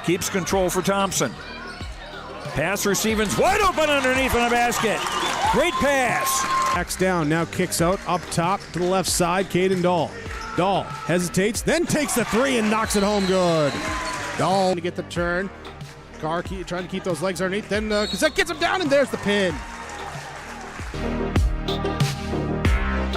keeps control for Thompson. Pass for Stevens, wide open underneath on the basket. Great pass. Backs down, now kicks out up top to the left side, Caden Dahl. Dahl hesitates, then takes the three and knocks it home good. Dahl to get the turn. Carr trying to keep those legs underneath, then Cassette gets him down, and there's the pin.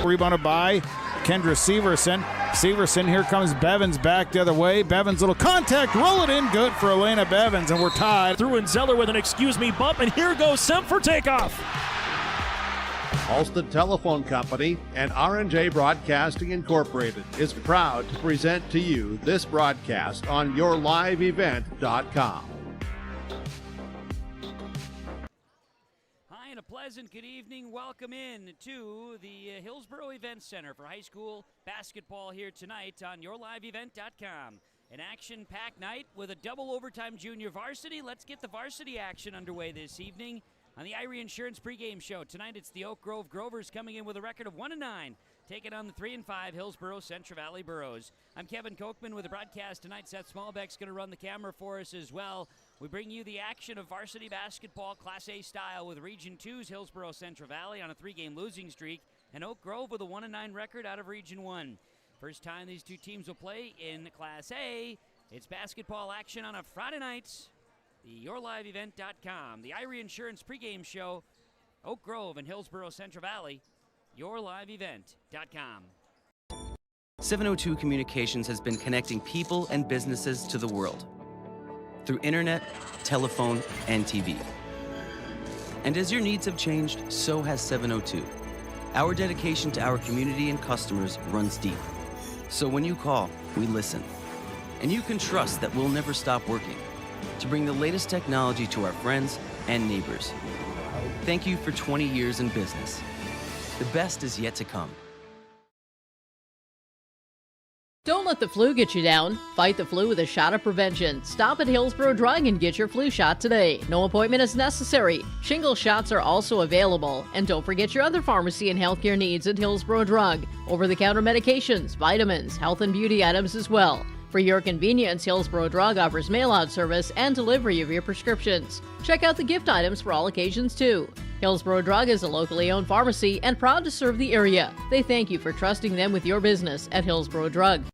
Rebounded by Kendra Severson. Severson, here comes Bevins back the other way. Bevins, little contact, roll it in, good for Elena Bevins, and we're tied. Through and Zeller with an excuse me bump, and here goes Semp for takeoff. Halsted Telephone Company and R&J Broadcasting Incorporated is proud to present to you this broadcast on yourliveevent.com. Hi and a pleasant good evening. Welcome in to the Hillsboro Event Center for high school basketball here tonight on yourliveevent.com. An action-packed night with a double overtime junior varsity. Let's get the varsity action underway this evening on the Irie Insurance pregame show. Tonight it's the Oak Grove Grovers coming in with a record of 1-9, taking on the 3-5 Hillsboro-Central Valley Burros. I'm Kevin Kochman with the broadcast tonight. Seth Smallbeck's going to run the camera for us as well. We bring you the action of varsity basketball Class A style with Region 2's Hillsboro-Central Valley on a 3-game losing streak, and Oak Grove with a 1-9 record out of Region 1. First time these two teams will play in Class A. It's basketball action on a Friday night. The yourliveevent.com, the Irie Insurance pregame show, Oak Grove and Hillsboro-Central Valley, yourliveevent.com. 702 Communications has been connecting people and businesses to the world through internet, telephone, and TV. And as your needs have changed, so has 702. Our dedication to our community and customers runs deep. So when you call, we listen. And you can trust that we'll never stop working to bring the latest technology to our friends and neighbors. Thank you for 20 years in business. The best is yet to come. Don't let the flu get you down. Fight the flu with a shot of prevention. Stop at Hillsboro Drug and get your flu shot today. No appointment is necessary. Shingle shots are also available. And don't forget your other pharmacy and healthcare needs at Hillsboro Drug. Over-the-counter medications, vitamins, health and beauty items as well. For your convenience, Hillsboro Drug offers mail-out service and delivery of your prescriptions. Check out the gift items for all occasions, too. Hillsboro Drug is a locally owned pharmacy and proud to serve the area. They thank you for trusting them with your business at Hillsboro Drug.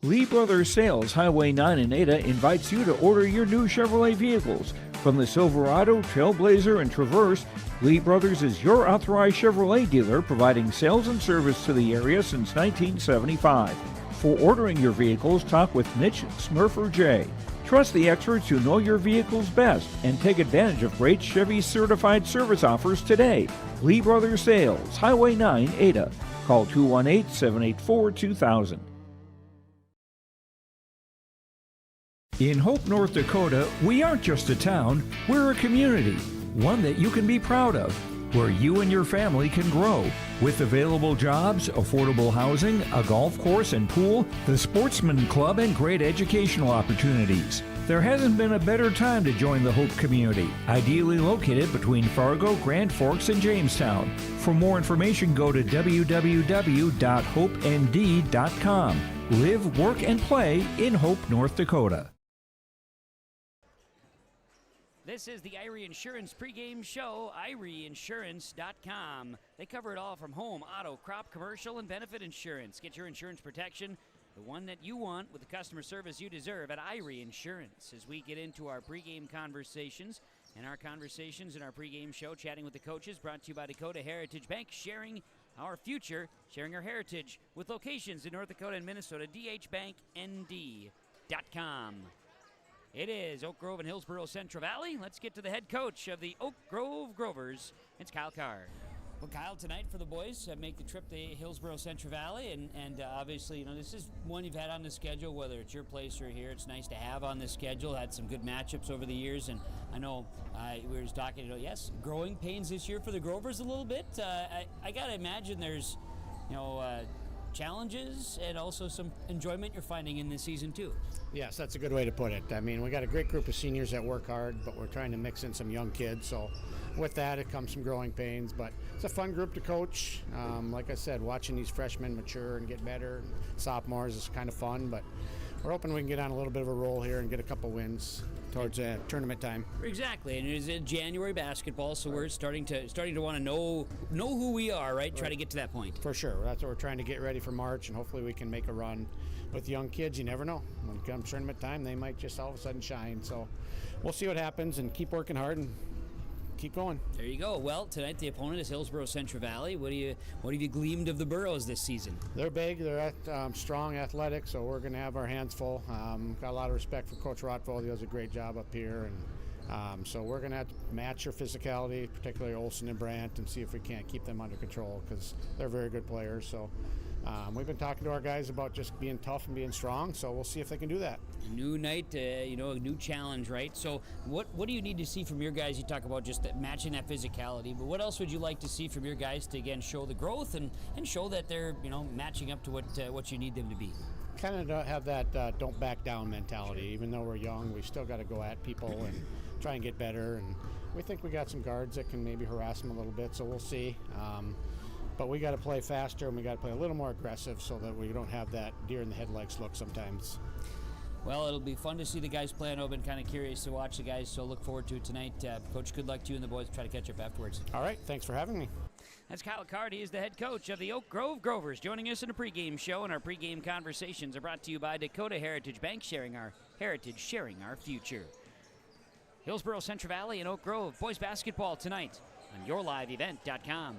Lee Brothers Sales, Highway 9 in Ada invites you to order your new Chevrolet vehicles. From the Silverado, Trailblazer, and Traverse, Lee Brothers is your authorized Chevrolet dealer, providing sales and service to the area since 1975. For ordering your vehicles, talk with Mitch Smurfer J. Trust the experts who know your vehicles best and take advantage of great Chevy certified service offers today. Lee Brothers Sales, Highway 9, Ada. Call 218-784-2000. In Hope, North Dakota, we aren't just a town, we're a community, one that you can be proud of, where you and your family can grow. With available jobs, affordable housing, a golf course and pool, the Sportsman Club, and great educational opportunities. There hasn't been a better time to join the Hope community, ideally located between Fargo, Grand Forks, and Jamestown. For more information, go to www.hopend.com. Live, work, and play in Hope, North Dakota. This is the Irie Insurance pregame show, IrieInsurance.com. They cover it all from home, auto, crop, commercial, and benefit insurance. Get your insurance protection, the one that you want, with the customer service you deserve at Irie Insurance. As we get into our pregame conversations, and our conversations in our pregame show, chatting with the coaches, brought to you by Dakota Heritage Bank, sharing our future, sharing our heritage with locations in North Dakota and Minnesota, dhbanknd.com. It is Oak Grove and Hillsboro-Central Valley. Let's get to the head coach of the Oak Grove Grovers. It's Kyle Carr. Well, Kyle, tonight for the boys, make the trip to Hillsboro-Central Valley, and obviously, you know, this is one you've had on the schedule, whether it's your place or here. It's nice to have on the schedule. Had some good matchups over the years, and I know we were just talking, yes, growing pains this year for the Grovers a little bit. I got to imagine there's, challenges and also some enjoyment you're finding in this season too. Yes, that's a good way to put it. I mean, we got a great group of seniors that work hard, but we're trying to mix in some young kids. So with that, it comes some growing pains, but it's a fun group to coach. Like I said, watching these freshmen mature and get better, sophomores is kind of fun, but we're hoping we can get on a little bit of a roll here and get a couple wins towards tournament time. Exactly, and it is in January basketball, so we're starting to want to know who we are, right? Try to get to that point. For sure, that's what we're trying to get ready for March, and hopefully we can make a run. With young kids, you never know. When it comes tournament time, they might just all of a sudden shine. So we'll see what happens and keep working hard and keep going. There you go. Well, tonight the opponent is Hillsboro-Central Valley. What have you gleamed of the Burros this season? They're big. They're strong, athletic. So we're going to have our hands full. Got a lot of respect for Coach Rothvold. He does a great job up here, and so we're going to have to match their physicality, particularly Olsen and Brandt, and see if we can't keep them under control because they're very good players. So we've been talking to our guys about just being tough and being strong. So we'll see if they can do that. New night, a new challenge, right? So what do you need to see from your guys? You talk about just matching that physicality, but what else would you like to see from your guys to, again, show the growth and show that they're, matching up to what you need them to be? Kind of have that don't back down mentality. Even though we're young, we still got to go at people and try and get better. And we think we got some guards that can maybe harass them a little bit, so we'll see. But we got to play faster and we got to play a little more aggressive so that we don't have that deer in the headlights look sometimes. Well, it'll be fun to see the guys play. I know I've been kind of curious to watch the guys, so look forward to it tonight. Coach, good luck to you and the boys. Try to catch up afterwards. All right, thanks for having me. That's Kyle Card. He is the head coach of the Oak Grove Grovers, joining us in a pregame show, and our pregame conversations are brought to you by Dakota Heritage Bank, sharing our heritage, sharing our future. Hillsboro-Central Valley and Oak Grove boys basketball tonight on yourliveevent.com.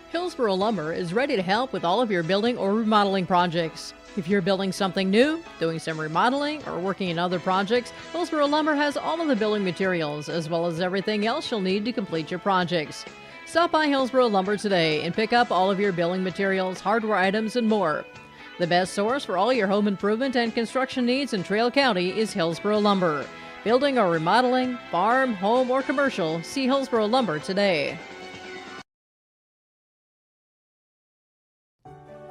Hillsboro Lumber is ready to help with all of your building or remodeling projects. If you're building something new, doing some remodeling, or working in other projects, Hillsboro Lumber has all of the building materials as well as everything else you'll need to complete your projects. Stop by Hillsboro Lumber today and pick up all of your building materials, hardware items, and more. The best source for all your home improvement and construction needs in Trail County is Hillsboro Lumber. Building or remodeling, farm, home, or commercial, see Hillsboro Lumber today.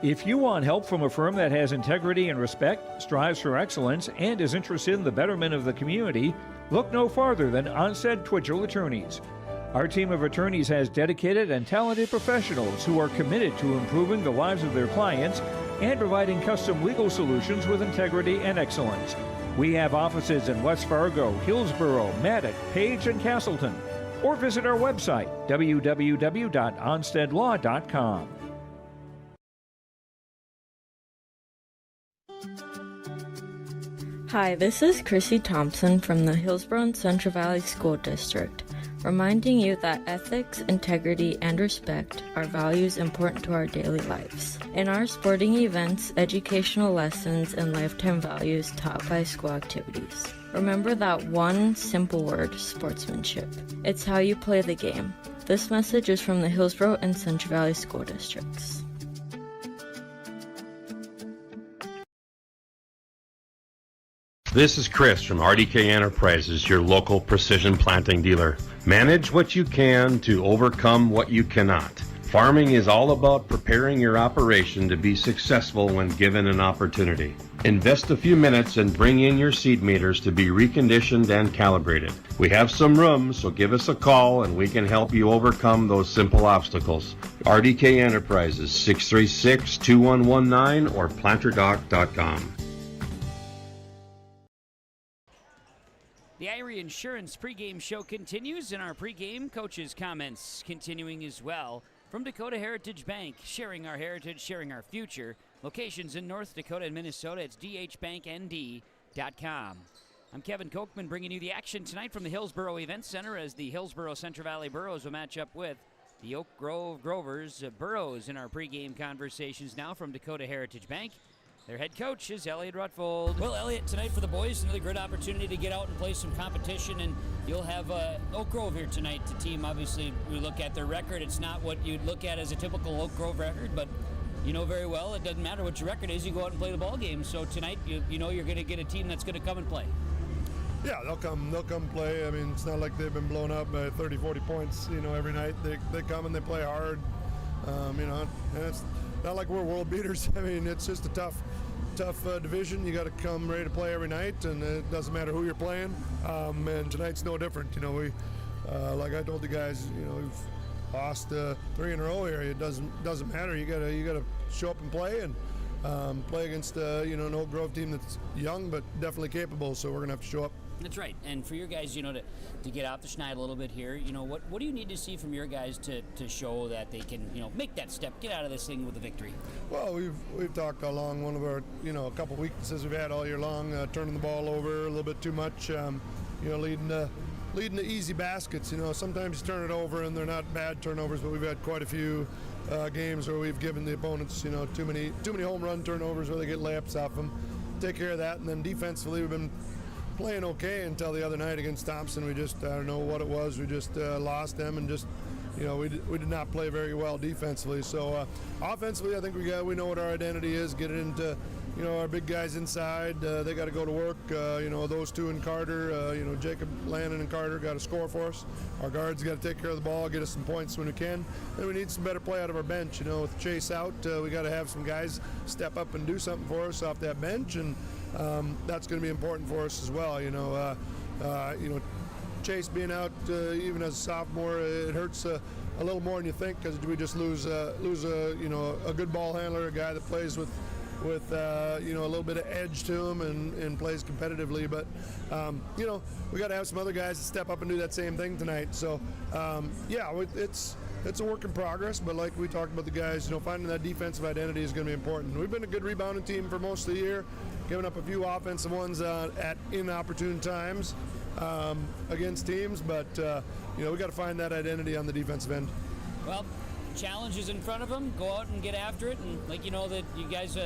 If you want help from a firm that has integrity and respect, strives for excellence, and is interested in the betterment of the community, look no farther than Onstead Twitchell Attorneys. Our team of attorneys has dedicated and talented professionals who are committed to improving the lives of their clients and providing custom legal solutions with integrity and excellence. We have offices in West Fargo, Hillsboro, Maddox, Page, and Castleton. Or visit our website, www.onsteadlaw.com. Hi, this is Chrissy Thompson from the Hillsboro-Central Valley School District, reminding you that ethics, integrity, and respect are values important to our daily lives. In our sporting events, educational lessons, and lifetime values taught by school activities. Remember that one simple word, sportsmanship. It's how you play the game. This message is from the Hillsboro and Central Valley School Districts. This is Chris from RDK Enterprises, your local precision planting dealer. Manage what you can to overcome what you cannot. Farming is all about preparing your operation to be successful when given an opportunity. Invest a few minutes and bring in your seed meters to be reconditioned and calibrated. We have some room, so give us a call and we can help you overcome those simple obstacles. RDK Enterprises, 636-2119 or planterdoc.com. The Irie Insurance pregame show continues, and our pregame coaches' comments continuing as well. From Dakota Heritage Bank, sharing our heritage, sharing our future. Locations in North Dakota and Minnesota, it's dhbanknd.com. I'm Kevin Kochman bringing you the action tonight from the Hillsboro Event Center as the Hillsboro-Central Valley Burros will match up with the Oak Grove Grovers. Burros in our pregame conversations now from Dakota Heritage Bank. Their head coach is Elliot Rutfold. Well, Elliot, tonight for the boys, another great opportunity to get out and play some competition, and you'll have Oak Grove here tonight. The team, obviously, we look at their record. It's not what you'd look at as a typical Oak Grove record, but you know very well it doesn't matter what your record is. You go out and play the ball game. So tonight, you know you're going to get a team that's going to come and play. Yeah, they'll come play. I mean, it's not like they've been blown up by 30, 40 points, every night. They come and they play hard. And it's not like we're world beaters. I mean, it's just a tough division. You got to come ready to play every night, and it doesn't matter who you're playing. And tonight's no different. We, like I told the guys, we've lost 3 in a row here. It doesn't matter. You gotta show up and play, and play against an Oak Grove team that's young but definitely capable. So we're going to have to show up. That's right. And for your guys, to get off the schneid a little bit here, what do you need to see from your guys to show that they can, make that step, get out of this thing with a victory? Well, we've talked all along. One of our, a couple weaknesses we've had all year long, turning the ball over a little bit too much, leading to easy baskets. Sometimes you turn it over and they're not bad turnovers, but we've had quite a few games where we've given the opponents, too many home run turnovers where they get layups off them. Take care of that, and then defensively we've been playing okay until the other night against Thompson. We just, I don't know what it was, we just lost them and just, we did not play very well defensively. So offensively, I think we know what our identity is, get it into, our big guys inside. They got to go to work. Those two and Carter, Jacob Landon and Carter got to score for us. Our guards got to take care of the ball, get us some points when we can. And we need some better play out of our bench. With Chase out, we got to have some guys step up and do something for us off that bench. And that's going to be important for us as well. Chase being out even as a sophomore, it hurts a little more than you think, because we just lose a good ball handler, a guy that plays with a little bit of edge to him and plays competitively. But we got to have some other guys that step up and do that same thing tonight. So it's a work in progress, but like we talked about, the guys, finding that defensive identity is going to be important. We've been a good rebounding team for most of the year, giving up a few offensive ones at inopportune times against teams, but we got to find that identity on the defensive end. Well, challenges in front of them, go out and get after it, and that you guys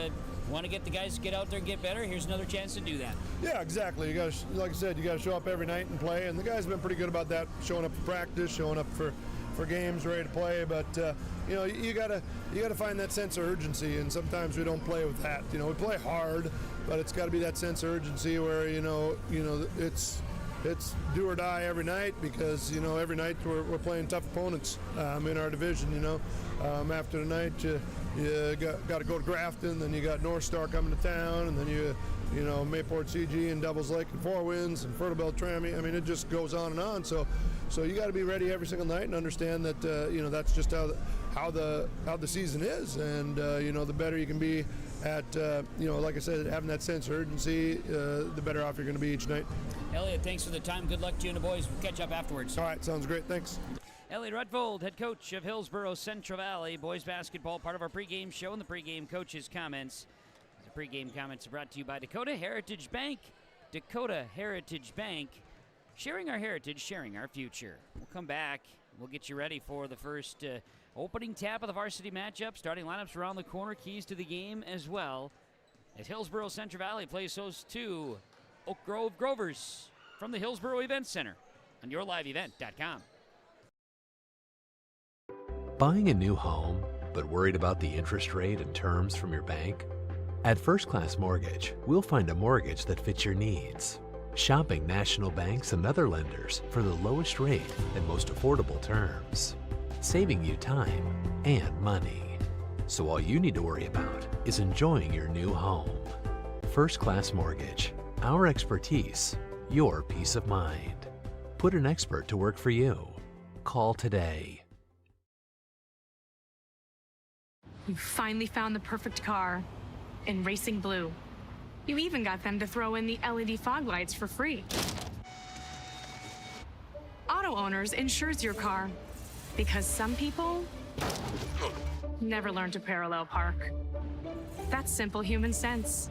want to get the guys to get out there and get better. Here's another chance to do that. Yeah, exactly. You got to, like I said, you got to show up every night and play, and the guys have been pretty good about that, showing up for practice, showing up for games, ready to play. But you gotta find that sense of urgency, and sometimes we don't play with that. We play hard, but it's got to be that sense of urgency where it's do or die every night, because every night we're playing tough opponents in our division. After the night you got to go to Grafton, then you got North Star coming to town, and then you Mayport CG and Devils Lake and Four Winds and Fertile Trammy. I mean, it just goes on and on. So you got to be ready every single night and understand that that's just how the season is, and the better you can be at like I said, having that sense of urgency, the better off you're going to be each night. Elliot, thanks for the time. Good luck to you and the boys. We'll catch up afterwards. All right, sounds great. Thanks. Elliot Rutvold, head coach of Hillsboro-Central Valley boys basketball, part of our pregame show, and the pregame coaches' comments. The pregame comments are brought to you by Dakota Heritage Bank. Dakota Heritage Bank, sharing our heritage, sharing our future. We'll come back. We'll get you ready for the first opening tap of the varsity matchup. Starting lineups around the corner, keys to the game as well. As Hillsboro-Central Valley plays host to Oak Grove Grovers from the Hillsboro Events Center on yourliveevent.com. Buying a new home, but worried about the interest rate and terms from your bank? At First Class Mortgage, we'll find a mortgage that fits your needs. Shopping national banks and other lenders for the lowest rate and most affordable terms, saving you time and money. So all you need to worry about is enjoying your new home. First Class Mortgage, our expertise, your peace of mind. Put an expert to work for you. Call today. You finally found the perfect car in racing blue. You even got them to throw in the LED fog lights for free. Auto Owners insures your car, because some people never learn to parallel park. That's simple human sense.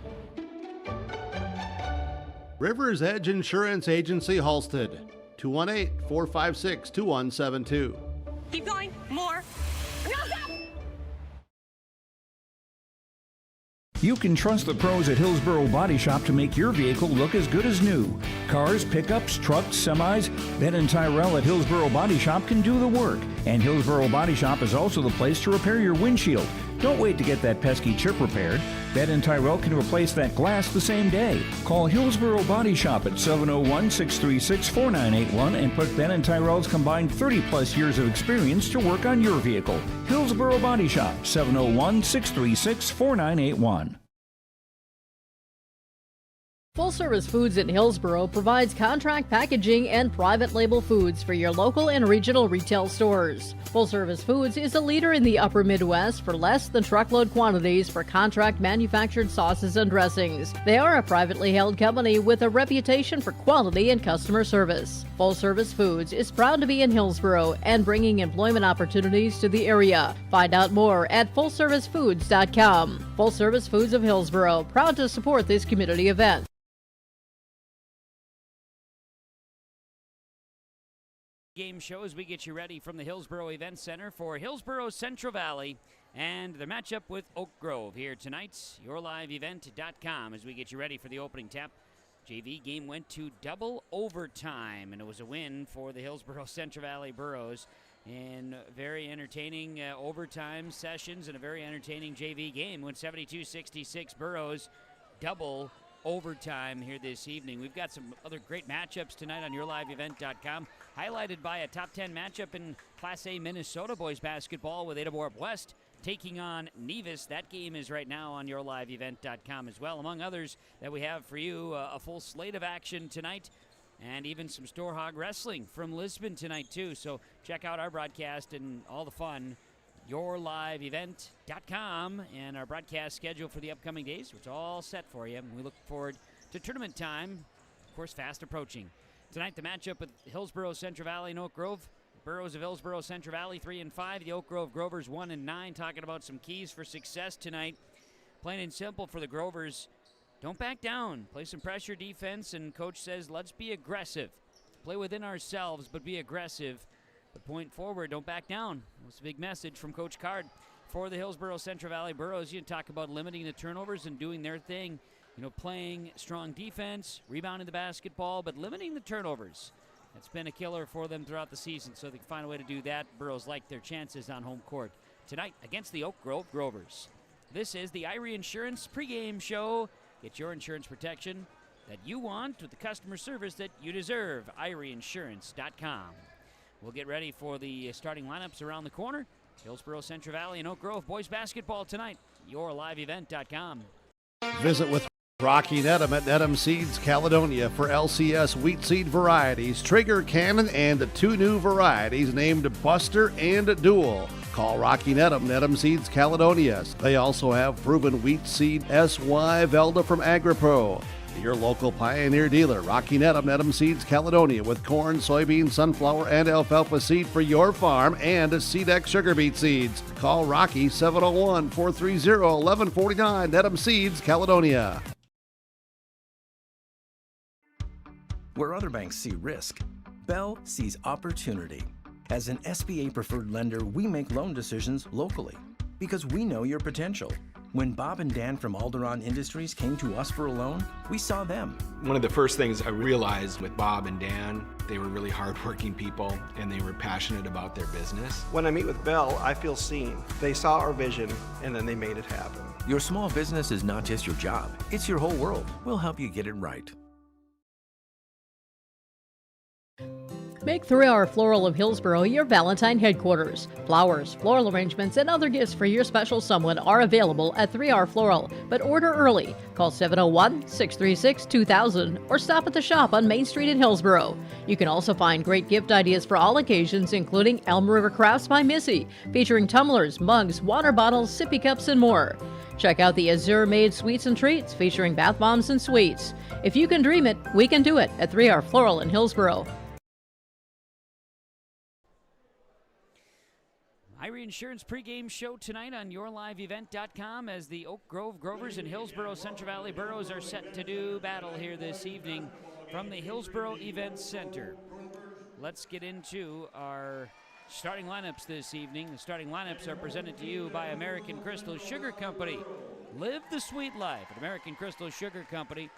River's Edge Insurance Agency, Halstead, 218-456-2172. Keep going, more. No, stop! You can trust the pros at Hillsboro Body Shop to make your vehicle look as good as new. Cars, pickups, trucks, semis, Ben & Tyrell at Hillsboro Body Shop can do the work. And Hillsboro Body Shop is also the place to repair your windshield. Don't wait to get that pesky chip repaired. Ben & Tyrell can replace that glass the same day. Call Hillsboro Body Shop at 701-636-4981 and put Ben & Tyrell's combined 30-plus years of experience to work on your vehicle. Hillsboro Body Shop, 701-636-4981. Full Service Foods in Hillsboro provides contract packaging and private label foods for your local and regional retail stores. Full Service Foods is a leader in the upper Midwest for less than truckload quantities for contract manufactured sauces and dressings. They are a privately held company with a reputation for quality and customer service. Full Service Foods is proud to be in Hillsboro and bringing employment opportunities to the area. Find out more at fullservicefoods.com. Full Service Foods of Hillsboro, proud to support this community event. Game show as we get you ready from the Hillsboro Event Center for Hillsboro-Central Valley and their matchup with Oak Grove here tonight. YourLiveEvent.com as we get you ready for the opening tap. JV game went to double overtime, and it was a win for the Hillsboro-Central Valley Burros in very entertaining overtime sessions and a very entertaining JV game. Went 72-66 Burros, double overtime here this evening. We've got some other great matchups tonight on YourLiveEvent.com, highlighted by a top 10 matchup in Class A Minnesota boys basketball with Ada Borup West taking on Nevis. That game is right now on YourLiveEvent.com as well. Among others that we have for you, a full slate of action tonight, and even some Store Hog Wrestling from Lisbon tonight too. So check out our broadcast and all the fun, YourLiveEvent.com, and our broadcast schedule for the upcoming days, which is all set for you. We look forward to tournament time, of course, fast approaching. Tonight, the matchup with Hillsboro-Central Valley and Oak Grove. Burros of Hillsboro-Central Valley 3-5. The Oak Grove Grovers 1-9. Talking about some keys for success tonight. Plain and simple for the Grovers. Don't back down. Play some pressure defense, and Coach says, let's be aggressive. Play within ourselves, but be aggressive. But point forward, don't back down. That's a big message from Coach Card for the Hillsboro-Central Valley Burros. You talk about limiting the turnovers and doing their thing. You know, playing strong defense, rebounding the basketball, but limiting the turnovers. It's been a killer for them throughout the season, so they can find a way to do that. Burros like their chances on home court tonight against the Oak Grove Grovers. This is the Irie Insurance pregame show. Get your insurance protection that you want with the customer service that you deserve. IrieInsurance.com. We'll get ready for the starting lineups around the corner. Hillsboro-Central Valley and Oak Grove boys basketball tonight. YourLiveEvent.com. Visit with Rocky Nedham at Nedham Seeds Caledonia for LCS wheat seed varieties, Trigger Cannon, and 2 new varieties named Buster and Dual. Call Rocky Nedham, Nedham Seeds Caledonia. They also have proven wheat seed SY Velda from AgriPro. Your local Pioneer dealer, Rocky Nedham, Nedham Seeds Caledonia, with corn, soybean, sunflower, and alfalfa seed for your farm and Seedex sugar beet seeds. Call Rocky 701-430-1149, Nedham Seeds Caledonia. Where other banks see risk, Bell sees opportunity. As an SBA preferred lender, we make loan decisions locally because we know your potential. When Bob and Dan from Alderon Industries came to us for a loan, we saw them. One of the first things I realized with Bob and Dan, they were really hardworking people and they were passionate about their business. When I meet with Bell, I feel seen. They saw our vision and then they made it happen. Your small business is not just your job, it's your whole world. We'll help you get it right. Make 3R Floral of Hillsboro your Valentine headquarters. Flowers, floral arrangements, and other gifts for your special someone are available at 3R Floral, but order early. Call 701-636-2000 or stop at the shop on Main Street in Hillsboro. You can also find great gift ideas for all occasions, including Elm River Crafts by Missy, featuring tumblers, mugs, water bottles, sippy cups, and more. Check out the Azure Made Sweets and Treats, featuring bath bombs and sweets. If you can dream it, we can do it at 3R Floral in Hillsboro. Irie Insurance pregame show tonight on YourLiveEvent.com as the Oak Grove Grovers and Hillsboro-Central Valley Burros are set to do battle here this evening from the Hillsboro Event Center. Let's get into our starting lineups this evening. The starting lineups are presented to you by American Crystal Sugar Company. Live the sweet life at American Crystal Sugar Company.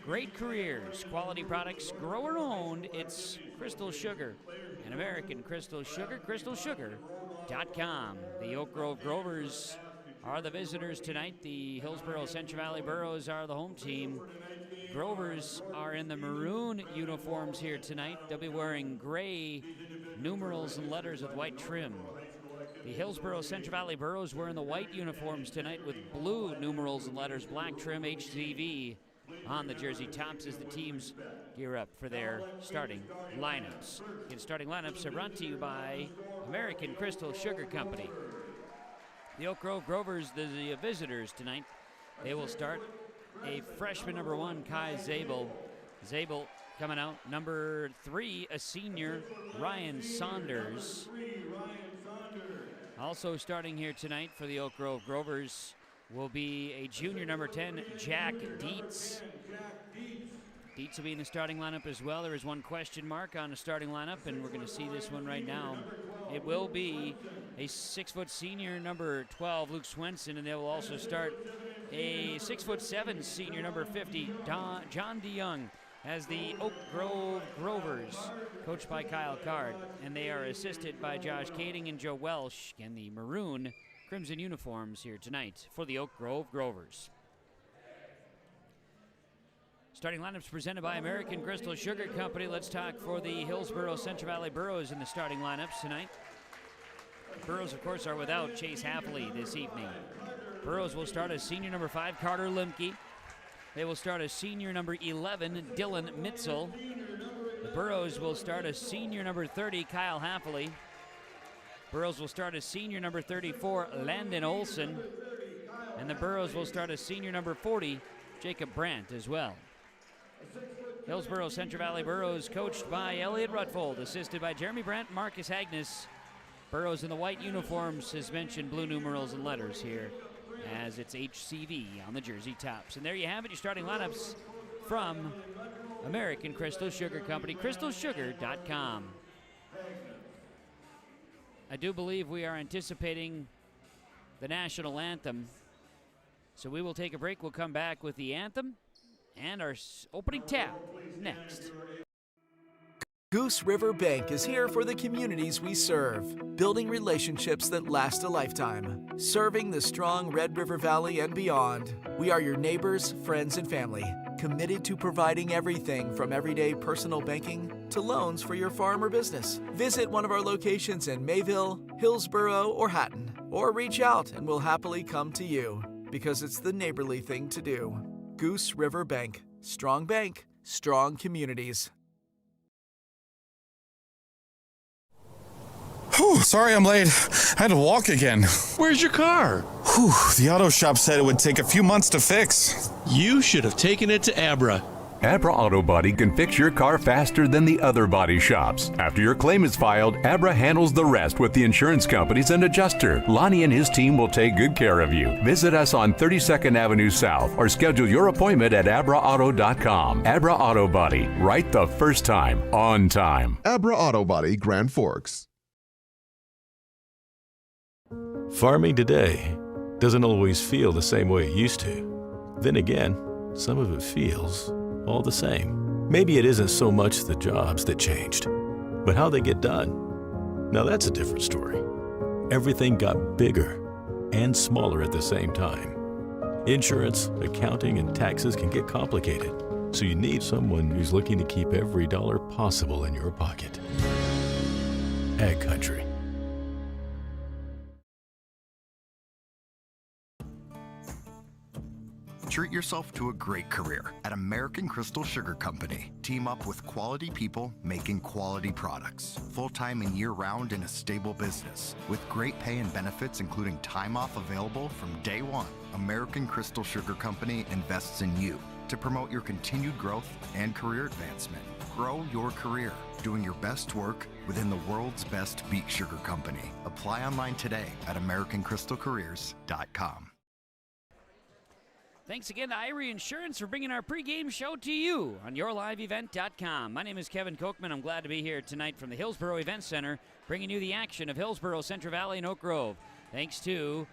Great careers, quality products, grower owned. It's Crystal Sugar and American Crystal Sugar, crystalsugar.com. The Oak Grove Grovers are the visitors tonight. The Hillsboro-Central Valley Burros are the home team. Grovers are in the maroon uniforms here tonight. They'll be wearing gray numerals and letters with white trim. The Hillsboro-Central Valley Burros wearing the white uniforms tonight with blue numerals and letters, black trim, HCV on the Jersey Tops as the teams gear up for their starting lineups. And starting lineups are brought to you by American Crystal Sugar Company. The Oak Grove Grovers, the visitors tonight, they will start a freshman number 1, Kai Zabel. Zabel coming out. Number 3, a senior, Ryan Saunders. Also starting here tonight for the Oak Grove Grovers will be a junior number 10, Jack Dietz. Dietz will be in the starting lineup as well. There is one question mark on the starting lineup, and we're going to see this one right now. It will be a 6-foot senior, number 12, Luke Swenson, and they will also start a 6'7" senior, number 50, John DeYoung, as the Oak Grove Grovers, coached by Kyle Card, and they are assisted by Josh Kading and Joe Welsh in the maroon crimson uniforms here tonight for the Oak Grove Grovers. Starting lineups presented by American Crystal Sugar Company. Let's talk for the Hillsboro-Central Valley Burros in the starting lineups tonight. Burros, of course, are without Chase Hafley this evening. Burros will start as senior number 5, Carter Limke. They will start as senior number 11, Dylan Mitzel. The Burros will start as senior number 30, Kyle Hafley. Burros will start as senior number 34, Landon Olson. And the Burros will start as senior number 40, Jacob Brandt as well. Hillsboro-Central Valley Burros coached by Elliot Rutfold, assisted by Jeremy Brandt, Marcus Agnes. Burros in the white uniforms, as mentioned, blue numerals and letters here, as it's HCV on the jersey tops. And there you have it, your starting lineups from American Crystal Sugar Company, crystalsugar.com. I do believe we are anticipating the national anthem, so we will take a break. We'll come back with the anthem and our opening tap next. Goose River Bank is here for the communities we serve, building relationships that last a lifetime. Serving the strong Red River Valley and beyond, we are your neighbors, friends, and family, committed to providing everything from everyday personal banking to loans for your farm or business. Visit one of our locations in Mayville, Hillsboro, or Hatton, or reach out and we'll happily come to you, because it's the neighborly thing to do. Goose River Bank. Strong bank, strong communities. Whew, sorry I'm late. I had to walk again. Where's your car? Whew, the auto shop said it would take a few months to fix. You should have taken it to Abra. Abra Auto Body can fix your car faster than the other body shops. After your claim is filed, Abra handles the rest with the insurance companies and adjuster. Lonnie and his team will take good care of you. Visit us on 32nd Avenue South or schedule your appointment at abraauto.com. Abra Auto Body, right the first time, on time. Abra Auto Body, Grand Forks. Farming today doesn't always feel the same way it used to. Then again, some of it feels all the same. Maybe it isn't so much the jobs that changed, but how they get done. Now that's a different story. Everything got bigger and smaller at the same time. Insurance, accounting, and taxes can get complicated, so you need someone who's looking to keep every dollar possible in your pocket. Ag Country. Treat yourself to a great career at American Crystal Sugar Company. Team up with quality people making quality products. Full-time and year-round in a stable business. With great pay and benefits, including time off available from day one. American Crystal Sugar Company invests in you to promote your continued growth and career advancement. Grow your career, doing your best work within the world's best beet sugar company. Apply online today at AmericanCrystalCareers.com. Thanks again to Irie Insurance for bringing our pregame show to you on YourLiveEvent.com. My name is Kevin Kochman. I'm glad to be here tonight from the Hillsboro Event Center, bringing you the action of Hillsboro, Central Valley, and Oak Grove. Thanks to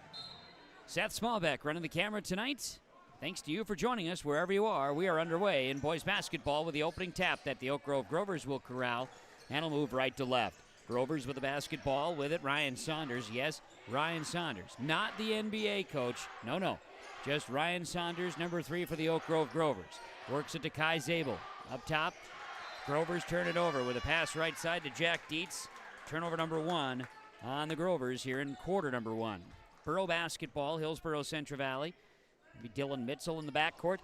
Seth Smallbeck running the camera tonight. Thanks to you for joining us wherever you are. We are underway in boys basketball with the opening tap that the Oak Grove Grovers will corral and will move right to left. Grovers with the basketball, with it Ryan Saunders. Yes, Ryan Saunders. Not the NBA coach. No. Just Ryan Saunders, number 3 for the Oak Grove Grovers. Works it to Kai Zabel. Up top, Grovers turn it over with a pass right side to Jack Dietz. Turnover number 1 on the Grovers here in quarter number 1. Borough basketball, Hillsboro Central Valley. Maybe Dylan Mitzel in the backcourt.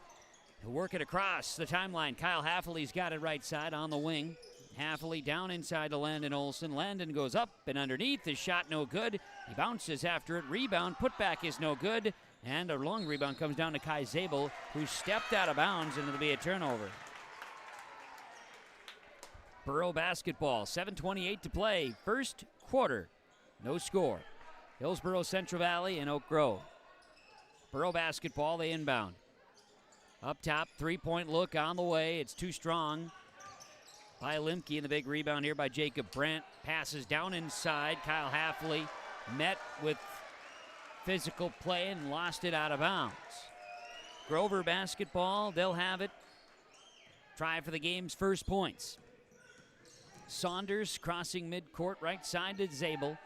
He'll work it across the timeline. Kyle Haffley's got it right side on the wing. Haffley down inside to Landon Olson. Landon goes up and underneath. His shot no good. He bounces after it. Rebound. Putback is no good. And a long rebound comes down to Kai Zabel, who stepped out of bounds, and it'll be a turnover. Borough basketball. 7:28 to play. First quarter. No score. Hillsboro-Central Valley and Oak Grove. Borough basketball. They inbound. Up top. Three-point look on the way. It's too strong by Limke, and the big rebound here by Jacob Brandt. Passes down inside. Kyle Haffley met with physical play and lost it out of bounds. Grover basketball, they'll have it. Try for the game's first points. Saunders crossing midcourt, right side to Zabel.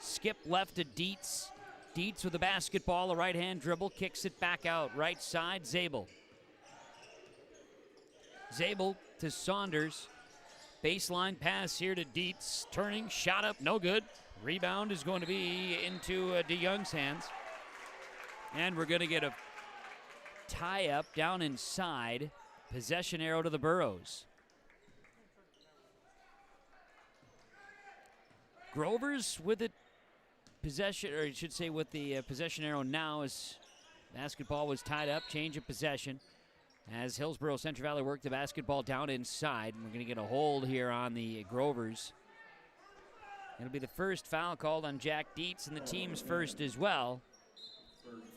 Skip left to Dietz. Dietz with the basketball, a right-hand dribble, kicks it back out. Right side, Zabel. Zabel to Saunders. Baseline pass here to Dietz. Turning, shot up, no good. Rebound is going to be into DeYoung's hands. And we're going to get a tie-up down inside. Possession arrow to the Burros. Grover's with it. Possession, or I should say with the possession arrow now, as basketball was tied up. Change of possession. As Hillsboro-Central Valley work the basketball down inside. We're going to get a hold here on the Grovers. It'll be the first foul called on Jack Dietz, and the team's first as well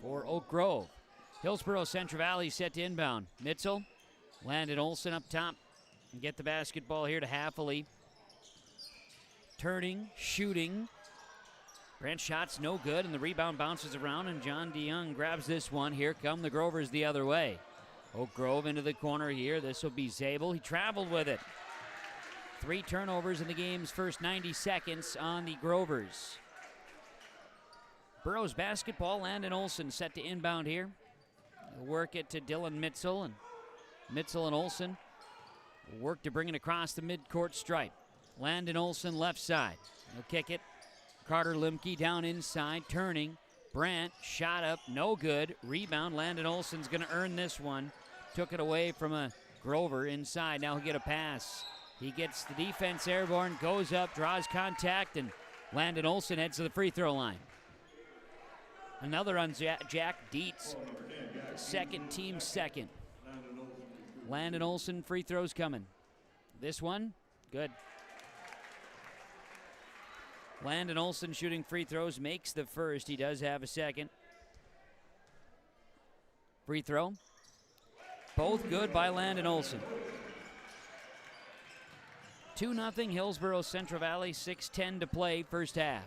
for Oak Grove. Hillsboro-Central Valley set to inbound. Mitchell, Landon Olson up top. And get the basketball here to Haffley. Turning, shooting. Brent shot's no good, and the rebound bounces around, and John DeYoung grabs this one. Here come the Grovers the other way. Oak Grove into the corner here. This will be Zabel. He traveled with it. 3 turnovers in the game's first 90 seconds on the Grovers. Burroughs basketball. Landon Olson set to inbound here. He'll work it to Dylan Mitzel, and Mitzel and Olson will work to bring it across the midcourt stripe. Landon Olson left side. He'll kick it. Carter Limke down inside, turning. Brandt, shot up, no good. Rebound, Landon Olson's going to earn this one. Took it away from a Grover inside. Now he'll get a pass. He gets the defense airborne, goes up, draws contact, and Landon Olson heads to the free throw line. Another on Jack Dietz. Second, team second. Landon Olson, free throws coming. This one, good. Landon Olson shooting free throws, makes the first. He does have a second. Free throw. Both good by Landon Olson. 2-0 Hillsboro-Central Valley, 6:10 to play, first half.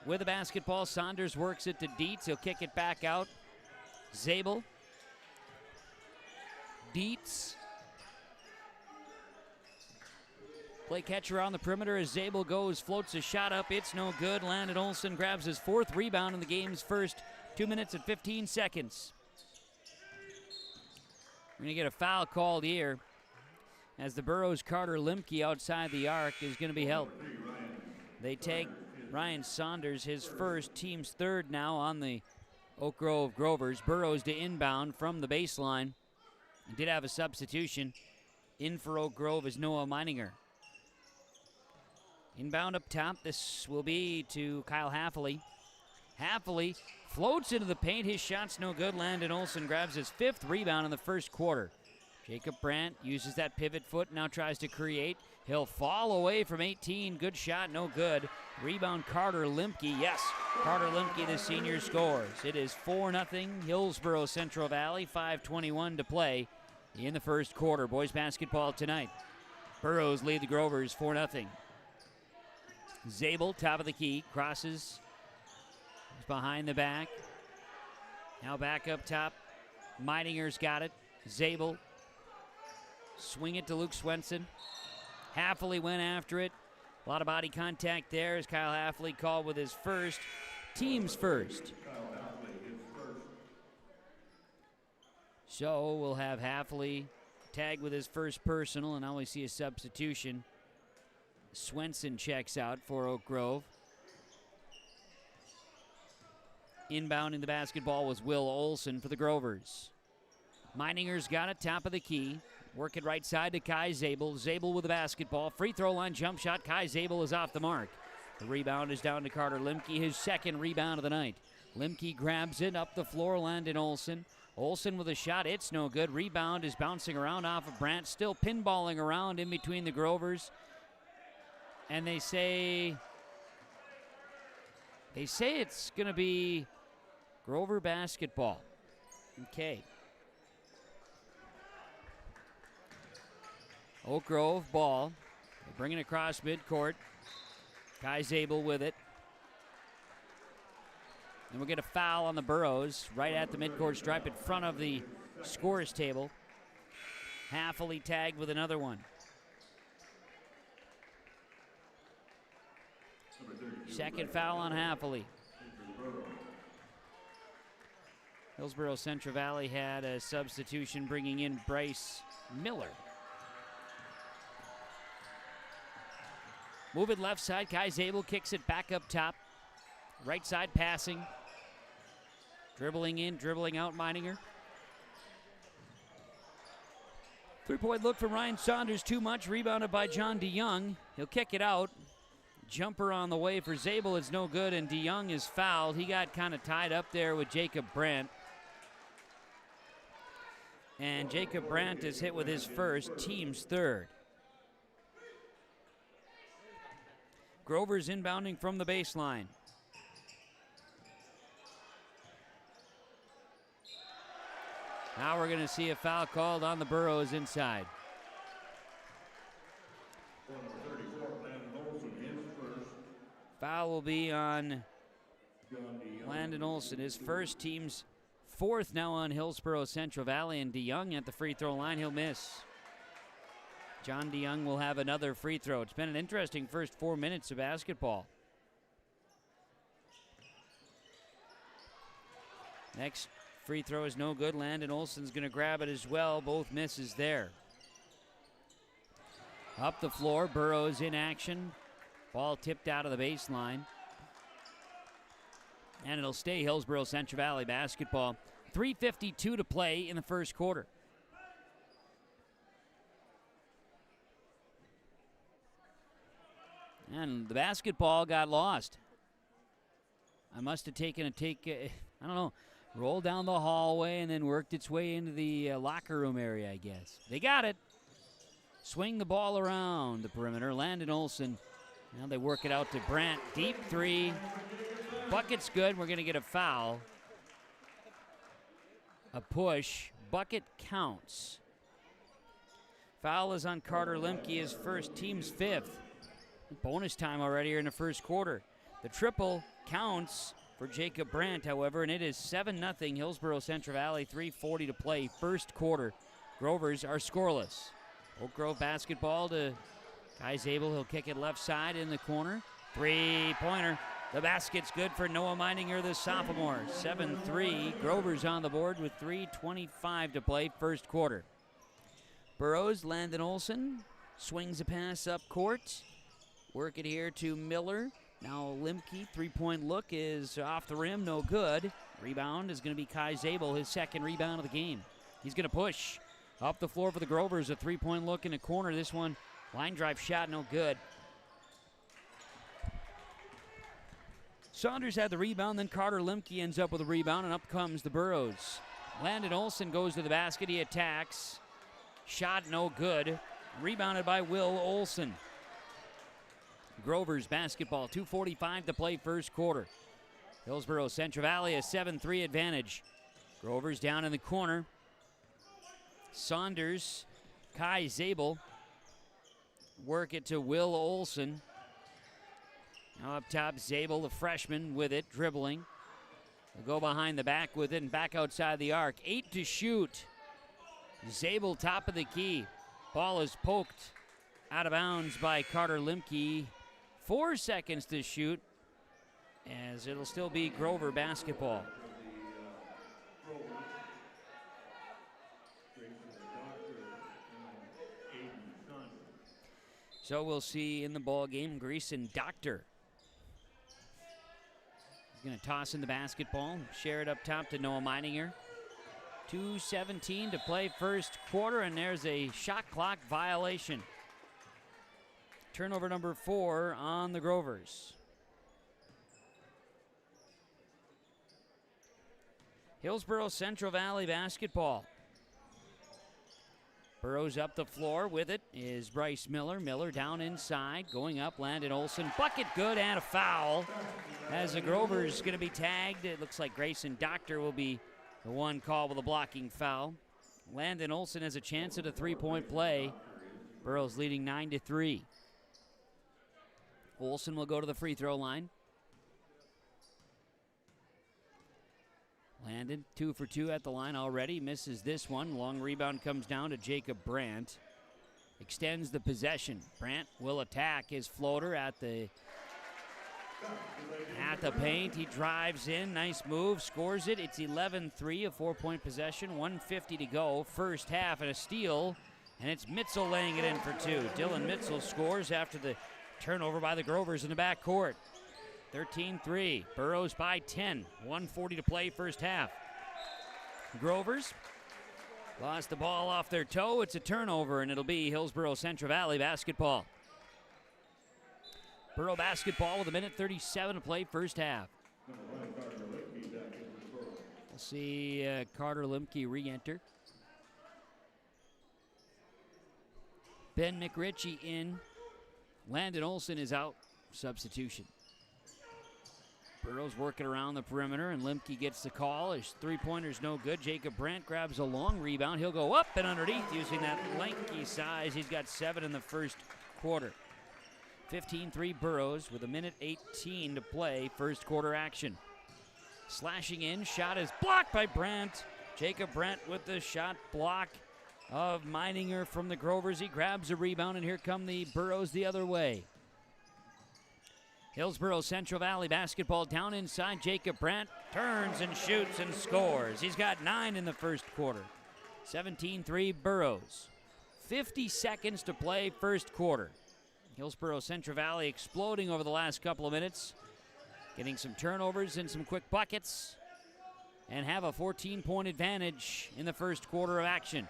With the basketball, Saunders works it to Dietz. He'll kick it back out. Zabel. Dietz. Play catcher on the perimeter as Zabel goes, floats a shot up. It's no good. Landon Olson grabs his 4th rebound in the game's first 2 minutes and 15 seconds. We're going to get a foul called here as the Burroughs Carter Limke outside the arc is going to be held. They take Ryan Saunders, his first, team's 3rd now on the Oak Grove Grovers. Burroughs to inbound from the baseline. He did have a substitution. In for Oak Grove is Noah Meininger. Inbound up top, this will be to Kyle Haffley. Haffley floats into the paint, his shot's no good. Landon Olson grabs his 5th rebound in the first quarter. Jacob Brandt uses that pivot foot, now tries to create. He'll fall away from 18, good shot, no good. Rebound Carter Limke, yes, Carter Limke, the senior, scores. It is 4-0 Hillsboro-Central Valley, 5:21 to play in the first quarter. Boys basketball tonight. Burroughs lead the Grovers 4-0. Zabel, top of the key, crosses. He's behind the back. Now back up top. Meininger's got it. Zabel. Swing it to Luke Swenson. Haffley went after it. A lot of body contact there as Kyle Haffley called with his first, team's first. So we'll have Haffley tagged with his first personal, and now we see a substitution. Swenson checks out for Oak Grove. Inbounding the basketball was Will Olson for the Grovers. Meininger's got it, top of the key. Work it right side to Kai Zabel. Zabel with the basketball. Free throw line jump shot. Kai Zabel is off the mark. The rebound is down to Carter Limke, his second rebound of the night. Limke grabs it up the floor, Landon Olson. Olson with a shot, it's no good. Rebound is bouncing around off of Brandt, still pinballing around in between the Grovers. And they say it's going to be Grover basketball. Okay. Oak Grove ball. They bring it across midcourt. Kai Zabel with it. And we'll get a foul on the Burros right at the midcourt stripe in front of the scorers table. Haffley tagged with another one. Second foul on Haffley. Hillsboro-Central Valley had a substitution bringing in Bryce Miller. Move it left side. Kai Zabel kicks it back up top. Right side passing. Dribbling in, dribbling out Meininger. Three-point look from Ryan Saunders, too much. Rebounded by John DeYoung. He'll kick it out. Jumper on the way for Zabel is no good, and DeYoung is fouled. He got kind of tied up there with Jacob Brandt. And Jacob Brandt is hit with his first, team's third. Grover's inbounding from the baseline. Now we're going to see a foul called on the Burros inside. Foul will be on Landon Olson, his first, team's fourth now on Hillsboro-Central Valley, and DeYoung at the free throw line, he'll miss. John DeYoung will have another free throw. It's been an interesting first 4 minutes of basketball. Next free throw is no good. Landon Olson's going to grab it as well. Both misses there. Up the floor, Burrows in action. Ball tipped out of the baseline. And it'll stay Hillsboro-Central Valley basketball. 3:52 to play in the first quarter. And the basketball got lost. I must have taken I don't know, rolled down the hallway and then worked its way into the locker room area, I guess. They got it. Swing the ball around the perimeter. Landon Olson. Now they work it out to Brandt. Deep three. Bucket's good. We're going to get a foul. A push. Bucket counts. Foul is on Carter Limke, his first, team's fifth. Bonus time already here in the first quarter. The triple counts for Jacob Brandt, however, and it is 7-0 Hillsboro-Central Valley, 3:40 to play, first quarter. Grovers are scoreless. Oak Grove basketball to Kai Zabel. He'll kick it left side in the corner. Three-pointer. The basket's good for Noah Meininger, the sophomore. 7-3. Grovers on the board with 3:25 to play, first quarter. Burrows, Landon Olson swings a pass up court. Work it here to Miller. Now Limke, three-point look is off the rim, no good. Rebound is going to be Kai Zabel, his second rebound of the game. He's going to push up the floor for the Grovers. A three-point look in the corner. This one, line drive shot, no good. Saunders had the rebound, then Carter Limke ends up with a rebound, and up comes the Burros. Landon Olson goes to the basket. He attacks. Shot no good. Rebounded by Will Olson. Grovers basketball, 2:45 to play, first quarter. Hillsboro-Central Valley a 7-3 advantage. Grovers down in the corner. Saunders, Kai Zabel work it to Will Olson. Now up top, Zabel, the freshman, with it, dribbling. They'll go behind the back with it and back outside the arc. 8 to shoot. Zabel, top of the key. Ball is poked out of bounds by Carter Limke. 4 seconds to shoot, as it'll still be Grover basketball. So we'll see in the ball game Greason Doctor. going to toss in the basketball, share it up top to Noah Meininger. 2:17 to play first quarter, and there's a shot clock violation. Turnover number 4 on the Grovers. Hillsboro-Central Valley basketball. Burrows up the floor. With it is Bryce Miller. Miller down inside. Going up, Landon Olson. Bucket good and a foul. As the Grovers going to be tagged. It looks like Grayson Doctor will be the one called with a blocking foul. Landon Olson has a chance at a three-point play. Burrows leading 9-3. Olson will go to the free throw line. Landon 2 for 2 at the line already. Misses this one. Long rebound comes down to Jacob Brandt. Extends the possession. Brandt will attack his floater at the paint. He drives in. Nice move. Scores it. It's 11-3, a 4-point possession. 1:50 to go. First half and a steal. And it's Mitzel laying it in for 2. Dylan Mitzel scores after the turnover by the Grovers in the backcourt. 13-3. Burrows by 10. 1:40 to play first half. Grovers lost the ball off their toe. It's a turnover, and it'll be Hillsboro-Central Valley basketball. Burrow basketball with 1:37 to play first half. We'll see Carter Limke re-enter. Ben McRitchie in. Landon Olson is out. Substitution. Burrow's working around the perimeter, and Limke gets the call. His three-pointer's no good. Jacob Brandt grabs a long rebound. He'll go up and underneath using that lanky size. He's got 7 in the first quarter. 15-3 Burrows with 1:18 to play first quarter action. Slashing in, shot is blocked by Brandt. Jacob Brandt with the shot block of Meininger from the Grovers. He grabs a rebound, and here come the Burrows the other way. Hillsboro-Central Valley basketball down inside. Jacob Brandt turns and shoots and scores. He's got 9 in the first quarter. 17-3 Burrows. 50 seconds to play first quarter. Hillsboro-Central Valley exploding over the last couple of minutes. Getting some turnovers and some quick buckets. And have a 14-point advantage in the first quarter of action.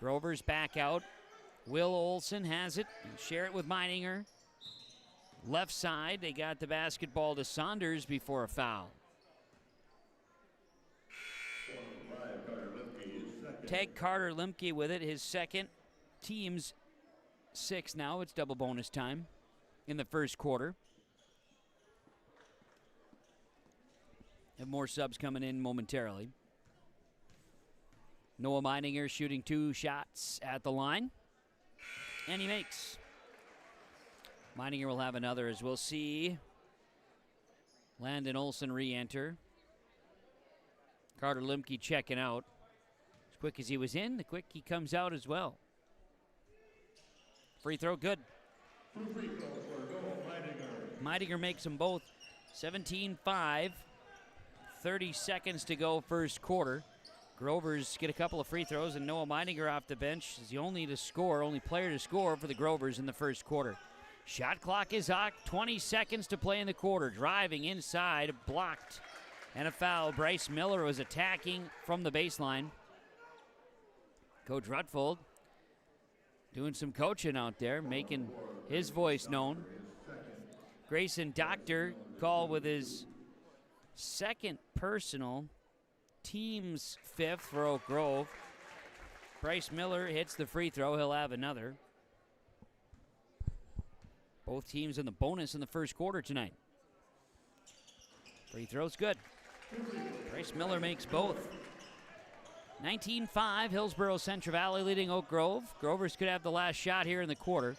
Grovers back out. Will Olson has it. Share it with Meininger. Left side, they got the basketball to Saunders before a foul. Tag Carter Limke with it, his second. Team's 6 now. It's double bonus time in the first quarter. Have more subs coming in momentarily. Noah Meininger shooting 2 shots at the line. And he makes. Meininger will have another, as we'll see Landon Olson re-enter. Carter Limke checking out. As quick as he was in, the quick he comes out as well. Free throw, good. Meininger makes them both. 17-5. 30 seconds to go first quarter. Grovers get a couple of free throws, and Noah Meininger off the bench is the only player to score for the Grovers in the first quarter. Shot clock is hot. 20 seconds to play in the quarter. Driving inside, blocked, and a foul. Bryce Miller was attacking from the baseline. Coach Rutfold doing some coaching out there, making his voice known. Grayson Doctor called with his second personal, team's 5th for Oak Grove. Bryce Miller hits the free throw. He'll have another. Both teams in the bonus in the first quarter tonight. Free throw's good. Bryce Miller makes both. 19-5, Hillsboro-Central Valley leading Oak Grove. Grovers could have the last shot here in the quarter.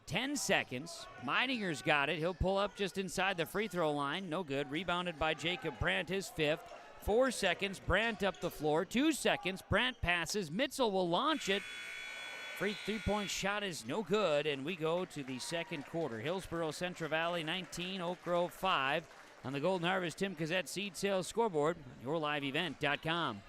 10 seconds. Meininger's got it. He'll pull up just inside the free throw line. No good. Rebounded by Jacob Brandt, his 5th. 4 seconds. Brandt up the floor. 2 seconds. Brandt passes. Mitzel will launch it. Free three-point shot is no good, and we go to the second quarter. Hillsboro-Central Valley 19, Oak Grove 5. On the Golden Harvest Tim Cazette Seed Sales Scoreboard, yourliveevent.com.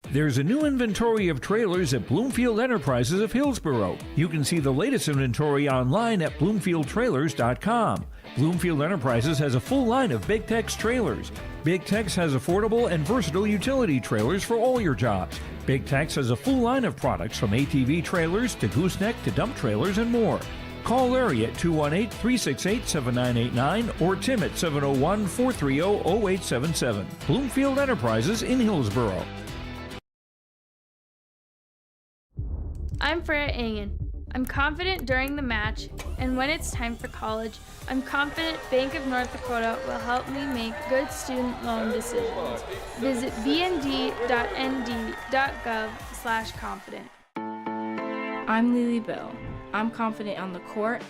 There's a new inventory of trailers at Bloomfield Enterprises of Hillsboro. You can see the latest inventory online at bloomfieldtrailers.com. Bloomfield Enterprises has a full line of Big Tex trailers. Big Tex has affordable and versatile utility trailers for all your jobs. Big Tex has a full line of products from ATV trailers to gooseneck to dump trailers and more. Call Larry at 218-368-7989 or Tim at 701-430-0877. Bloomfield Enterprises in Hillsboro. I'm Freya Angen. I'm confident during the match, and when it's time for college, I'm confident Bank of North Dakota will help me make good student loan decisions. Visit bnd.nd.gov/confident. I'm Lily Bell. I'm confident on the court,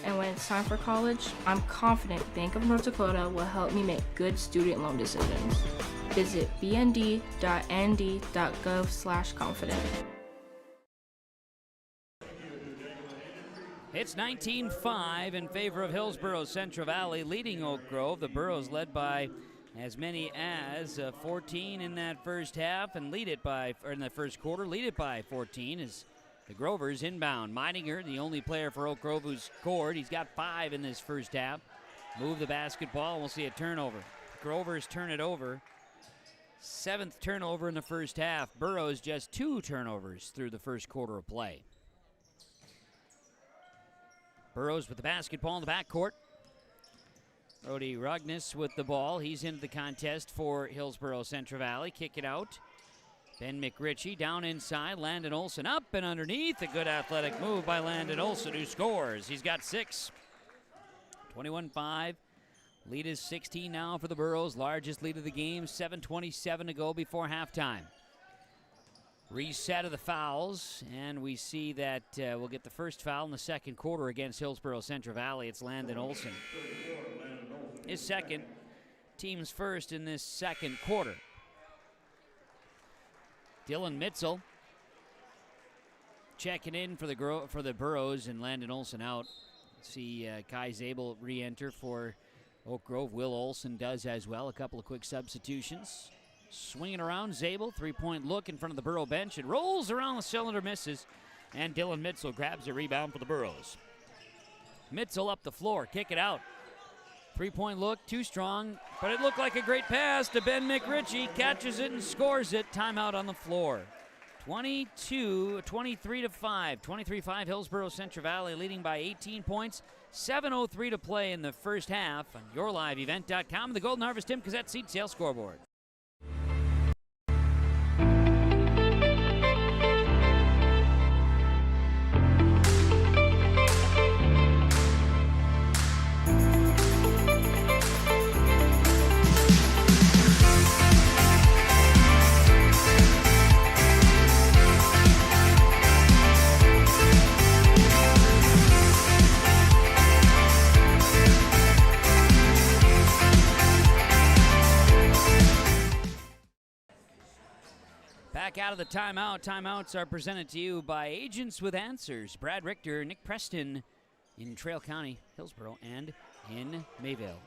and when it's time for college, I'm confident Bank of North Dakota will help me make good student loan decisions. Visit bnd.nd.gov/confident. It's 19-5 in favor of Hillsboro-Central Valley, leading Oak Grove. The Burros led by as many as 14 in that first half and in the first quarter, lead it by 14 as the Grovers inbound. Meininger, the only player for Oak Grove who's scored. He's got 5 in this first half. Move the basketball, and we'll see a turnover. Grovers turn it over. 7th turnover in the first half. Burros just 2 turnovers through the first quarter of play. Burros with the basketball in the backcourt. Brody Rugnes with the ball. He's into the contest for Hillsboro-Central Valley. Kick it out. Ben McRitchie down inside. Landon Olson up and underneath. A good athletic move by Landon Olson, who scores. He's got 6. 21-5. Lead is 16 now for the Burros. Largest lead of the game. 7:27 to go before halftime. Reset of the fouls, and we see that we'll get the first foul in the second quarter against Hillsboro-Central Valley. It's Landon Olson. His second, team's first in this second quarter. Dylan Mitzel checking in for the Burros, and Landon Olson out. See Kai Zabel re-enter for Oak Grove. Will Olson does as well. A couple of quick substitutions. Swinging around, Zabel, 3-point look in front of the Burro bench. It rolls around the cylinder, misses, and Dylan Mitzel grabs a rebound for the Burros. Mitzel up the floor, kick it out. 3-point look, too strong, but it looked like a great pass to Ben McRitchie. Catches it and scores it. Timeout on the floor. 23-5. 23-5, Hillsboro-Central Valley leading by 18 points. 7:03 to play in the first half on YourLiveEvent.com. The Golden Harvest Tim Cassette seat sale scoreboard. Back out of the timeout. Timeouts are presented to you by Agents with Answers. Brad Richter, Nick Preston in Trail County, Hillsboro, and in Mayville.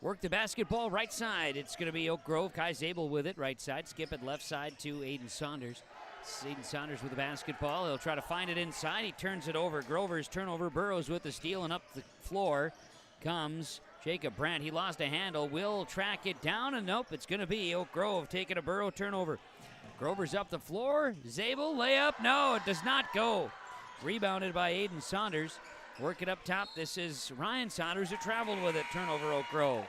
Work the basketball right side. It's going to be Oak Grove. Kai Zabel with it right side. Skip it left side to Aiden Saunders. Aiden Saunders with the basketball. He'll try to find it inside. He turns it over. Grover's turnover. Burros with the steal, and up the floor comes Jacob Brandt. He lost a handle. Will track it down, and nope, it's going to be Oak Grove taking a Burro turnover. Grover's up the floor. Zabel, layup. No, it does not go. Rebounded by Aiden Saunders. Work it up top. This is Ryan Saunders who traveled with it. Turnover, Oak Grove.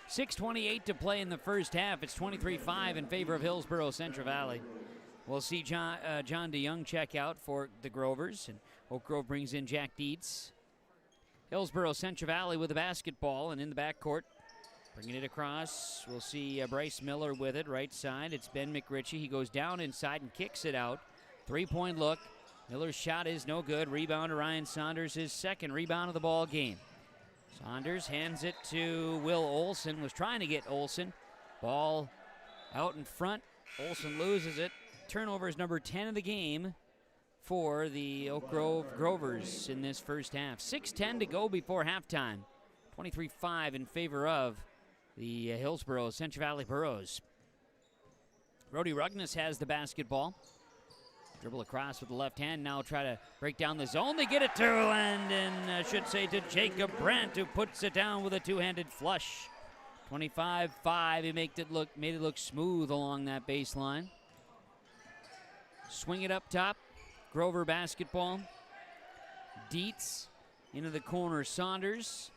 6:28 to play in the first half. It's 23-5 in favor of Hillsboro-Central Valley. We'll see John DeYoung check out for the Grovers, and Oak Grove brings in Jack Dietz. Hillsboro-Central Valley with the basketball, and in the backcourt, bringing it across. We'll see Bryce Miller with it, right side. It's Ben McRitchie. He goes down inside and kicks it out. 3-point look. Miller's shot is no good. Rebound to Ryan Saunders, his second rebound of the ball game. Saunders hands it to Will Olson. Was trying to get Olson. Ball out in front. Olson loses it. Turnover is number 10 of the game for the Oak Grove Grovers in this first half. 6:10 to go before halftime. 23-5 in favor of the Hillsboro-Central Valley Burros. Brody Rugnes has the basketball. Dribble across with the left hand. Now try to break down the zone. They get it to Landon, to Jacob Brandt, who puts it down with a two-handed flush. 25-5. He made it look smooth along that baseline. Swing it up top. Grover basketball. Dietz into the corner. Saunders.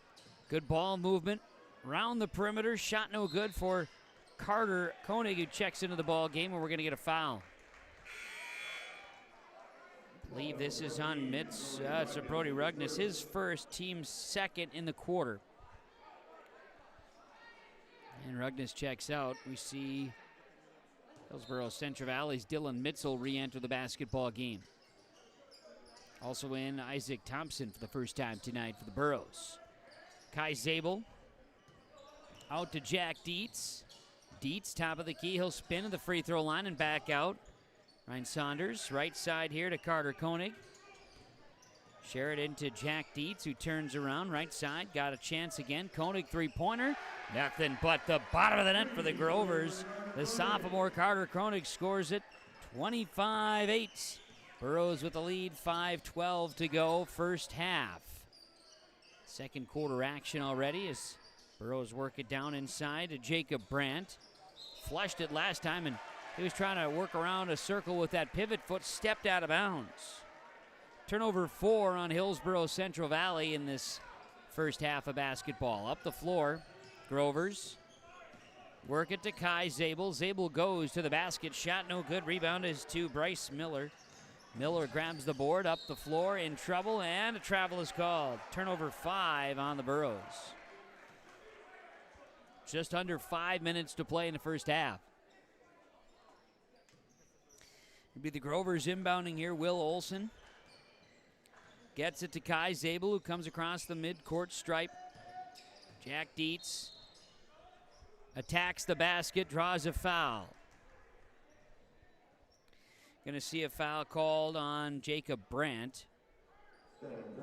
Good ball movement. Around the perimeter. Shot no good for Carter Koenig, who checks into the ball game, and we're going to get a foul. I believe this is on Mitz. It's a Brody Rugnes, his first, team's second in the quarter. And Rugnes checks out. We see Hillsboro-Central Valley's Dylan Mitzel re-enter the basketball game. Also in, Isaac Thompson for the first time tonight for the Burros. Kai Zabel out to Jack Dietz. Dietz, top of the key. He'll spin to the free throw line and back out. Ryan Saunders, right side here to Carter Koenig. Share it into Jack Dietz, who turns around. Right side, got a chance again. Koenig, three-pointer. Nothing but the bottom of the net for the Grovers. The sophomore Carter Koenig scores it. 25-8. Burros with the lead, 5:12 to go, first half. Second quarter action already as Burros work it down inside to Jacob Brandt. Flushed it last time, and he was trying to work around a circle with that pivot foot, stepped out of bounds. Turnover 4 on Hillsboro-Central Valley in this first half of basketball. Up the floor, Grovers. Work it to Kai Zabel. Zabel goes to the basket. Shot no good. Rebound is to Bryce Miller. Miller grabs the board. Up the floor, in trouble, and a travel is called. Turnover 5 on the Burros. Just under 5 minutes to play in the first half. It'll be the Grovers inbounding here. Will Olson gets it to Kai Zabel, who comes across the mid-court stripe. Jack Dietz attacks the basket, draws a foul. Going to see a foul called on Jacob Brandt.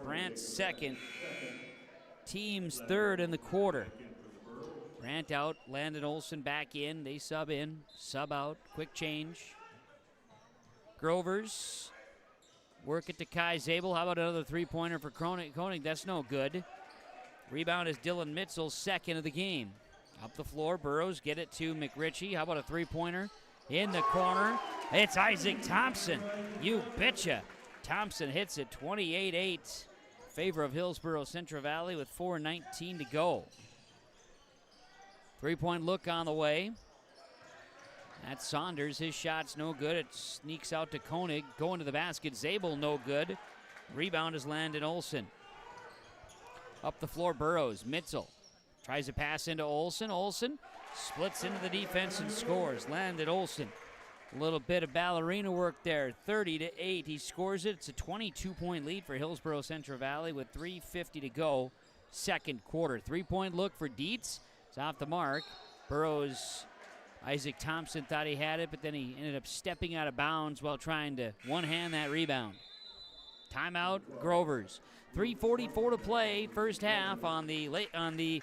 Brandt's second, team's third in the quarter. Brandt out, Landon Olson back in. They sub in, sub out, quick change. Grovers work it to Kai Zabel. How about another three-pointer for Koenig? That's no good. Rebound is Dylan Mitzel, second of the game. Up the floor, Burros get it to McRitchie. How about a three-pointer? In the corner, it's Isaac Thompson. You betcha. Thompson hits it, 28-8. Favor of Hillsboro-Central Valley with 4:19 to go. Three-point look on the way. That's Saunders. His shot's no good. It sneaks out to Koenig. Going to the basket. Zabel no good. Rebound is Landon Olson. Up the floor, Burros. Mitzel tries to pass into Olson. Olson splits into the defense and scores. Landon Olson. A little bit of ballerina work there. 30-8. He scores it. It's a 22-point lead for Hillsboro-Central Valley with 3:50 to go. Second quarter. Three-point look for Dietz. It's off the mark. Burros, Isaac Thompson thought he had it, but then he ended up stepping out of bounds while trying to one-hand that rebound. Timeout, Grovers. 3:44 to play, first half on the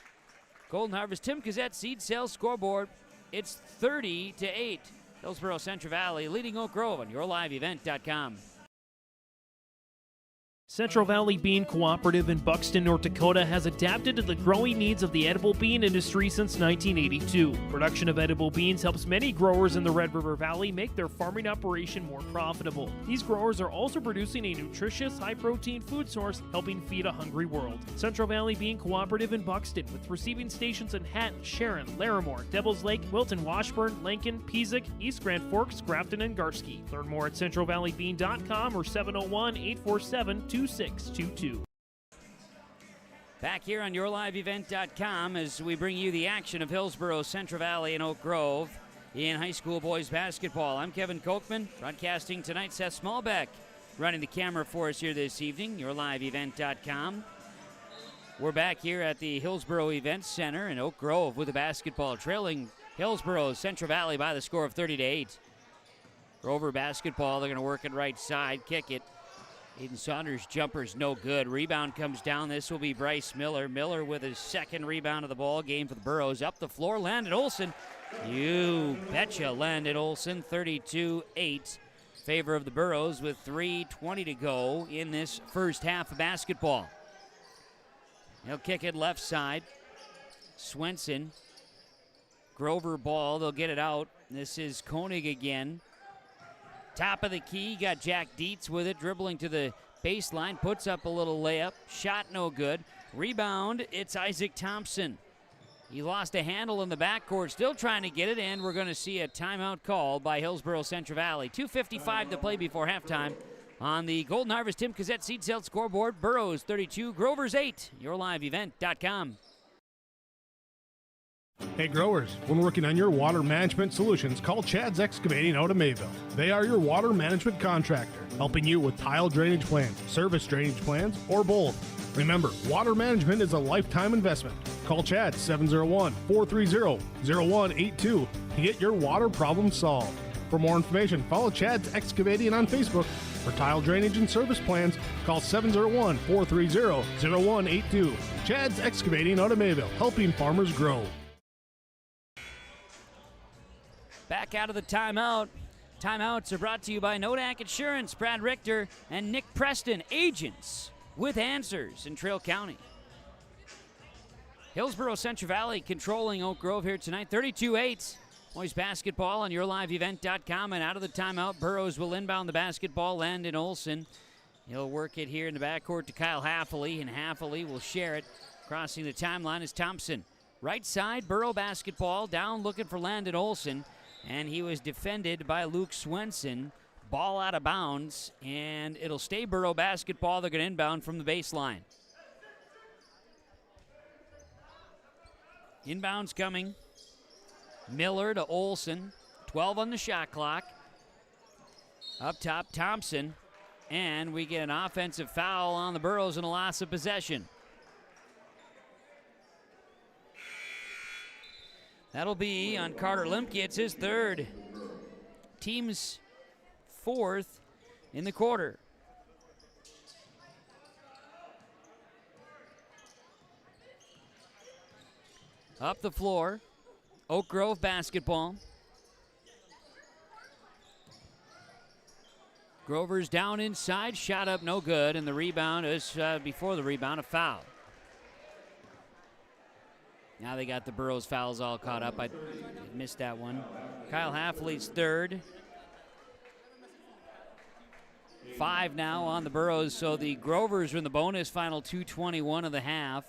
Golden Harvest Tim Gazette seed sales scoreboard. It's 30-8. Hillsboro-Central Valley leading Oak Grove on YourLiveEvent.com. Central Valley Bean Cooperative in Buxton, North Dakota has adapted to the growing needs of the edible bean industry since 1982. Production of edible beans helps many growers in the Red River Valley make their farming operation more profitable. These growers are also producing a nutritious, high-protein food source, helping feed a hungry world. Central Valley Bean Cooperative in Buxton, with receiving stations in Hatton, Sharon, Larimore, Devils Lake, Wilton, Washburn, Lincoln, Peasic, East Grand Forks, Grafton, and Garski. Learn more at centralvalleybean.com or 701-847-2622. Back here on YourLiveEvent.com as we bring you the action of Hillsboro-Central Valley and Oak Grove in high school boys basketball. I'm Kevin Kochman, broadcasting tonight. Seth Smallbeck running the camera for us here this evening, YourLiveEvent.com. We're back here at the Hillsboro Events Center in Oak Grove with the basketball, trailing Hillsboro-Central Valley by the score of 30-8. Grover basketball, they're going to work it right side, kick it. Aiden Saunders' jumper's no good. Rebound comes down. This will be Bryce Miller. Miller with his second rebound of the ball game for the Burros. Up the floor, Landon Olson You betcha. Landon Olson, 32-8. Favor of the Burros with 3:20 to go in this first half of basketball. He'll kick it left side. Swenson. Grover ball. They'll get it out. This is Koenig again. Top of the key. Got Jack Dietz with it. Dribbling to the baseline. Puts up a little layup. Shot no good. Rebound. It's Isaac Thompson. He lost a handle in the backcourt, still trying to get it, and we're going to see a timeout call by Hillsboro-Central Valley. 2:55 to play before halftime on the Golden Harvest Tim Cassette Seed Sales scoreboard. Burros 32, Grovers 8, yourliveevent.com. Hey growers, when working on your water management solutions, call Chad's Excavating out of Mayville. They are your water management contractor, helping you with tile drainage plans, service drainage plans, or both. Remember, water management is a lifetime investment. Call Chad 701-430-0182 to get your water problem solved. For more information, follow Chad's Excavating on Facebook. For tile drainage and service plans, call 701-430-0182. Chad's Excavating out of Mayville, helping farmers grow. Back out of the timeout. Timeouts are brought to you by Nodak Insurance, Brad Richter and Nick Preston, agents with answers in Trail County. Hillsboro-Central Valley controlling Oak Grove here tonight, 32-8. Boys basketball on yourliveevent.com, and out of the timeout, Burros will inbound the basketball. Landon Olson, he'll work it here in the backcourt to Kyle Haffley, and Haffley will share it. Crossing the timeline is Thompson. Right side, Burro basketball, down looking for Landon Olson, and he was defended by Luke Swenson. Ball out of bounds, and it'll stay Burro basketball. They're going to inbound from the baseline. Inbounds coming. Miller to Olson. 12 on the shot clock. Up top, Thompson. And we get an offensive foul on the Burros and a loss of possession. That'll be on Carter Limke. It's his third. Team's fourth in the quarter. Up the floor, Oak Grove basketball. Grover's down inside, shot up no good, and the rebound is, before the rebound, a foul. Now they got the Burros fouls all caught up. I missed that one. Kyle Haffley's third. 5 now on the Burros, so the Grovers are in the bonus, final 2:21 of the half.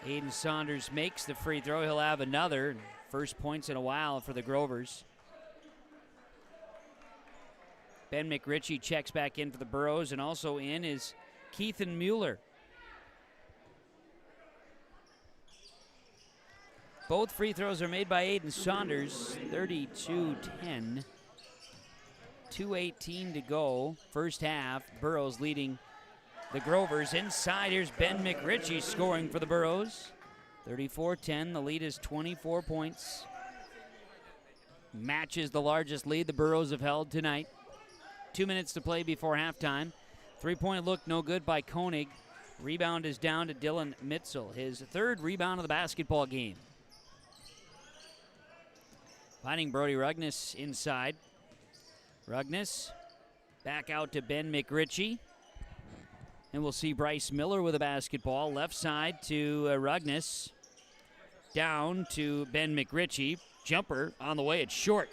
Aiden Saunders makes the free throw. He'll have another. First points in a while for the Grovers. Ben McRitchie checks back in for the Burros, and also in is Keithan Mueller. Both free throws are made by Aiden Saunders. 32-10. 2:18 to go. First half. Burros leading the Grovers. Inside, here's Ben McRitchie scoring for the Burros. 34-10. The lead is 24 points. Matches the largest lead the Burros have held tonight. 2 minutes to play before halftime. Three-point look no good by Koenig. Rebound is down to Dylan Mitzel. His third rebound of the basketball game. Finding Brody Rugnes inside. Rugnes back out to Ben McRitchie. And we'll see Bryce Miller with a basketball. Left side to Rugnes. Down to Ben McRitchie. Jumper on the way. It's short.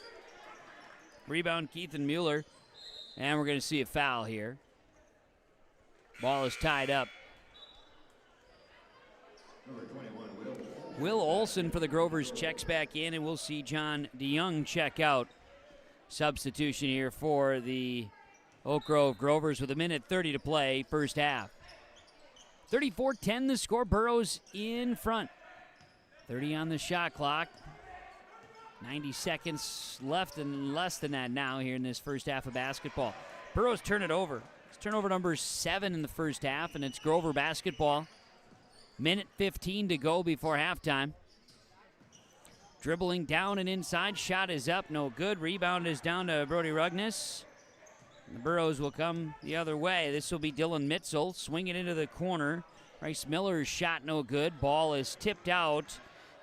Rebound Keithan Mueller. And we're going to see a foul here. Ball is tied up. Will Olson for the Grovers checks back in, and we'll see John DeYoung check out. Substitution here for the Oak Grove Grovers with 1:30 to play, first half. 34-10 the score. Burros in front. 30 on the shot clock. 90 seconds left and less than that now here in this first half of basketball. Burros turn it over. It's turnover number 7 in the first half, and it's Grover basketball. 1:15 to go before halftime. Dribbling down and inside. Shot is up. No good. Rebound is down to Brody Rugnes. The Burros will come the other way. This will be Dylan Mitzel. Swing it into the corner. Bryce Miller's shot no good. Ball is tipped out.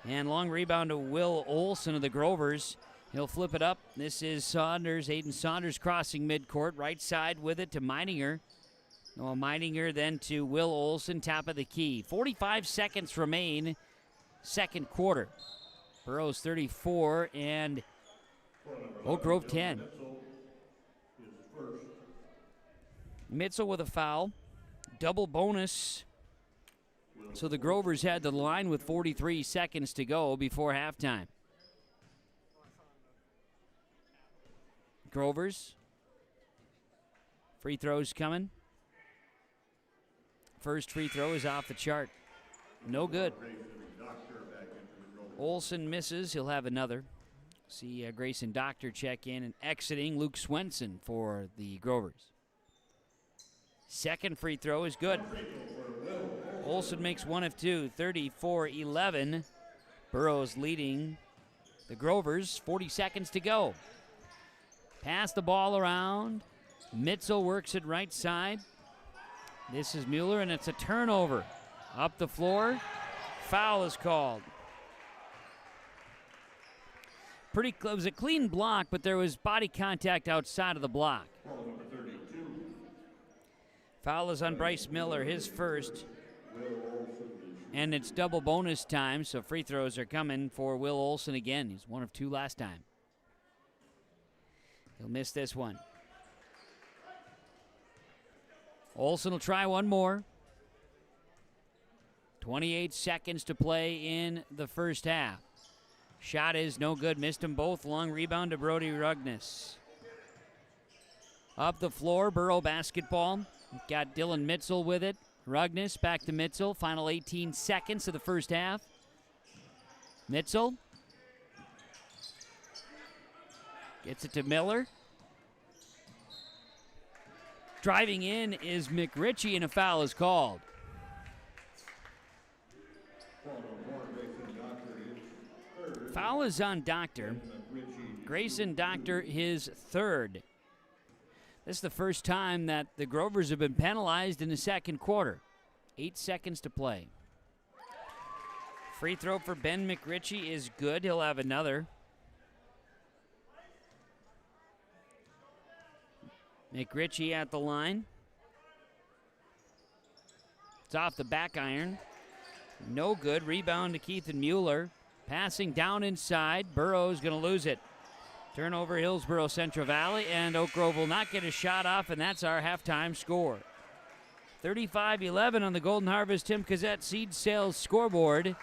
And long rebound to Will Olson of the Grovers. He'll flip it up. This is Saunders, Aiden Saunders crossing midcourt. Right side with it to Meininger. Noah Meininger then to Will Olson, top of the key. 45 seconds remain, second quarter. Burroughs 34 and Oak Grove 10. Mitzel with a foul. Double bonus. So the Grovers had the line with 43 seconds to go before halftime. Grovers. Free throws coming. First free throw is off the chart. No good. Olson misses. He'll have another. See Grayson Doctor check in, and exiting Luke Swenson for the Grovers. Second free throw is good. Olson makes one of two, 34-11. Burroughs leading the Grovers, 40 seconds to go. Pass the ball around. Mitzel works it right side. This is Mueller, and it's a turnover. Up the floor. Foul is called. It was a clean block, but there was body contact outside of the block. Foul is on Bryce Miller, his first. And it's double bonus time, so free throws are coming for Will Olson again. He's one of two last time. He'll miss this one. Olson will try one more. 28 seconds to play in the first half. Shot is no good. Missed them both. Long rebound to Brody Rugnes. Up the floor, Burrow basketball. Got Dylan Mitzel with it. Rugnes back to Mitzel. Final 18 seconds of the first half. Mitzel. Gets it to Miller. Driving in is McRitchie, and a foul is called. Foul is on Doctor. Grayson Doctor, his third. This is the first time that the Grovers have been penalized in the second quarter. 8 seconds to play. Free throw for Ben McRitchie is good. He'll have another. McRitchie at the line. It's off the back iron. No good. Rebound to Keith and Mueller. Passing down inside. Burroughs going to lose it. Turnover Hillsboro-Central Valley, and Oak Grove will not get a shot off, and that's our halftime score. 35-11 on the Golden Harvest Tim Cassette Seed Sales scoreboard.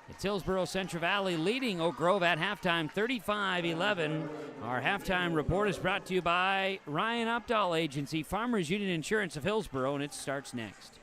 It's Hillsboro-Central Valley leading Oak Grove at halftime, 35-11. Our halftime report is brought to you by Ryan Opdahl Agency, Farmers Union Insurance of Hillsboro, and it starts next.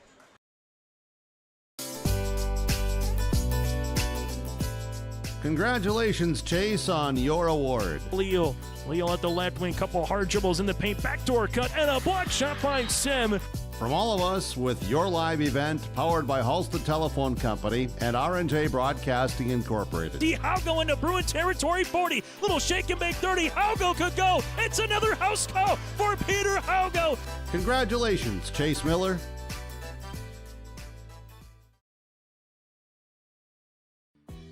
Congratulations, Chase, on your award. Leo at the left wing, couple hard dribbles in the paint, backdoor cut, and a block shot by Sim. From all of us with your live event, powered by Halstead Telephone Company and R&J Broadcasting Incorporated. D. Haugo into Bruin territory, 40. Little shake and bake 30. Haugo could go. It's another house call for Peter Haugo. Congratulations, Chase Miller.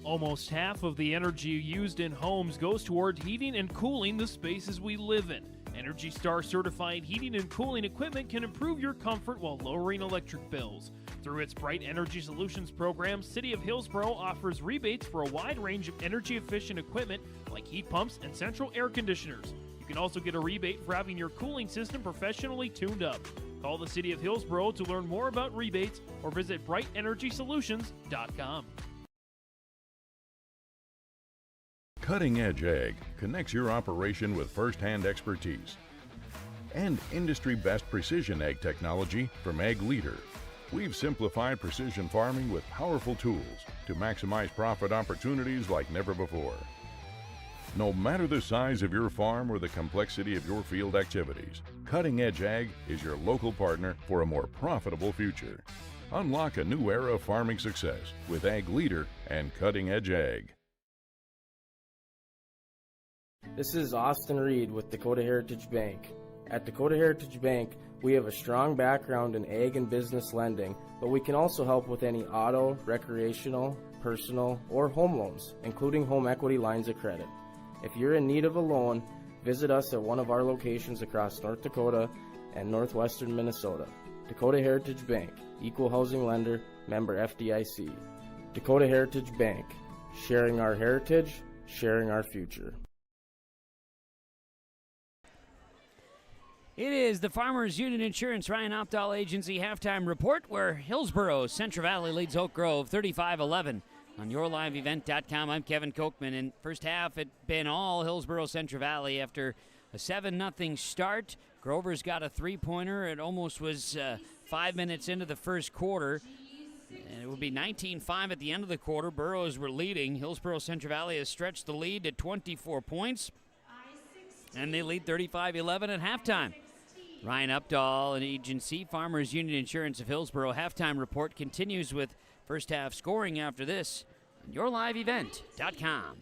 Almost half of the energy used in homes goes toward heating and cooling the spaces we live in. Energy Star certified heating and cooling equipment can improve your comfort while lowering electric bills. Through its Bright Energy Solutions program, City of Hillsboro offers rebates for a wide range of energy-efficient equipment like heat pumps and central air conditioners. You can also get a rebate for having your cooling system professionally tuned up. Call the City of Hillsboro to learn more about rebates or visit brightenergysolutions.com. Cutting Edge Ag connects your operation with first-hand expertise and industry-best precision ag technology from Ag Leader. We've simplified precision farming with powerful tools to maximize profit opportunities like never before. No matter the size of your farm or the complexity of your field activities, Cutting Edge Ag is your local partner for a more profitable future. Unlock a new era of farming success with Ag Leader and Cutting Edge Ag. This is Austin Reed with Dakota Heritage Bank. At Dakota Heritage Bank, we have a strong background in ag and business lending, but we can also help with any auto, recreational, personal, or home loans, including home equity lines of credit. If you're in need of a loan, visit us at one of our locations across North Dakota and northwestern Minnesota. Dakota Heritage Bank, equal housing lender, member FDIC. Dakota Heritage Bank, sharing our heritage, sharing our future. It is the Farmers Union Insurance Ryan Opdahl Agency halftime report where Hillsboro-Central Valley leads Oak Grove 35-11. On YourLiveEvent.com, I'm Kevin Kochman. In first half, it's been all Hillsboro-Central Valley after a 7-0 start. Grover's got a three-pointer. It almost was 5 minutes into the first quarter. And it would be 19-5 at the end of the quarter. Burros were leading. Hillsboro-Central Valley has stretched the lead to 24 points. And they lead 35-11 at halftime. Ryan Opdahl and Agency, Farmers Union Insurance of Hillsboro. Halftime report continues with first half scoring after this on YourLiveEvent.com.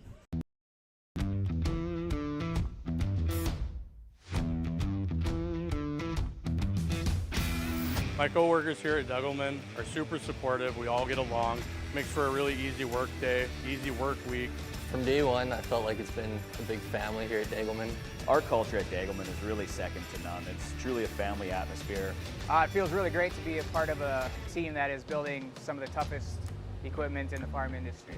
My coworkers here at Degelman are super supportive. We all get along. Makes for a really easy work day, easy work week. From day one, I felt like it's been a big family here at Degelman. Our culture at Degelman is really second to none. It's truly a family atmosphere. It feels really great to be a part of a team that is building some of the toughest equipment in the farm industry.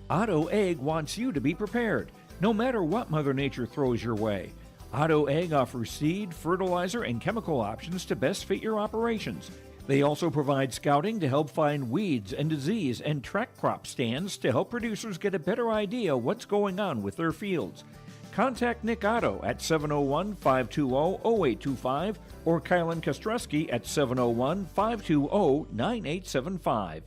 Otto Egg wants you to be prepared, no matter what Mother Nature throws your way. Otto Egg offers seed, fertilizer, and chemical options to best fit your operations. They also provide scouting to help find weeds and disease and track crop stands to help producers get a better idea what's going on with their fields. Contact Nick Otto at 701-520-0825 or Kylan Kostreski at 701-520-9875.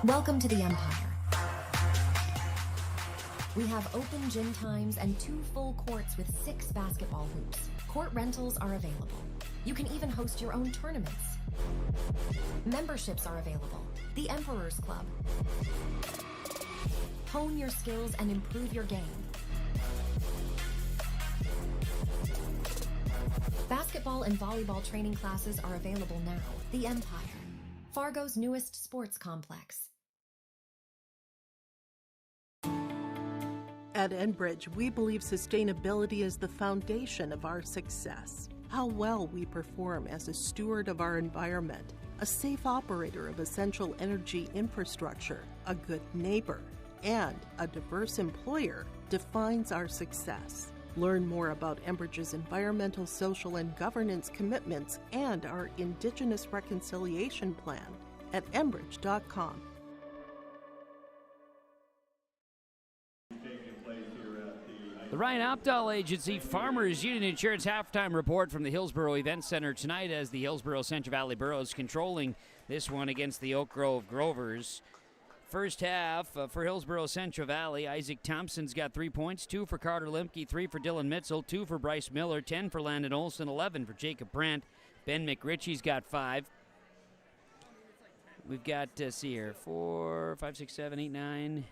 Welcome to the Empire. We have open gym times and 2 full courts with 6 basketball hoops. Court rentals are available. You can even host your own tournaments. Memberships are available. The Emperor's Club. Hone your skills and improve your game. Basketball and volleyball training classes are available now. The Empire, Fargo's newest sports complex. At Enbridge, we believe sustainability is the foundation of our success. How well we perform as a steward of our environment, a safe operator of essential energy infrastructure, a good neighbor, and a diverse employer defines our success. Learn more about Enbridge's environmental, social, and governance commitments and our Indigenous Reconciliation Plan at enbridge.com. The Ryan Opdahl Agency Farmers Union Insurance halftime report from the Hillsboro Event Center tonight as the Hillsboro-Central Valley Burros controlling this one against the Oak Grove Grovers. First half for Hillsboro-Central Valley, Isaac Thompson's got 3 points, 2 for Carter Limke, 3 for Dylan Mitzel, 2 for Bryce Miller, 10 for Landon Olson, 11 for Jacob Brandt. Ben McRitchie's got 5. We've got, 4, 5, 6, 7, 8, 9,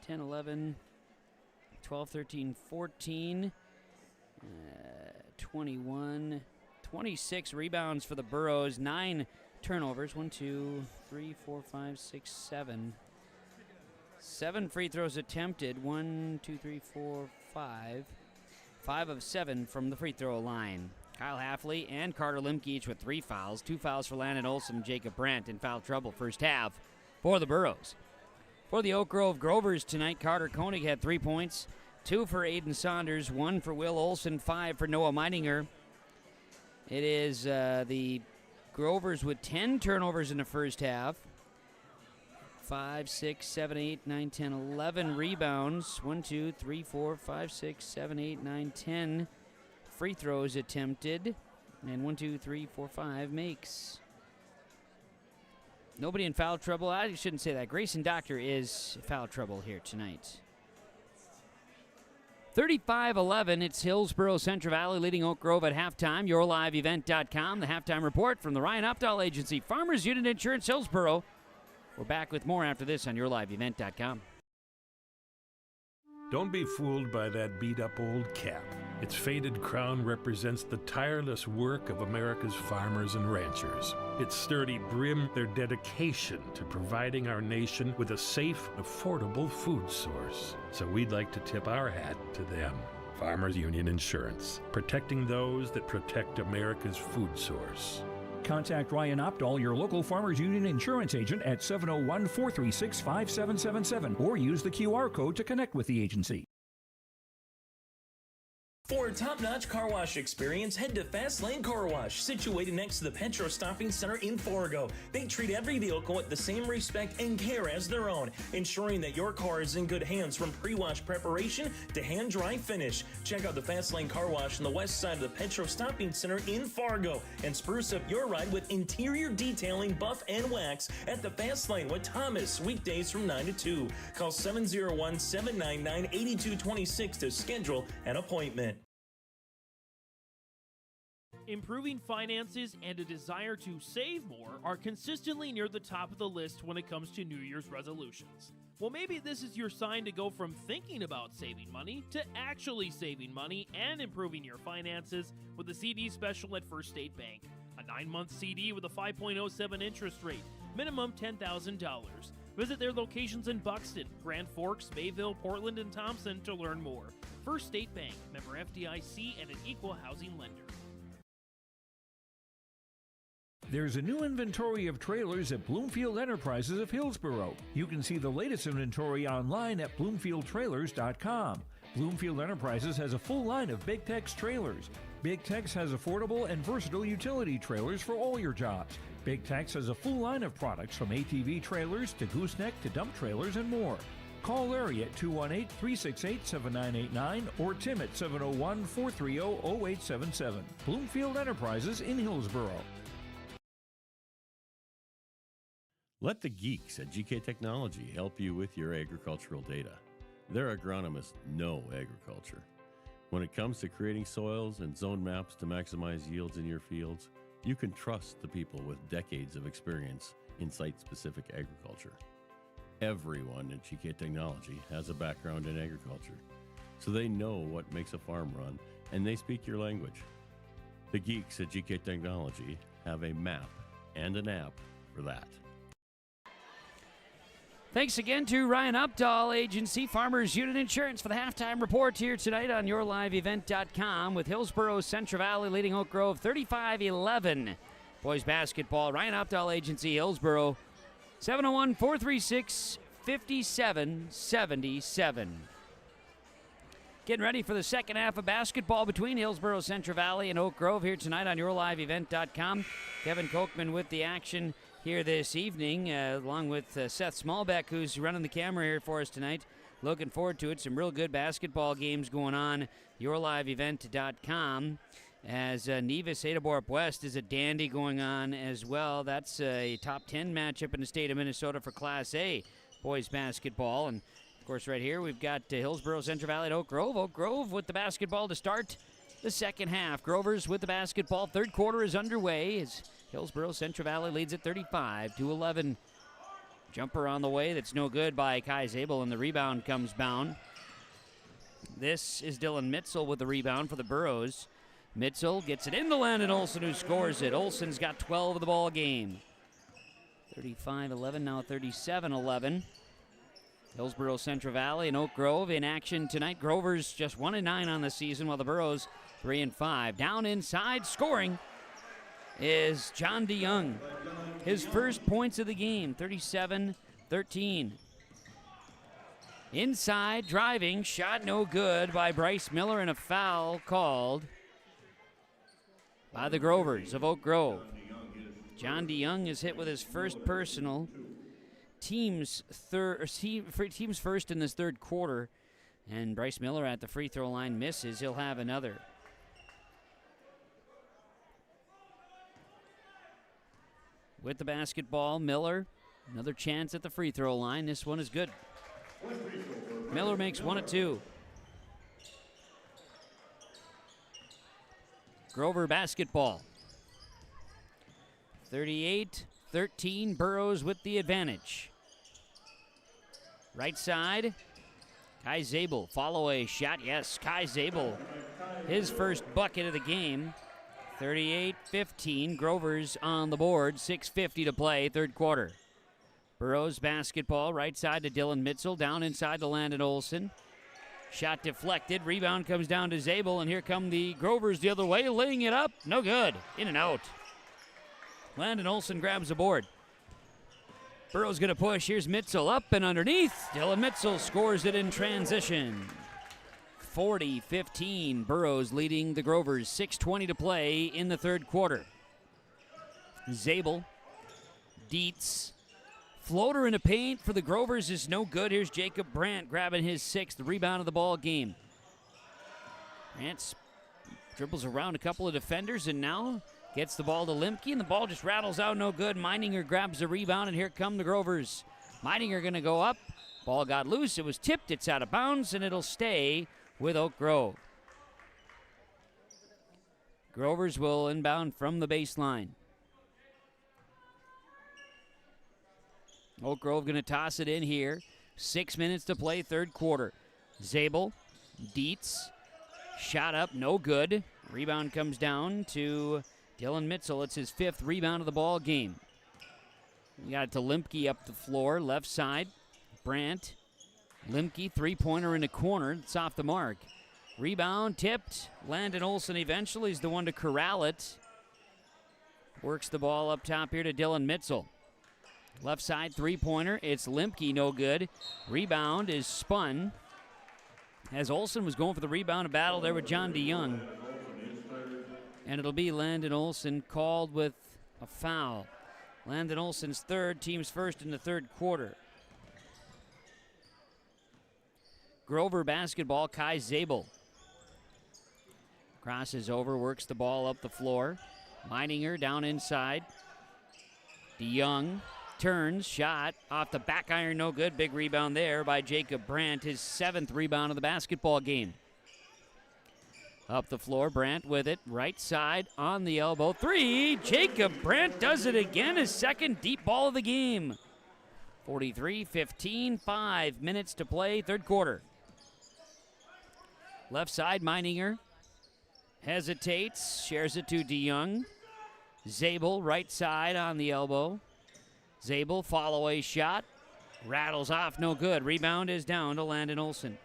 10, 11, 12, 13, 14, 21, 26 rebounds for the Burros, 9 turnovers, 1, 2, 3, 4, 5, 6, 7. 7 free throws attempted, 1, 2, 3, 4, 5. 5 of 7 from the free throw line. Kyle Halfley and Carter Limke each with 3 fouls. 2 fouls for Landon Olson and Jacob Brandt in foul trouble first half for the Burros. For the Oak Grove Grovers tonight, Carter Koenig had 3 points, 2 for Aiden Saunders, 1 for Will Olson, 5 for Noah Meininger. It is the Grovers with 10 turnovers in the first half. 5, 6, 7, 8, 9, 10, 11 rebounds. 1, 2, 3, 4, 5, 6, 7, 8, 9, 10 free throws attempted. And 1, 2, 3, 4, 5 makes. Nobody in foul trouble. I shouldn't say that. Grayson Doctor is foul trouble here tonight. 35-11, it's Hillsboro-Central Valley leading Oak Grove at halftime. YourLiveEvent.com, the halftime report from the Ryan Opdahl Agency, Farmers Union Insurance, Hillsboro. We're back with more after this on YourLiveEvent.com. Don't be fooled by that beat-up old cap. Its faded crown represents the tireless work of America's farmers and ranchers. Its sturdy brim, their dedication to providing our nation with a safe, affordable food source. So we'd like to tip our hat to them. Farmers Union Insurance, protecting those that protect America's food source. Contact Ryan Opdahl, your local Farmers Union insurance agent, at 701-436-5777 or use the QR code to connect with the agency. For a top-notch car wash experience, head to Fast Lane Car Wash, situated next to the Petro Stopping Center in Fargo. They treat every vehicle with the same respect and care as their own, ensuring that your car is in good hands from pre-wash preparation to hand-dry finish. Check out the Fast Lane Car Wash on the west side of the Petro Stopping Center in Fargo and spruce up your ride with interior detailing, buff, and wax at the Fast Lane with Thomas, weekdays from 9 to 2. Call 701-799-8226 to schedule an appointment. Improving finances and a desire to save more are consistently near the top of the list when it comes to New Year's resolutions. Well, maybe this is your sign to go from thinking about saving money to actually saving money and improving your finances with a CD special at First State Bank. A 9-month CD with a 5.07 interest rate, minimum $10,000. Visit their locations in Buxton, Grand Forks, Mayville, Portland, and Thompson to learn more. First State Bank, member FDIC, and an equal housing lender. There's a new inventory of trailers at Bloomfield Enterprises of Hillsboro. You can see the latest inventory online at BloomfieldTrailers.com. Bloomfield Enterprises has a full line of Big Tex trailers. Big Tex has affordable and versatile utility trailers for all your jobs. Big Tex has a full line of products from ATV trailers to gooseneck to dump trailers and more. Call Larry at 218-368-7989 or Tim at 701-430-0877. Bloomfield Enterprises in Hillsboro. Let the geeks at GK Technology help you with your agricultural data. Their agronomists know agriculture. When it comes to creating soils and zone maps to maximize yields in your fields, you can trust the people with decades of experience in site-specific agriculture. Everyone at GK Technology has a background in agriculture, so they know what makes a farm run, and they speak your language. The geeks at GK Technology have a map and an app for that. Thanks again to Ryan Opdahl Agency, Farmers Union Insurance, for the halftime report here tonight on YourLiveEvent.com with Hillsboro-Central Valley leading Oak Grove 35-11. Boys basketball, Ryan Opdahl Agency, Hillsboro, 701-436-5777. Getting ready for the second half of basketball between Hillsboro-Central Valley and Oak Grove here tonight on YourLiveEvent.com. Kevin Kochman with the action here this evening, along with Seth Smallbeck, who's running the camera here for us tonight. Looking forward to it. Some real good basketball games going on. YourLiveEvent.com. As Nevis Adeborup West is a dandy going on as well. That's a top 10 matchup in the state of Minnesota for Class A boys basketball. And, of course, right here we've got Hillsboro-Central Valley at Oak Grove. Oak Grove with the basketball to start the second half. Grovers with the basketball. Third quarter is underway as Hillsboro-Central Valley leads at 35-11. Jumper on the way that's no good by Kai Zabel, and the rebound comes bound. This is Dylan Mitzel with the rebound for the Burros. Mitzel gets it into Landon Olson, who scores it. Olson's got 12 of the ball game. 35-11, now 37-11. Hillsboro-Central Valley and Oak Grove in action tonight. Grover's just 1-9 on the season, while the Burros 3-5. Down inside, scoring is John DeYoung. His first points of the game, 37-13. Inside, driving, shot no good by Bryce Miller, and a foul called by the Grovers of Oak Grove. John DeYoung is hit with his first personal. Team's first in this third quarter, and Bryce Miller at the free throw line misses. He'll have another. With the basketball, Miller, another chance at the free throw line. This one is good. Miller makes 1 of 2. Grover basketball. 38-13, Burros with the advantage. Right side, Kai Zabel, follow a shot, yes, Kai Zabel his first bucket of the game. 38-15. Grover's on the board. 6:50 to play, third quarter. Burrows basketball, right side to Dylan Mitchell, down inside to Landon Olson. Shot deflected, rebound comes down to Zabel, and here come the Grovers the other way, laying it up. No good, in and out. Landon Olson grabs the board. Burrows gonna push, here's Mitchell up and underneath. Dylan Mitchell scores it in transition. 40-15, Burrows leading the Grovers. 6:20 to play in the third quarter. Zabel, Dietz, floater in the paint for the Grovers is no good. Here's Jacob Brandt grabbing his 6th rebound of the ball game. Brandt dribbles around a couple of defenders and now gets the ball to Limke, and the ball just rattles out, no good. Meininger grabs the rebound, and here come the Grovers. Meininger going to go up. Ball got loose. It was tipped. It's out of bounds, and it'll stay with Oak Grove. Grovers will inbound from the baseline. Oak Grove going to toss it in here. 6 minutes to play, third quarter. Zabel, Dietz, shot up, no good. Rebound comes down to Dylan Mitchell. It's his 5th rebound of the ball game. We got it to Limke up the floor, left side. Brandt, Limke, three-pointer in the corner. It's off the mark. Rebound tipped. Landon Olson eventually is the one to corral it. Works the ball up top here to Dylan Mitchell. Left side three-pointer. It's Limke, no good. Rebound is spun. As Olson was going for the rebound, a battle there with John DeYoung. And it'll be Landon Olson called with a foul. Landon Olson's third, team's first in the third quarter. Grover basketball, Kai Zabel. Crosses over, works the ball up the floor. Meininger down inside. DeYoung turns, shot off the back iron, no good. Big rebound there by Jacob Brandt, his 7th rebound of the basketball game. Up the floor, Brandt with it, right side on the elbow. 3, Jacob Brandt does it again, his 2nd deep ball of the game. 43-15, 5 minutes to play, third quarter. Left side, Meininger hesitates, shares it to DeYoung. Zabel, right side on the elbow. Zabel, follow-away shot, rattles off, no good. Rebound is down to Landon Olson.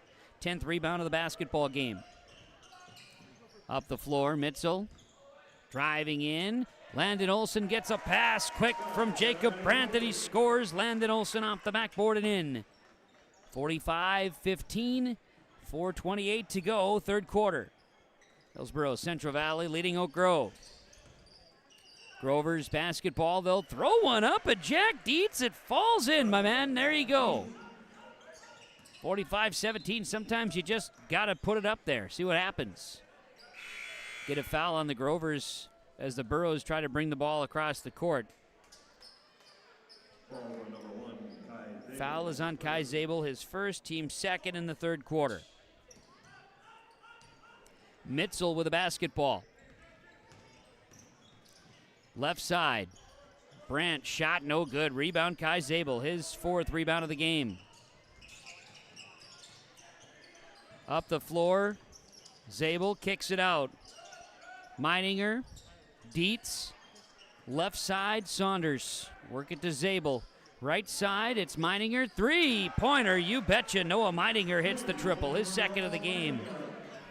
10th rebound of the basketball game. Up the floor, Mitchell driving in. Landon Olson gets a pass quick from Jacob Brandt that he scores. Landon Olson off the backboard and in. 45-15, 4:28 to go, third quarter. Hillsboro-Central Valley leading Oak Grove. Grover's basketball, they'll throw one up at Jack Dietz. It falls in, my man. There you go. 45-17, sometimes you just got to put it up there, see what happens. Get a foul on the Grovers as the Burros try to bring the ball across the court. Foul is on Kai Zabel, his first, team 2nd in the third quarter. Mitchell with the basketball. Left side. Brandt shot, no good. Rebound Kai Zabel, his 4th rebound of the game. Up the floor. Zabel kicks it out. Meininger, Dietz, left side, Saunders. Work it to Zabel. Right side, it's Meininger. 3-pointer, you betcha. Noah Meininger hits the triple, his 2nd of the game.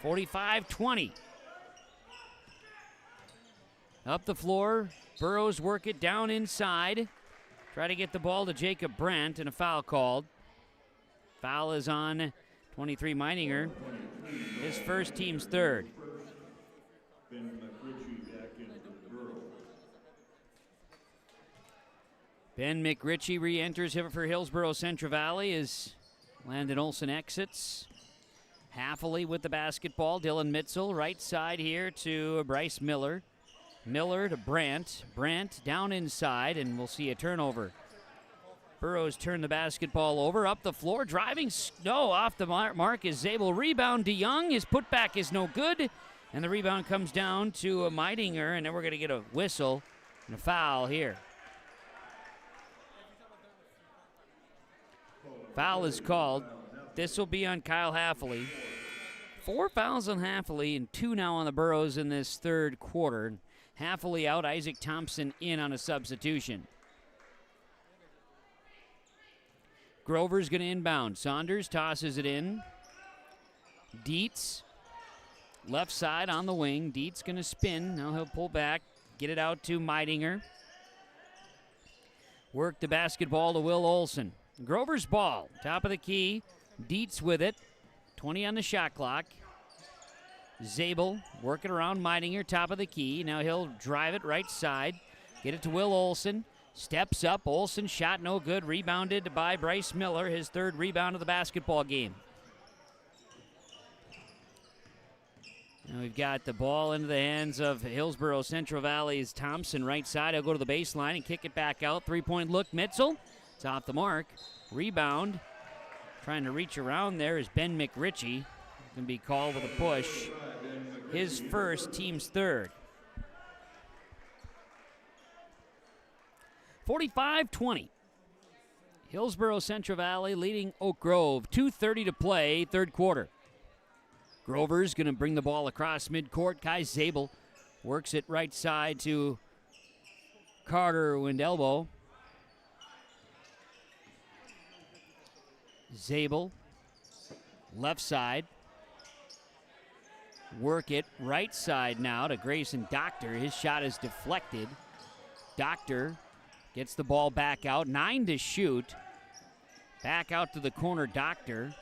45-20. Up the floor, Burrows work it down inside. Try to get the ball to Jacob Brandt, and a foul called. Foul is on 23 Meininger, his first, team's 3rd. Ben McRitchie re-enters for Hillsboro-Central Valley as Landon Olson exits. Happily with the basketball, Dylan Mitchell, right side here to Bryce Miller. Miller to Brandt. Brandt down inside, and we'll see a turnover. Burrows turn the basketball over, up the floor, driving, no, off the mark is Zabel. Rebound DeYoung, his putback is no good, and the rebound comes down to Meininger, and then we're going to get a whistle and a foul here. Foul is called. This will be on Kyle Haffley. 4 fouls on Haffley and 2 now on the Burros in this third quarter. Haffley out, Isaac Thompson in on a substitution. Grover's going to inbound. Saunders tosses it in. Dietz, left side on the wing. Dietz going to spin. Now he'll pull back, get it out to Meidinger. Work the basketball to Will Olson. Grover's ball, top of the key. Dietz with it. 20 on the shot clock. Zabel working around Meidinger, top of the key. Now he'll drive it right side. Get it to Will Olson. Steps up. Olson shot no good. Rebounded by Bryce Miller, his third rebound of the basketball game. Now we've got the ball into the hands of Hillsboro-Central Valley's Thompson, right side. He'll go to the baseline and kick it back out. Three-point look, Mitzel. It's off the mark. Rebound. Trying to reach around there is Ben McRitchie. Going to be called with a push. His first, team's third. 45-20. Hillsboro-Central Valley leading Oak Grove. 2:30 to play, third quarter. Grover's going to bring the ball across midcourt. Kai Zabel works it right side to Carter Windelbo. Zabel, left side. Work it right side now to Grayson Doctor. His shot is deflected. Doctor gets the ball back out. 9 to shoot. Back out to the corner, Doctor.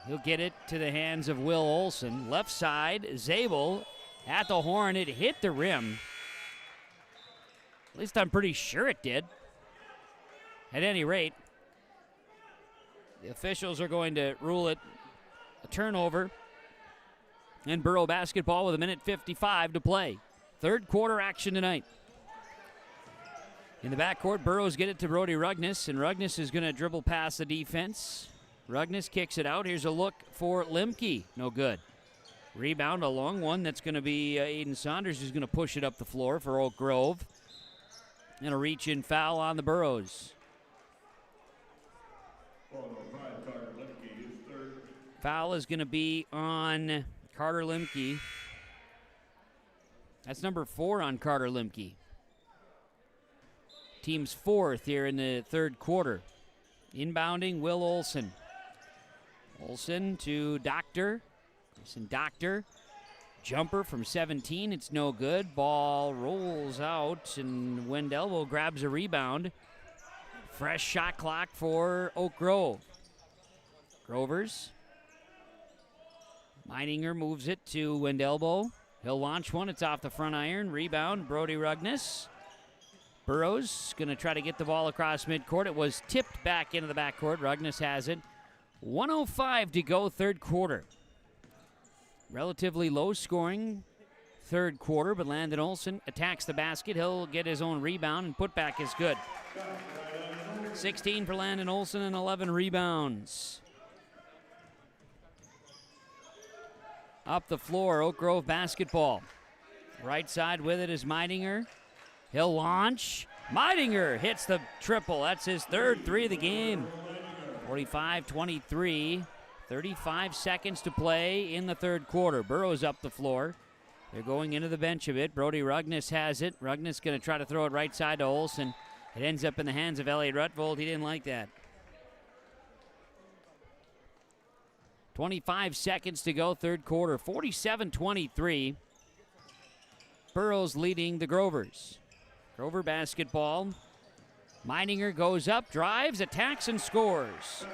He'll get it to the hands of Will Olson. Left side, Zabel at the horn. It hit the rim. At least I'm pretty sure it did. At any rate, the officials are going to rule it a turnover. And Burrow basketball with 1:55 to play. Third quarter action tonight. In the backcourt, Burrows get it to Brody Rugnes, and Rugnes is going to dribble past the defense. Rugnes kicks it out. Here's a look for Limke. No good. Rebound, a long one. That's going to be Aiden Saunders, who's going to push it up the floor for Oak Grove. And a reach-in foul on the Burrows. Foul is going to be on Carter Limke. That's number 4 on Carter Limke. Team's fourth here in the third quarter. Inbounding, Will Olson. Olson to Doctor. Doctor. Jumper from 17. It's no good. Ball rolls out, and Wendelbo grabs a rebound. Fresh shot clock for Oak Grove. Grovers. Meininger moves it to Wendelbo. He'll launch one. It's off the front iron. Rebound, Brody Rugnes. Burrows going to try to get the ball across midcourt. It was tipped back into the backcourt. Rugnes has it. 1:05 to go, third quarter. Relatively low scoring third quarter, but Landon Olson attacks the basket. He'll get his own rebound, and putback is good. 16 for Landon Olson and 11 rebounds. Up the floor, Oak Grove basketball. Right side with it is Meidinger. He'll launch. Meidinger hits the triple. That's his third three of the game. 45-23. 35 seconds to play in the third quarter. Burrows up the floor. They're going into the bench a bit. Brody Rugnes has it. Rugnes going to try to throw it right side to Olson. It ends up in the hands of Elliot Rutvold. He didn't like that. 25 seconds to go, third quarter. 47-23. Burrows leading the Grovers. Grover basketball. Meininger goes up, drives, attacks, and scores.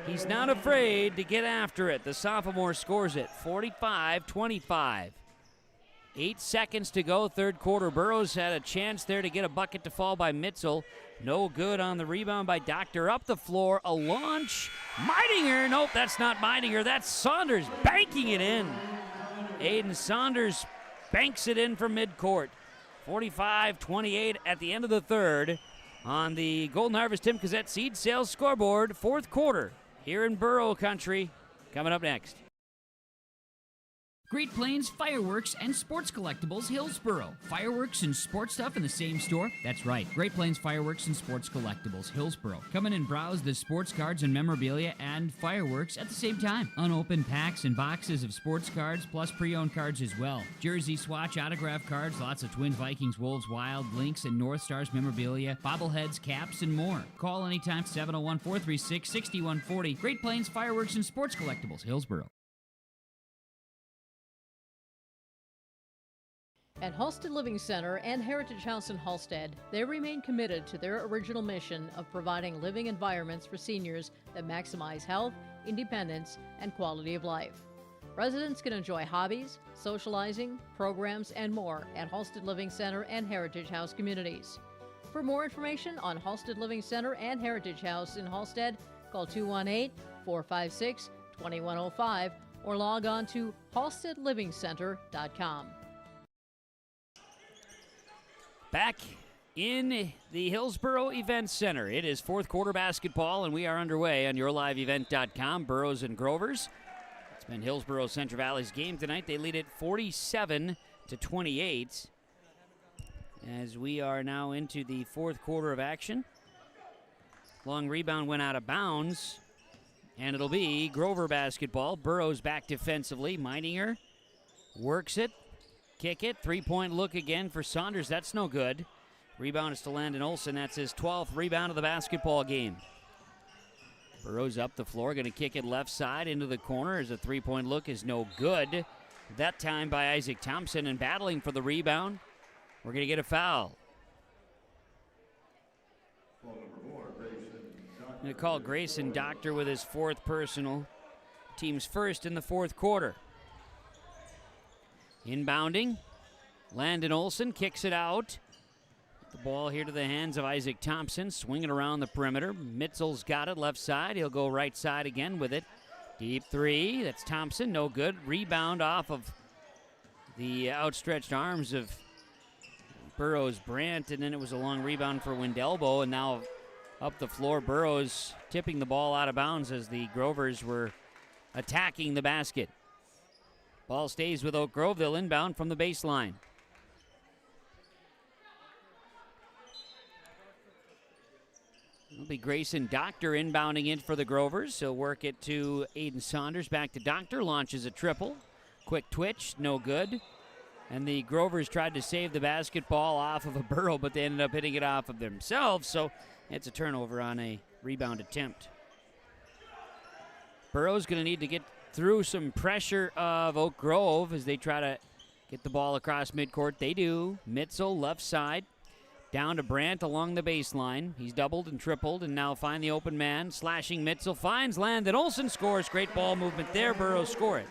He's not afraid to get after it. The sophomore scores it. 45-25. 8 seconds to go, third quarter. Burrows had a chance there to get a bucket to fall by Mitzel. No good on the rebound by Doctor. Up the floor, a launch. Meininger, nope, that's not Meininger. That's Saunders banking it in. Aiden Saunders banks it in from midcourt. 45-28 at the end of the third on the Golden Harvest Tim Cassette Seed Sales scoreboard. Fourth quarter here in Burrow Country. Coming up next. Great Plains Fireworks and Sports Collectibles, Hillsboro. Fireworks and sports stuff in the same store? That's right. Great Plains Fireworks and Sports Collectibles, Hillsboro. Come in and browse the sports cards and memorabilia and fireworks at the same time. Unopened packs and boxes of sports cards, plus pre-owned cards as well. Jersey swatch, autograph cards, lots of Twins, Vikings, Wolves, Wild, Lynx, and North Stars memorabilia, bobbleheads, caps, and more. Call anytime, 701-436-6140. Great Plains Fireworks and Sports Collectibles, Hillsboro. At Halstead Living Center and Heritage House in Halstead, they remain committed to their original mission of providing living environments for seniors that maximize health, independence, and quality of life. Residents can enjoy hobbies, socializing, programs, and more at Halstead Living Center and Heritage House communities. For more information on Halstead Living Center and Heritage House in Halstead, call 218-456-2105 or log on to halsteadlivingcenter.com. Back in the Hillsboro Event Center. It is fourth quarter basketball, and we are underway on yourliveevent.com. Burrows and Grovers. It's been Hillsboro-Central Valley's game tonight. They lead it 47-28 as we are now into the fourth quarter of action. Long rebound went out of bounds, and it'll be Grover basketball. Burrows back defensively. Meininger works it. Kick it. Three-point look again for Saunders. That's no good. Rebound is to Landon Olson. That's his 12th rebound of the basketball game. Burrows up the floor. Going to kick it left side into the corner as a three-point look is no good. That time by Isaac Thompson, and battling for the rebound. We're going to get a foul. I'm going to call Grayson Doctor with his fourth personal. Team's first in the fourth quarter. Inbounding, Landon Olson kicks it out. The ball here to the hands of Isaac Thompson, swinging around the perimeter. Mitzel's got it left side. He'll go right side again with it. Deep three, that's Thompson, no good. Rebound off of the outstretched arms of Burrows Brandt, and then it was a long rebound for Wendelbo, and now up the floor, Burrows tipping the ball out of bounds as the Grovers were attacking the basket. Ball stays with Oak Grove. They'll inbound from the baseline. It'll be Grayson Doctor inbounding in for the Grovers. He'll work it to Aiden Saunders. Back to Doctor. Launches a triple. Quick twitch. No good. And the Grovers tried to save the basketball off of a Burrow, but they ended up hitting it off of themselves. So it's a turnover on a rebound attempt. Burrow's going to need to get through some pressure of Oak Grove as they try to get the ball across midcourt. They do. Mitzel left side. Down to Brandt along the baseline. He's doubled and tripled and now find the open man. Slashing Mitzel finds Landon Olson, scores. Great ball movement there. Burrows score it.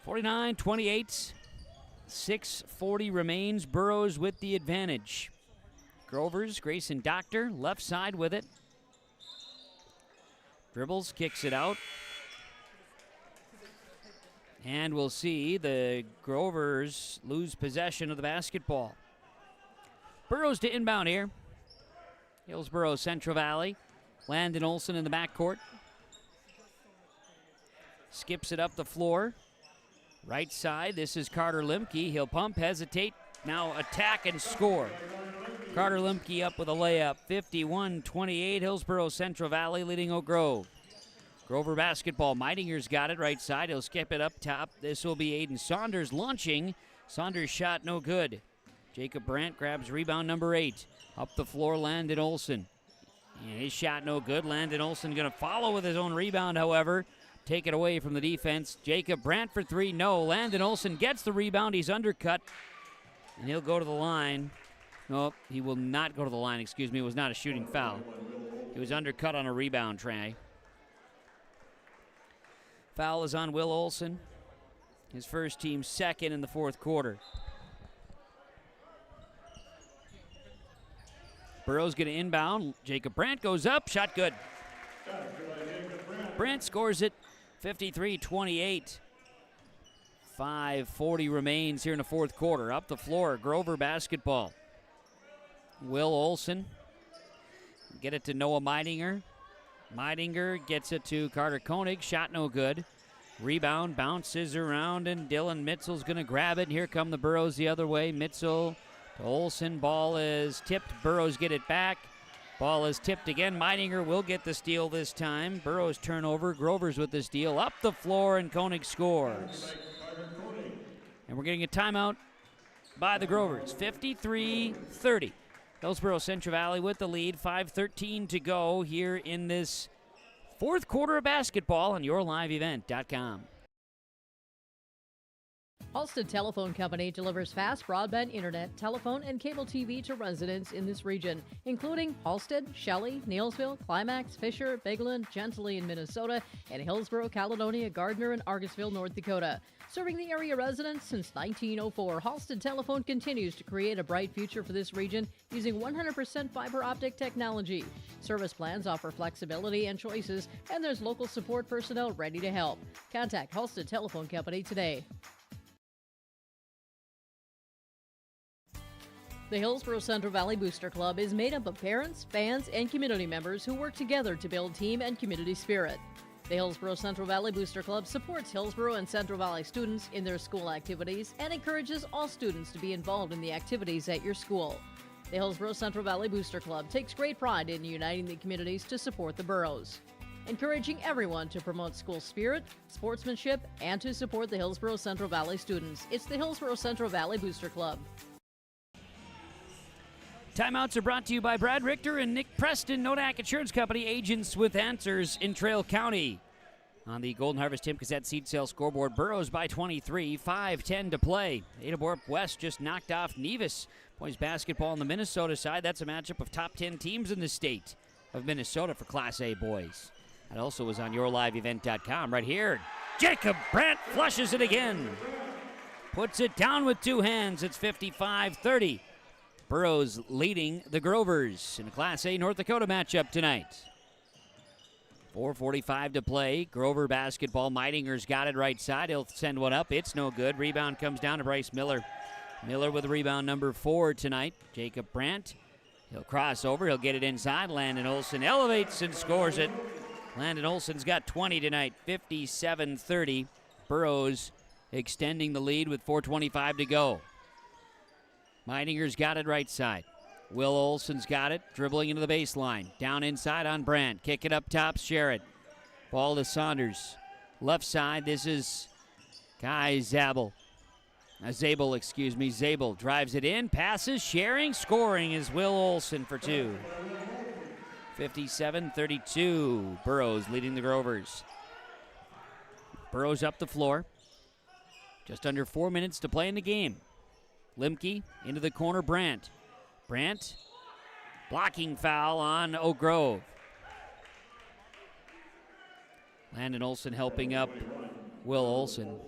49-28. 6:40 remains. Burrows with the advantage. Grovers, Grayson Doctor, left side with it. Dribbles, kicks it out. And we'll see the Grovers lose possession of the basketball. Burrows to inbound here. Hillsboro-Central Valley. Landon Olson in the backcourt. Skips it up the floor. Right side, this is Carter Limke. He'll pump, hesitate, now attack and score. Carter Limke up with a layup, 51-28, Hillsboro-Central Valley leading Oak Grove. Grover basketball, Meidinger's got it right side. He'll skip it up top. This will be Aiden Saunders launching. Saunders' shot no good. Jacob Brandt grabs rebound number 8. Up the floor, Landon Olson. And his shot no good. Landon Olson going to follow with his own rebound, however. Take it away from the defense. Jacob Brandt for 3, no. Landon Olson gets the rebound. He's undercut, and he'll go to the line. No, he will not go to the line, excuse me. It was not a shooting foul. He was undercut on a rebound try. Foul is on Will Olson. His first team second in the fourth quarter. Burrow's going to inbound. Jacob Brandt goes up. Shot good. Brandt scores it. 53-28. 5:40 remains here in the fourth quarter. Up the floor, Grover basketball. Will Olson. Get it to Noah Meidinger. Meidinger gets it to Carter Koenig. Shot no good. Rebound bounces around, and Dylan Mitzel's going to grab it. And here come the Burros the other way. Mitzel to Olsen. Ball is tipped. Burros get it back. Ball is tipped again. Meininger will get the steal this time. Burros turnover. Grover's with the steal. Up the floor, and Koenig scores. And we're getting a timeout by the Grovers. 53-30. Hillsboro-Central Valley with the lead. 5:13 to go here in this fourth quarter of basketball on yourliveevent.com. Halstead Telephone Company delivers fast broadband internet, telephone, and cable TV to residents in this region, including Halstead, Shelley, Neilsville, Climax, Fisher, Bigland, Gentilly in Minnesota, and Hillsboro, Caledonia, Gardner, and Argosville, North Dakota. Serving the area residents since 1904, Halstead Telephone continues to create a bright future for this region using 100% fiber optic technology. Service plans offer flexibility and choices, and there's local support personnel ready to help. Contact Halstead Telephone Company today. The Hillsboro-Central Valley Booster Club is made up of parents, fans, and community members who work together to build team and community spirit. The Hillsboro-Central Valley Booster Club supports Hillsboro and Central Valley students in their school activities and encourages all students to be involved in the activities at your school. The Hillsboro-Central Valley Booster Club takes great pride in uniting the communities to support the boroughs, encouraging everyone to promote school spirit, sportsmanship, and to support the Hillsboro-Central Valley students. It's the Hillsboro-Central Valley Booster Club. Timeouts are brought to you by Brad Richter and Nick Preston, Nodak Insurance Company, agents with answers in Trail County. On the Golden Harvest Tim Cassette seed sale scoreboard, Burros by 23, 5:10 to play. Adaborp West just knocked off Nevis. Boys basketball on the Minnesota side. That's a matchup of top 10 teams in the state of Minnesota for Class A boys. That also was on yourliveevent.com right here. Jacob Brandt flushes it again. Puts it down with two hands. It's 55-30. Burros leading the Grovers in a Class A North Dakota matchup tonight. 4:45 to play. Grover basketball. Meidinger's got it right side. He'll send one up. It's no good. Rebound comes down to Bryce Miller. Miller with rebound number 4 tonight. Jacob Brandt. He'll cross over. He'll get it inside. Landon Olsen elevates and scores it. Landon Olsen's got 20 tonight. 57-30. Burros extending the lead with 4:25 to go. Meidinger's got it right side. Will Olsen's got it, dribbling into the baseline. Down inside on Brandt. Kick it up top, Sherrod. Ball to Saunders. Left side, this is Kai Zabel. Zabel drives it in, passes, sharing, scoring is Will Olsen for 2. 57-32. Burros leading the Grovers. Burros up the floor. Just under 4 minutes to play in the game. Limke into the corner, Brandt. Brandt, blocking foul on Oak Grove. Landon Olsen helping up Will Olsen.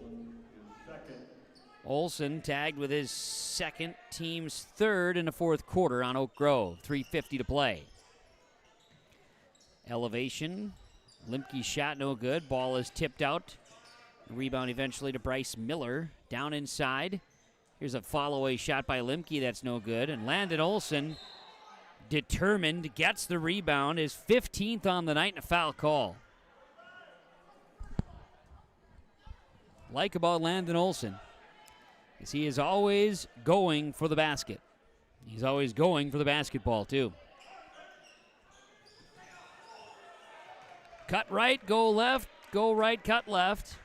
Olsen tagged with his second, team's third in the fourth quarter on Oak Grove. 3:50 to play. Elevation. Limke's shot no good. Ball is tipped out. Rebound eventually to Bryce Miller. Down inside. Here's a follow-away shot by Limke. That's no good. And Landon Olsen, determined, gets the rebound. His 15th on the night and a foul call. Like about Landon Olsen is he is always going for the basket. He's always going for the basketball, too. Cut right, go left, go right, cut left.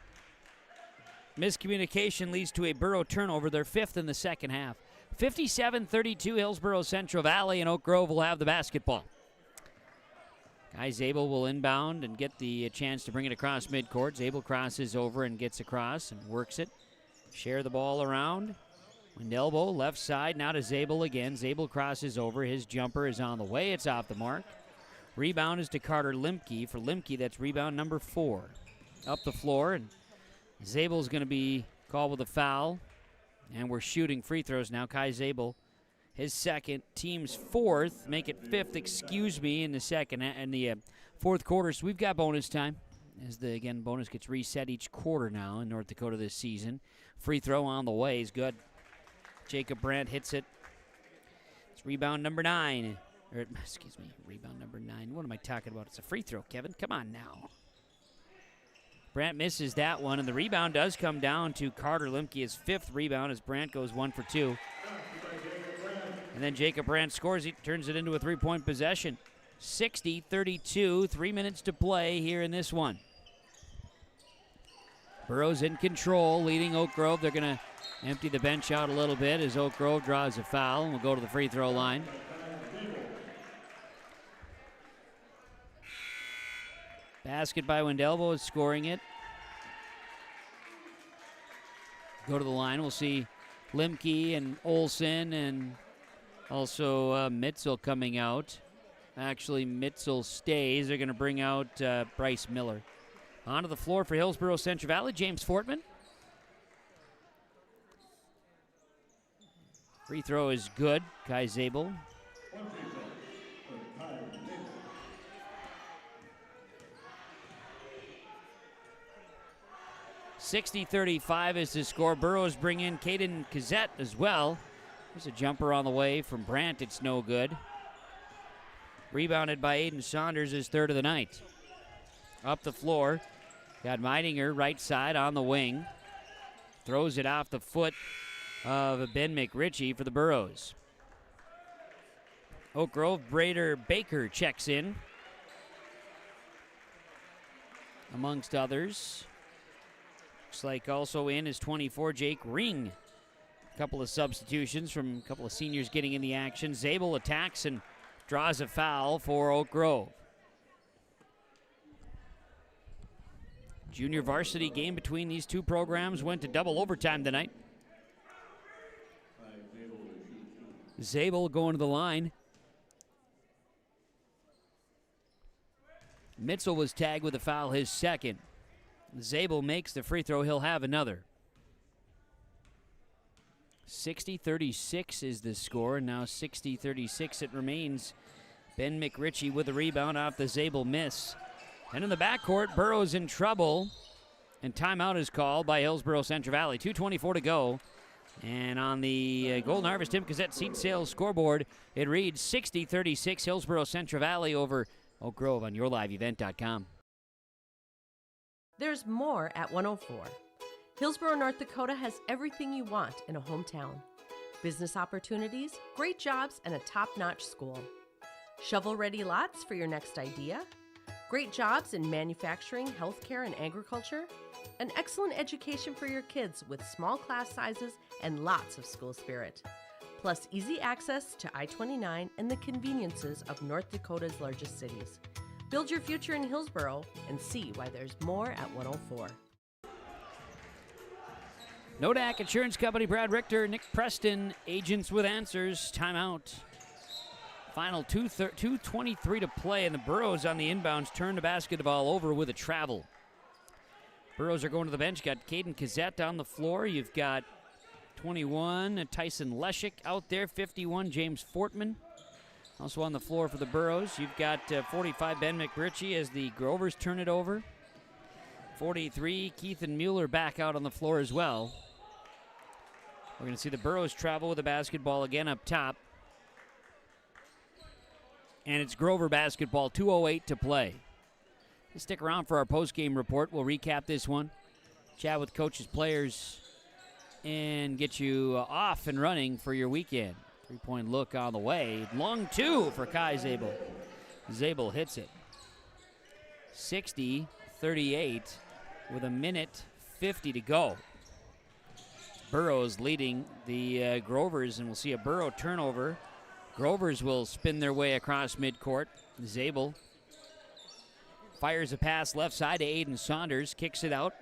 Miscommunication leads to a Burro turnover, their 5th in the second half. 57-32, Hillsboro-Central Valley, and Oak Grove will have the basketball. Kai Zabel will inbound and get the chance to bring it across midcourt. Zabel crosses over and gets across and works it. Share the ball around. Wind elbow, left side, now to Zabel again. Zabel crosses over. His jumper is on the way. It's off the mark. Rebound is to Carter Limke. For Limke, that's rebound number 4. Up the floor, and Zabel's going to be called with a foul, and we're shooting free throws now. Kai Zabel, his second, team's 4th, make it 5th, in the second and the fourth quarter. So we've got bonus time, as the bonus gets reset each quarter now in North Dakota this season. Free throw on the way is good. Jacob Brandt hits it. It's rebound number 9. Rebound number 9. What am I talking about? It's a free throw, Kevin. Come on now. Brandt misses that one, and the rebound does come down to Carter Limke, his 5th rebound, as Brandt goes 1 for 2. And then Jacob Brandt scores, he turns it into a 3-point possession. 60-32, 3 minutes to play here in this one. Burrows in control, leading Oak Grove. They're going to empty the bench out a little bit as Oak Grove draws a foul and will go to the free throw line. Basket by Wendelbo is scoring it. Go to the line. We'll see Limke and Olsen and also Mitzel coming out. Actually, Mitzel stays. They're going to bring out Bryce Miller. Onto the floor for Hillsboro-Central Valley, James Fortman. Free throw is good. Kai Zabel. 60-35 is the score. Burrows bring in Caden Kazette as well. There's a jumper on the way from Brandt. It's no good. Rebounded by Aiden Saunders, his 3rd of the night. Up the floor. Got Meidinger right side on the wing. Throws it off the foot of Ben McRitchie for the Burros. Oak Grove, Brader Baker checks in, amongst others. Looks like also in is 24, Jake Ring. A couple of substitutions from a couple of seniors getting in the action. Zabel attacks and draws a foul for Oak Grove. Junior varsity game between these two programs went to double overtime tonight. Zabel going to the line. Mitzel was tagged with a foul, his 2nd. Zabel makes the free throw. He'll have another. 60-36 is the score. Now 60-36 it remains. Ben McRitchie with a rebound off the Zabel miss. And in the backcourt, Burrows in trouble. And timeout is called by Hillsboro-Central Valley. 2:24 to go. And on the Golden Harvest Tim Cassette seat sales scoreboard, it reads 60-36 Hillsboro-Central Valley over Oak Grove on yourliveevent.com. There's more at 104. Hillsboro, North Dakota has everything you want in a hometown. Business opportunities, great jobs, and a top-notch school. Shovel-ready lots for your next idea. Great jobs in manufacturing, healthcare, and agriculture. An excellent education for your kids with small class sizes and lots of school spirit. Plus easy access to I-29 and the conveniences of North Dakota's largest cities. Build your future in Hillsboro and see why there's more at 104. Nodak Insurance Company, Brad Richter, Nick Preston, agents with answers. Timeout. Final 2:23 to play, and the Burros on the inbounds turn the basketball over with a travel. Burros are going to the bench. Got Caden Kazette on the floor. You've got 21, Tyson Leshik out there. 51, James Fortman. Also on the floor for the Burros, you've got 45, Ben McRitchie as the Grovers turn it over. 43, Keithan Mueller back out on the floor as well. We're going to see the Burros travel with the basketball again up top. And it's Grover basketball, 2:08 to play. Stick around for our post-game report. We'll recap this one, chat with coaches, players, and get you off and running for your weekend. 3-point look on the way. Long 2 for Kai Zabel. Zabel hits it. 60-38 with 1:50 to go. Burrows leading the Grovers, and we'll see a Burrow turnover. Grovers will spin their way across midcourt. Zabel fires a pass left side to Aiden Saunders, kicks it out.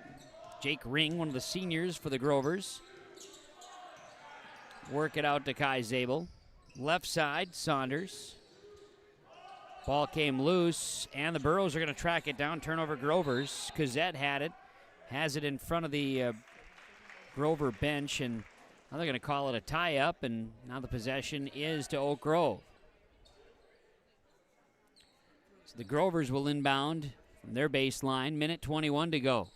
Jake Ring, one of the seniors for the Grovers. Work it out to Kai Zabel. Left side, Saunders. Ball came loose, and the Burros are going to track it down. Turnover Grovers. Kazette had it. Has it in front of the Grover bench, and now they're going to call it a tie-up, and now the possession is to Oak Grove. So the Grovers will inbound from their baseline. 1:21 to go.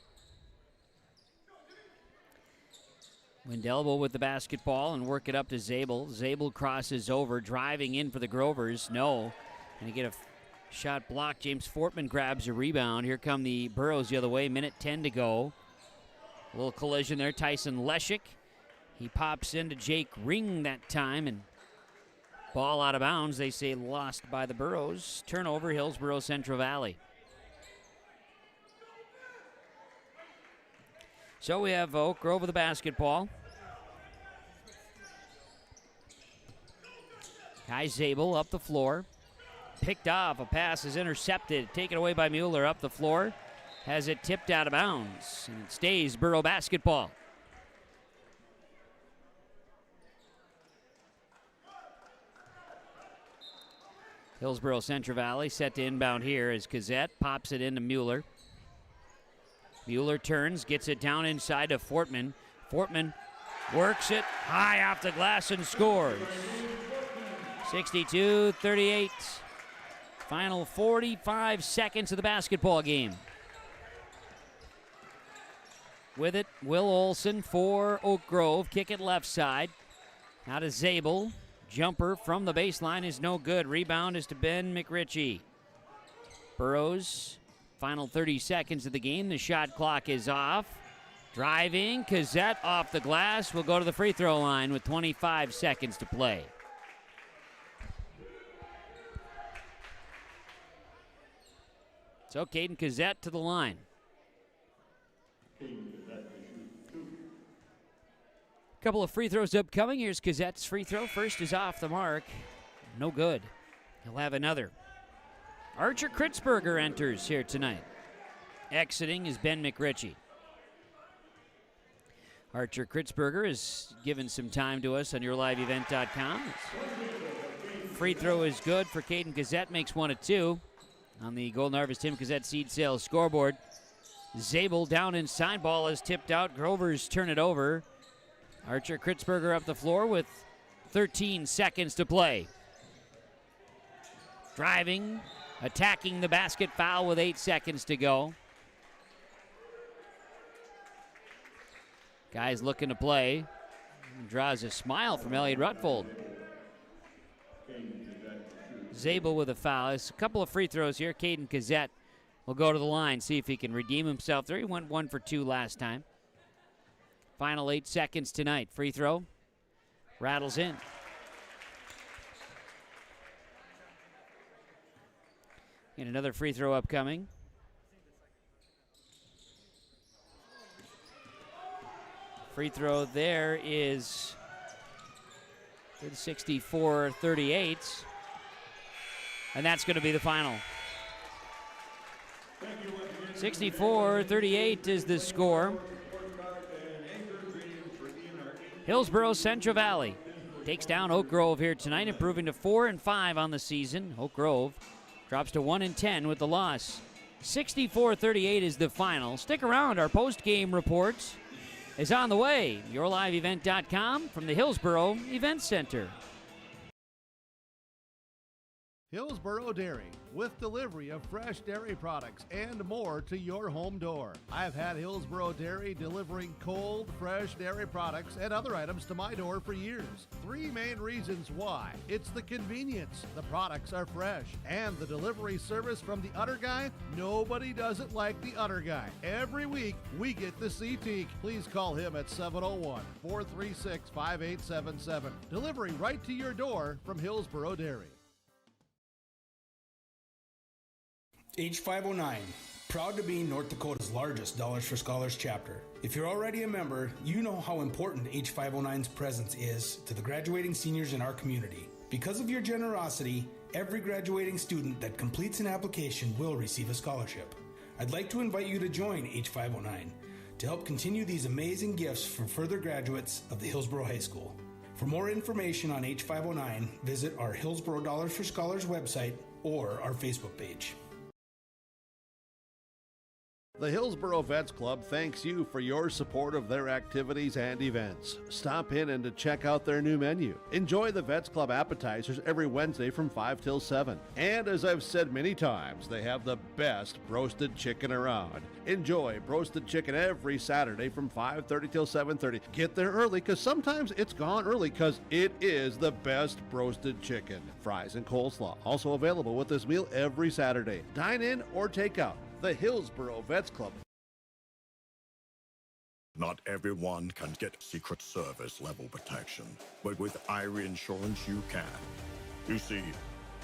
Wendelbo with the basketball and work it up to Zabel. Zabel crosses over, driving in for the Grovers. No. And you get a Shot blocked. James Fortman grabs a rebound. Here come the Burros the other way. Minute 10 to go. A little collision there. Tyson Leshik. He pops into Jake Ring that time, and ball out of bounds. They say lost by the Burros. Turnover, Hillsboro-Central Valley. So we have Oak Grove with the basketball. Kai Zabel up the floor. Picked off. A pass is intercepted. Taken away by Mueller up the floor. Has it tipped out of bounds. And it stays Burro basketball. Hillsboro-Central Valley set to inbound here as Cassette pops it into Mueller. Mueller turns, gets it down inside to Fortman. Fortman works it high off the glass and scores. 62-38. Final 45 seconds of the basketball game. With it, Will Olson for Oak Grove. Kick it left side. Now to Zabel. Jumper from the baseline is no good. Rebound is to Ben McRitchie. Burros, final 30 seconds of the game. The shot clock is off. Driving, Cassette off the glass. Will go to the free throw line with 25 seconds to play. So Caden Cassette to the line. Couple of free throws upcoming. Here's Cassette's free throw. First is off the mark. No good. He'll have another. Archer Kritzberger enters here tonight. Exiting is Ben McRitchie. Archer Kritzberger has given some time to us on yourliveevent.com. Free throw is good for Caden Cassette. Makes one of two on the Golden Harvest Tim Cassette Seed Sales scoreboard. Zabel down inside. Ball is tipped out. Grovers turn it over. Archer Kritzberger up the floor with 13 seconds to play. Driving, attacking the basket, foul with 8 seconds to go. Guy's looking to play. Draws a smile from Elliot Rutfold. Zabel with a foul. There's a couple of free throws here. Caden Cassette will go to the line, see if he can redeem himself there. He went 1 for 2 last time. Final 8 seconds tonight. Free throw. Rattles in. And another free throw upcoming. Free throw there is 64-38. And that's going to be the final. 64-38 is the score. Hillsboro-Central Valley takes down Oak Grove here tonight, improving to 4-5 on the season. Oak Grove drops to 1-10 with the loss. 64-38 is the final. Stick around. Our post-game report is on the way. YourLiveEvent.com from the Hillsboro Event Center. Hillsboro Dairy, with delivery of fresh dairy products and more to your home door. I've had Hillsboro Dairy delivering cold, fresh dairy products and other items to my door for years. 3 main reasons why. It's the convenience, the products are fresh, and the delivery service from the Udder Guy. Nobody does it like the Udder Guy. Every week, we get to see Teak. Please call him at 701-436-5877. Delivery right to your door from Hillsboro Dairy. H509, proud to be North Dakota's largest Dollars for Scholars chapter. If you're already a member, you know how important H509's presence is to the graduating seniors in our community. Because of your generosity, every graduating student that completes an application will receive a scholarship. I'd like to invite you to join H509 to help continue these amazing gifts for further graduates of the Hillsboro High School. For more information on H509, visit our Hillsboro Dollars for Scholars website or our Facebook page. The Hillsboro Vets Club thanks you for your support of their activities and events. Stop in and to check out their new menu. Enjoy the Vets Club appetizers every Wednesday from 5 till 7. And as I've said many times, they have the best roasted chicken around. Enjoy roasted chicken every Saturday from 5:30 till 7:30. Get there early because sometimes it's gone early because it is the best roasted chicken. Fries and coleslaw also available with this meal every Saturday. Dine in or take out. The Hillsboro Vets Club. Not everyone can get Secret Service level protection, but with Irie Insurance you can. You see,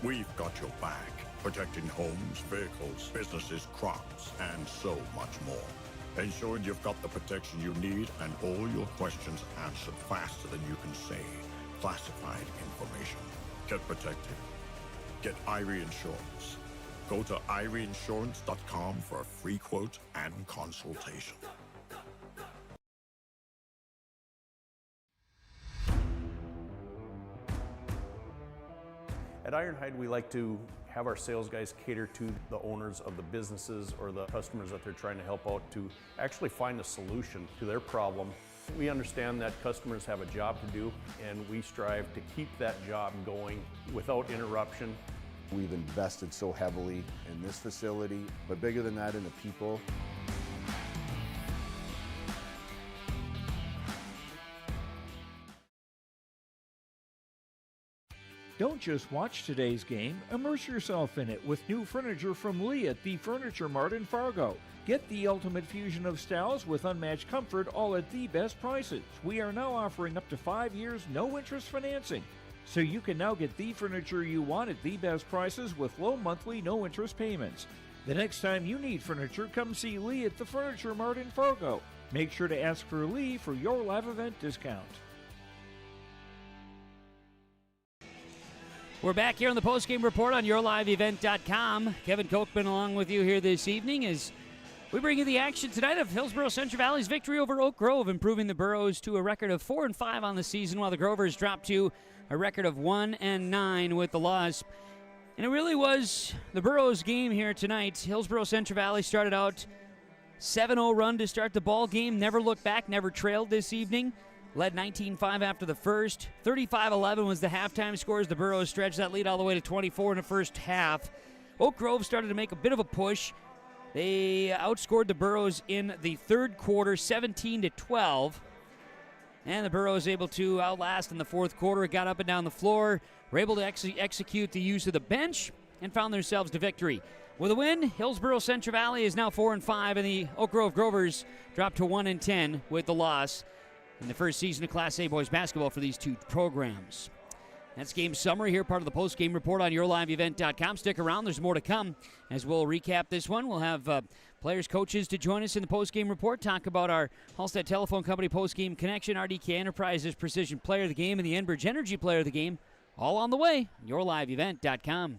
we've got your back, protecting homes, vehicles, businesses, crops, and so much more. Ensuring you've got the protection you need and all your questions answered faster than you can say classified information. Get protected. Get Irie Insurance. Go to IrieInsurance.com for a free quote and consultation. At Ironhide, we like to have our sales guys cater to the owners of the businesses or the customers that they're trying to help out to actually find a solution to their problem. We understand that customers have a job to do, and we strive to keep that job going without interruption. We've invested so heavily in this facility, but bigger than that, in the people. Don't just watch today's game, immerse yourself in it with new furniture from Lee at the Furniture Mart in Fargo. Get the ultimate fusion of styles with unmatched comfort, all at the best prices. We are now offering up to 5 years no-interest financing. So you can now get the furniture you want at the best prices with low monthly, no-interest payments. The next time you need furniture, come see Lee at the Furniture Mart in Fargo. Make sure to ask for Lee for your live event discount. We're back here on the Postgame Report on YourLiveEvent.com. Kevin Kochman along with you here this evening as we bring you the action tonight of Hillsboro-Central Valley's victory over Oak Grove, improving the Burros to a record of 4-5 on the season, while the Grovers dropped to a record of 1-9 with the loss. And it really was the Burros game here tonight. Hillsboro-Central Valley started out 7-0 run to start the ball game, never looked back, never trailed this evening. Led 19-5 after the first. 35-11 was the halftime score as the Burros stretched that lead all the way to 24 in the first half. Oak Grove started to make a bit of a push. They outscored the Burros in the third quarter, 17-12. And the Burros able to outlast in the fourth quarter. Got up and down the floor, were able to execute the use of the bench, and found themselves to victory. With a win, Hillsboro-Central Valley is now 4-5, and the Oak Grove Grovers dropped to 1-10 with the loss in the first season of Class A boys basketball for these two programs. That's game summary here, part of the post-game report on YourLiveEvent.com. Stick around, there's more to come as we'll recap this one. We'll have players, coaches to join us in the post-game report, talk about our Halstead Telephone Company post-game connection, RDK Enterprises Precision Player of the Game, and the Enbridge Energy Player of the Game, all on the way. YourLiveEvent.com.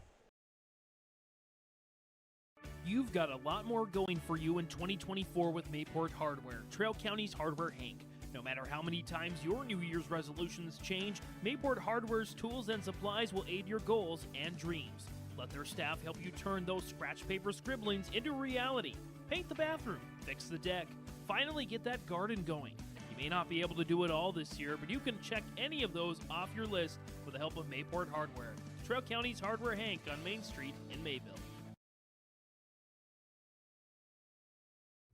You've got a lot more going for you in 2024 with Mayport Hardware, Trail County's Hardware Hank. No matter how many times your New Year's resolutions change, Mayport Hardware's tools and supplies will aid your goals and dreams. Let their staff help you turn those scratch paper scribblings into reality. Paint the bathroom, fix the deck, finally get that garden going. You may not be able to do it all this year, but you can check any of those off your list with the help of Mayport Hardware. Trail County's Hardware Hank on Main Street in Mayville.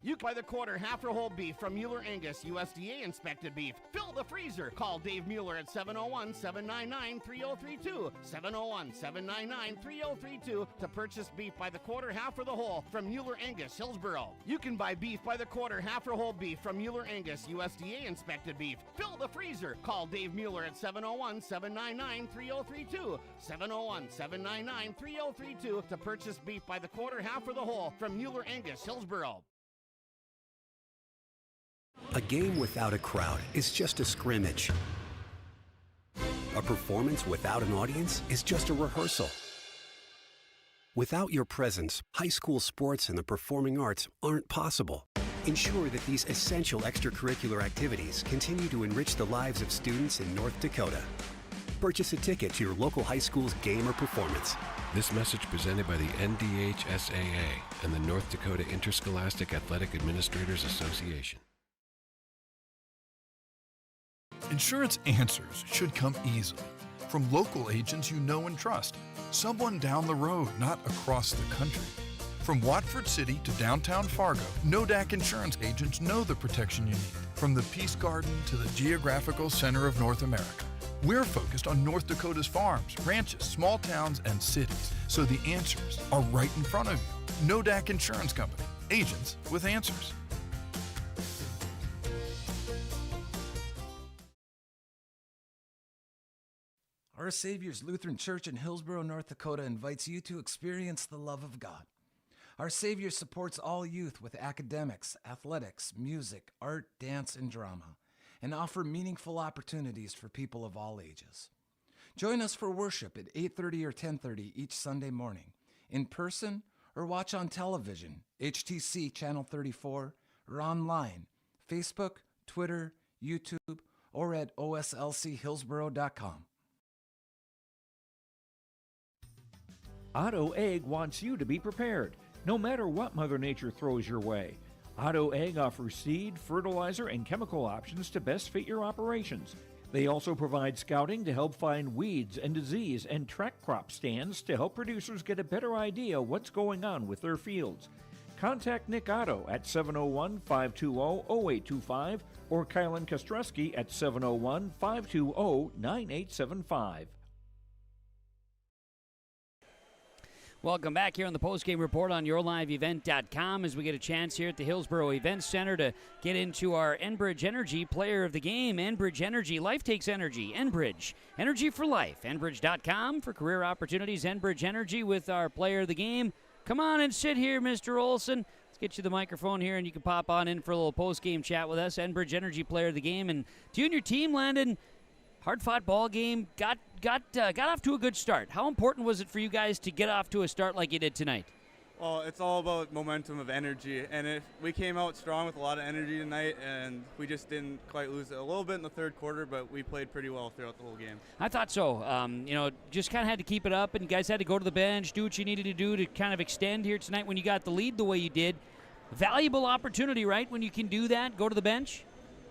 You can buy the quarter, half or whole beef from Mueller Angus, USDA inspected beef. Fill the freezer. Call Dave Mueller at 701-799-3032. 701-799-3032 to purchase beef by the quarter, half or the whole from Mueller Angus, Hillsboro. You can buy beef by the quarter, half or whole beef from Mueller Angus, USDA inspected beef. Fill the freezer. Call Dave Mueller at 701-799-3032. 701-799-3032 to purchase beef by the quarter, half or the whole from Mueller Angus, Hillsboro. A game without a crowd is just a scrimmage. A performance without an audience is just a rehearsal. Without your presence, high school sports and the performing arts aren't possible. Ensure that these essential extracurricular activities continue to enrich the lives of students in North Dakota. Purchase a ticket to your local high school's game or performance. This message presented by the NDHSAA and the North Dakota Interscholastic Athletic Administrators Association. Insurance answers should come easily from local agents you know and trust. Someone down the road, not across the country. From Watford City to downtown Fargo, NODAC insurance agents know the protection you need. From the Peace Garden to the geographical center of North America. We're focused on North Dakota's farms, ranches, small towns, and cities, so the answers are right in front of you. NODAC Insurance Company, agents with answers. Our Savior's Lutheran Church in Hillsboro, North Dakota invites you to experience the love of God. Our Savior supports all youth with academics, athletics, music, art, dance, and drama, and offer meaningful opportunities for people of all ages. Join us for worship at 8:30 or 10:30 each Sunday morning, in person or watch on television, HTC Channel 34, or online, Facebook, Twitter, YouTube, or at oslchillsboro.com. Otto Egg wants you to be prepared, no matter what Mother Nature throws your way. Otto Egg offers seed, fertilizer, and chemical options to best fit your operations. They also provide scouting to help find weeds and disease and track crop stands to help producers get a better idea what's going on with their fields. Contact Nick Otto at 701-520-0825 or Kylan Kostreski at 701-520-9875. Welcome back here on the Postgame Report on YourLiveEvent.com as we get a chance here at the Hillsboro Event Center to get into our Enbridge Energy Player of the Game. Enbridge Energy, life takes energy. Enbridge, energy for life. Enbridge.com for career opportunities. Enbridge Energy with our Player of the Game. Come on and sit here, Mr. Olson. Let's get you the microphone here and you can pop on in for a little postgame chat with us. Enbridge Energy Player of the Game. And to you and your team, Landon, hard-fought ball game, got off to a good start. How important was it for you guys to get off to a start like you did tonight? Well, it's all about momentum of energy, and we came out strong with a lot of energy tonight, and we just didn't quite lose it a little bit in the third quarter, but we played pretty well throughout the whole game. I thought so. Just kind of had to keep it up, and you guys had to go to the bench, do what you needed to do to kind of extend here tonight when you got the lead the way you did. Valuable opportunity, right, when you can do that, go to the bench?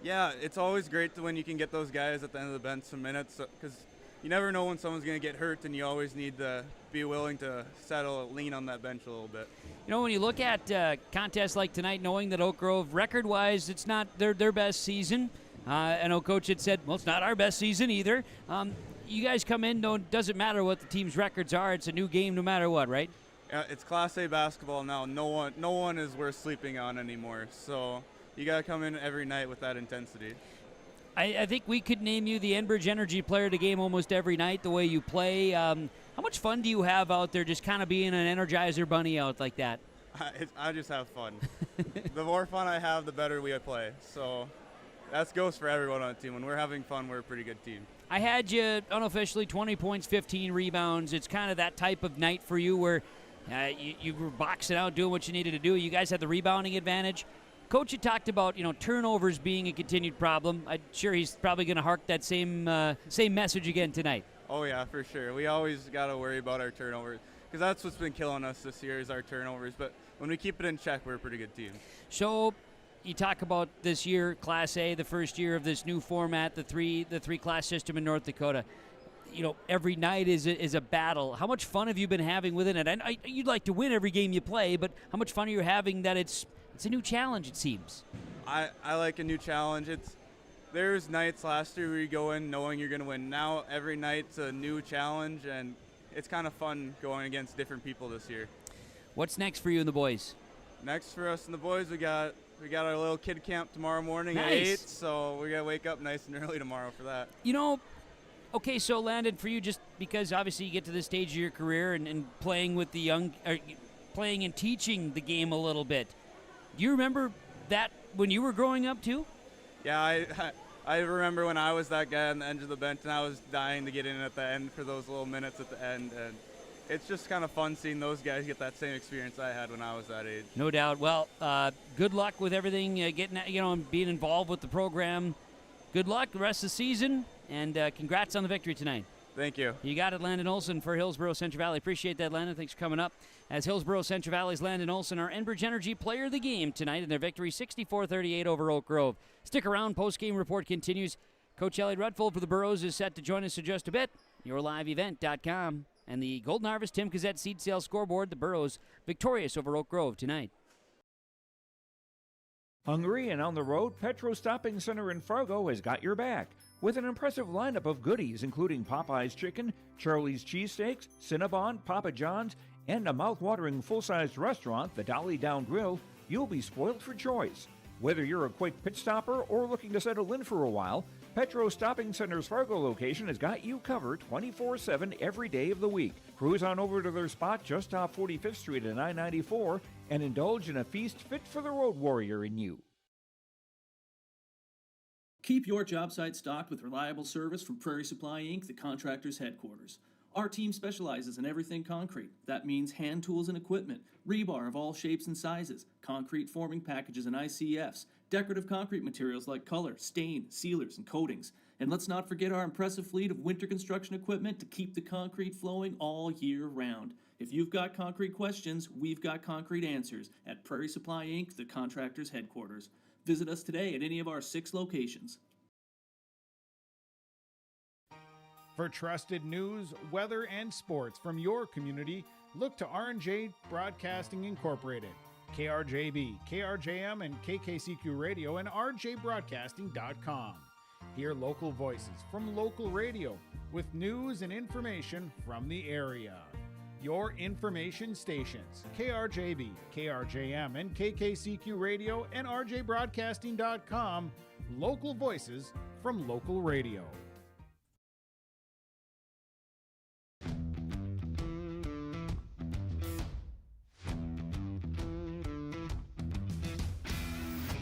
Yeah, it's always great when you can get those guys at the end of the bench some minutes, because you never know when someone's going to get hurt, and you always need to be willing to lean on that bench a little bit. You know, when you look at contests like tonight, knowing that Oak Grove, record-wise, it's not their best season. I know Coach had said, well, it's not our best season either. You guys come in, doesn't matter what the team's records are. It's a new game no matter what, right? Yeah, it's Class A basketball now. No one is worth sleeping on anymore. So you got to come in every night with that intensity. I think we could name you the Enbridge Energy Player of the Game almost every night, the way you play. How much fun do you have out there just kind of being an Energizer bunny out like that? I just have fun. The more fun I have, the better we play. So that goes for everyone on the team. When we're having fun, we're a pretty good team. I had you unofficially 20 points, 15 rebounds. It's kind of that type of night for you where you were boxing out, doing what you needed to do. You guys had the rebounding advantage. Coach, you talked about turnovers being a continued problem. I'm sure he's probably going to hark that same message again tonight. Oh yeah, for sure. We always got to worry about our turnovers because that's what's been killing us this year is our turnovers. But when we keep it in check, we're a pretty good team. So you talk about this year, Class A, the first year of this new format, the three class system in North Dakota. Every night is a battle. How much fun have you been having within it? And you'd like to win every game you play, but how much fun are you having that it's a new challenge, it seems? I like a new challenge. There's nights last year where you go in knowing you're going to win. Now every night's a new challenge, and it's kind of fun going against different people this year. What's next for you and the boys? Next for us and the boys, we got our little kid camp tomorrow morning at 8, so we got to wake up nice and early tomorrow for that. Okay, so Landon, for you, just because obviously you get to this stage of your career and playing with the young, playing and teaching the game a little bit, do you remember that when you were growing up too? Yeah, I remember when I was that guy on the end of the bench and I was dying to get in at the end for those little minutes at the end. And it's just kind of fun seeing those guys get that same experience I had when I was that age. No doubt. Well, good luck with everything, getting and being involved with the program. Good luck the rest of the season, and congrats on the victory tonight. Thank you. You got it, Landon Olson for Hillsboro-Central Valley. Appreciate that, Landon. Thanks for coming up. As Hillsboro-Central Valley's Landon Olson, our Enbridge Energy player of the game tonight in their victory 64-38 over Oak Grove. Stick around. Post-game report continues. Coach Elliot Rutfold for the Burros is set to join us in just a bit. YourLiveEvent.com. And the Golden Harvest Tim Cazette seed sale scoreboard. The Burros victorious over Oak Grove tonight. Hungry and on the road, Petro Stopping Center in Fargo has got your back with an impressive lineup of goodies including Popeye's Chicken, Charlie's Cheesesteaks, Cinnabon, Papa John's, and a mouth-watering full-sized restaurant, the Dolly Down Grill. You'll be spoiled for choice. Whether you're a quick pit stopper or looking to settle in for a while, Petro Stopping Center's Fargo location has got you covered 24/7 every day of the week. Cruise on over to their spot just off 45th Street and I-94 and indulge in a feast fit for the road warrior in you. Keep your job site stocked with reliable service from Prairie Supply Inc., the contractor's headquarters. Our team specializes in everything concrete. That means hand tools and equipment, rebar of all shapes and sizes, concrete forming packages and ICFs, decorative concrete materials like color, stain, sealers, and coatings. And let's not forget our impressive fleet of winter construction equipment to keep the concrete flowing all year round. If you've got concrete questions, we've got concrete answers at Prairie Supply Inc., the contractor's headquarters. Visit us today at any of our 6 locations. For trusted news, weather, and sports from your community, look to R&J Broadcasting Incorporated, KRJB, KRJM, and KKCQ Radio, and rjbroadcasting.com. Hear local voices from local radio with news and information from the area. Your information stations, KRJB, KRJM, and KKCQ Radio, and rjbroadcasting.com. Local voices from local radio.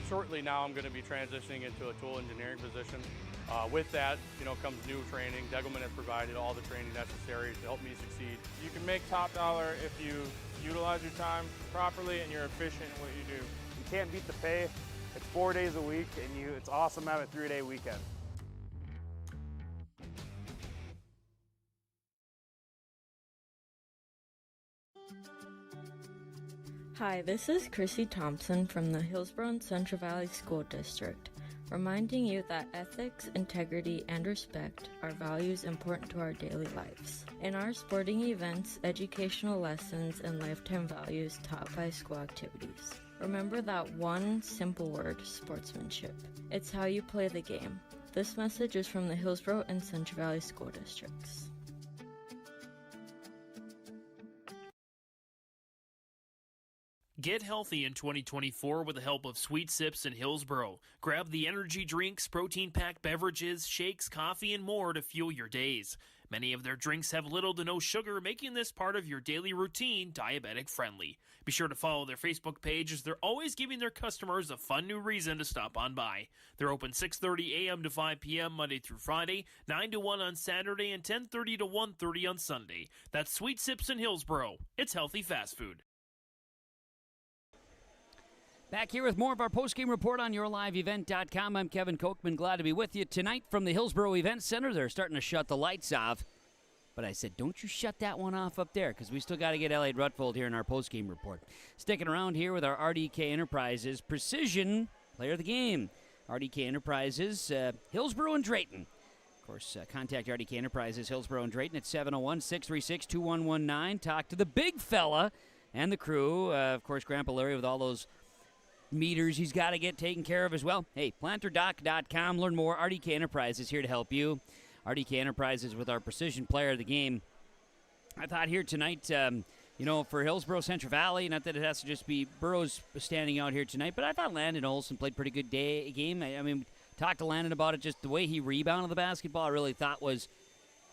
Shortly now, I'm going to be transitioning into a tool engineering position. With that, comes new training. Degelman has provided all the training necessary to help me succeed. You can make top dollar if you utilize your time properly and you're efficient in what you do. You can't beat the pay. It's 4 days a week, and it's awesome to have a 3-day weekend. Hi, this is Chrissy Thompson from the Hillsboro-Central Valley School District, reminding you that ethics, integrity, and respect are values important to our daily lives. In our sporting events, educational lessons, and lifetime values taught by school activities. Remember that one simple word, sportsmanship. It's how you play the game. This message is from the Hillsboro and Central Valley School Districts. Get healthy in 2024 with the help of Sweet Sips in Hillsboro. Grab the energy drinks, protein-packed beverages, shakes, coffee, and more to fuel your days. Many of their drinks have little to no sugar, making this part of your daily routine diabetic-friendly. Be sure to follow their Facebook page as they're always giving their customers a fun new reason to stop on by. They're open 6:30 a.m. to 5 p.m. Monday through Friday, 9 to 1 on Saturday, and 10:30 to 1:30 on Sunday. That's Sweet Sips in Hillsboro. It's healthy fast food. Back here with more of our postgame report on YourLiveEvent.com. I'm Kevin Kochman. Glad to be with you tonight from the Hillsboro Event Center. They're starting to shut the lights off. But I said, don't you shut that one off up there, because we still got to get Elliot Rutfold here in our postgame report. Sticking around here with our RDK Enterprises Precision Player of the Game. RDK Enterprises, Hillsboro and Drayton. Of course, contact RDK Enterprises, Hillsboro and Drayton at 701-636-2119. Talk to the big fella and the crew. Of course, Grandpa Larry with all those meters he's got to get taken care of as well. Hey, planterdoc.com. Learn more. RDK Enterprises here to help you. RDK Enterprises with our Precision Player of the Game. I thought here tonight, for Hillsboro-Central Valley, not that it has to just be Burros standing out here tonight, but I thought Landon Olson played pretty good game. I mean, talked to Landon about it, just the way he rebounded the basketball, I really thought was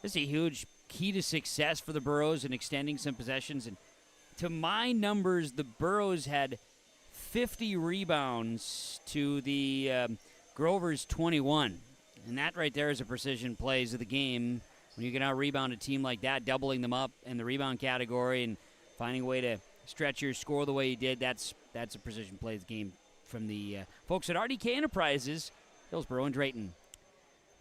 just a huge key to success for the Burros in extending some possessions. And to my numbers, the Burros had 50 rebounds to the Grover's 21. And that right there is a precision plays of the game. When you can out-rebound a team like that, doubling them up in the rebound category and finding a way to stretch your score the way you did, that's a precision plays game from the folks at RDK Enterprises, Hillsboro and Drayton.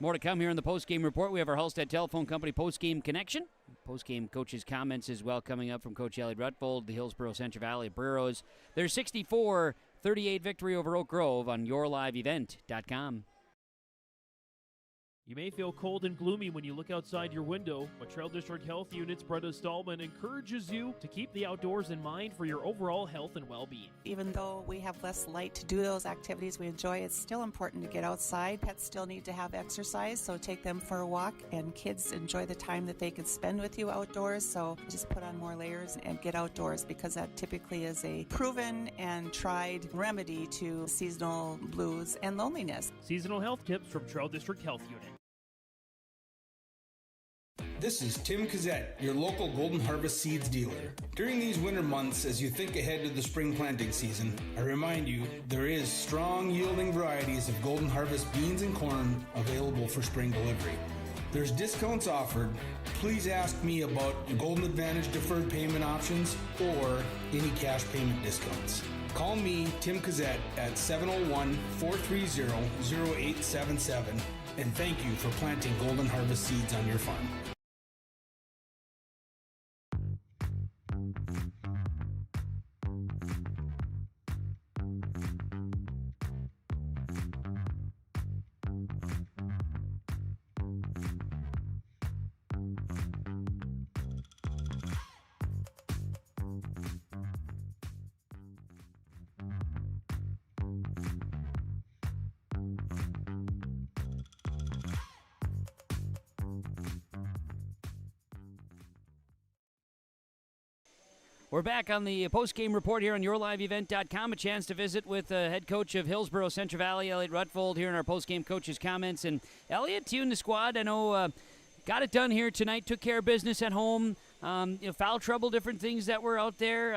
More to come here in the postgame report. We have our Halstead Telephone Company postgame connection. Postgame coaches' comments as well coming up from Coach Elliot Rutfold, the Hillsboro-Central Valley Burros. Their 64-38 victory over Oak Grove on yourliveevent.com. You may feel cold and gloomy when you look outside your window, but Trail District Health Unit's Brenda Stallman encourages you to keep the outdoors in mind for your overall health and well-being. Even though we have less light to do those activities we enjoy, it's still important to get outside. Pets still need to have exercise, so take them for a walk, and kids enjoy the time that they can spend with you outdoors, so just put on more layers and get outdoors, because that typically is a proven and tried remedy to seasonal blues and loneliness. Seasonal health tips from Trail District Health Unit. This is Tim Cazzette, your local Golden Harvest Seeds dealer. During these winter months, as you think ahead to the spring planting season, I remind you there is strong yielding varieties of Golden Harvest beans and corn available for spring delivery. There's discounts offered. Please ask me about Golden Advantage deferred payment options or any cash payment discounts. Call me, Tim Cazzette, at 701-430-0877, and thank you for planting Golden Harvest seeds on your farm. We're back on the post-game report here on yourliveevent.com. A chance to visit with head coach of Hillsboro-Central Valley, Elliot Rutfold, here in our post-game coaches' comments. And Elliot, you and the squad, I know got it done here tonight, took care of business at home. Foul trouble, different things that were out there.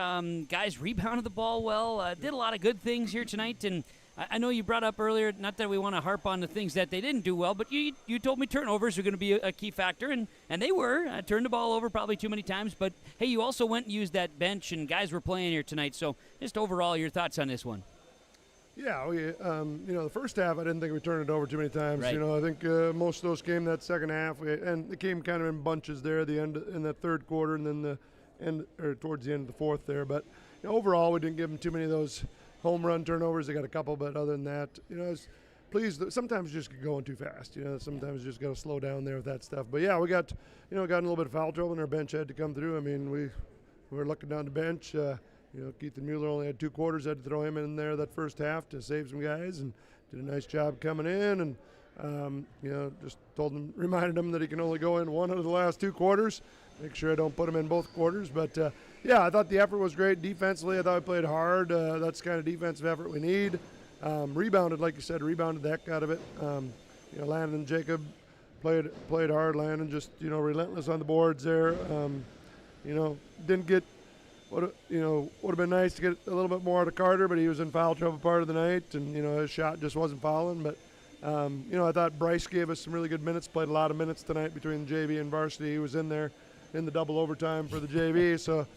Guys rebounded the ball well, did a lot of good things here tonight. And I know you brought up earlier, not that we want to harp on the things that they didn't do well, but you told me turnovers are going to be a key factor, and they were. Turned the ball over probably too many times, but, hey, you also went and used that bench, and guys were playing here tonight. So just overall, your thoughts on this one. Yeah, we, the first half, I didn't think we turned it over too many times. Right. I think most of those came that second half, and it came kind of in bunches there at the end in the third quarter, and then towards the end of the fourth there. But overall, we didn't give them too many of those home run turnovers. They got a couple, but other than that, please. Sometimes you just get going too fast. Sometimes you just got to slow down there with that stuff. But yeah, we got in a little bit of foul trouble, and our bench had to come through. I mean, we were looking down the bench. Keith and Mueller only had 2 quarters. Had to throw him in there that first half to save some guys, and did a nice job coming in. And just reminded him that he can only go in one of the last 2 quarters. Make sure I don't put him in both quarters. But yeah, I thought the effort was great defensively. I thought we played hard. That's the kind of defensive effort we need. Rebounded, like you said, rebounded the heck out of it. Landon and Jacob played hard. Landon just relentless on the boards there. Didn't get. Would have been nice to get a little bit more out of Carter, but he was in foul trouble part of the night, and his shot just wasn't falling. But I thought Bryce gave us some really good minutes. Played a lot of minutes tonight between JV and varsity. He was in there in the double overtime for the JV, so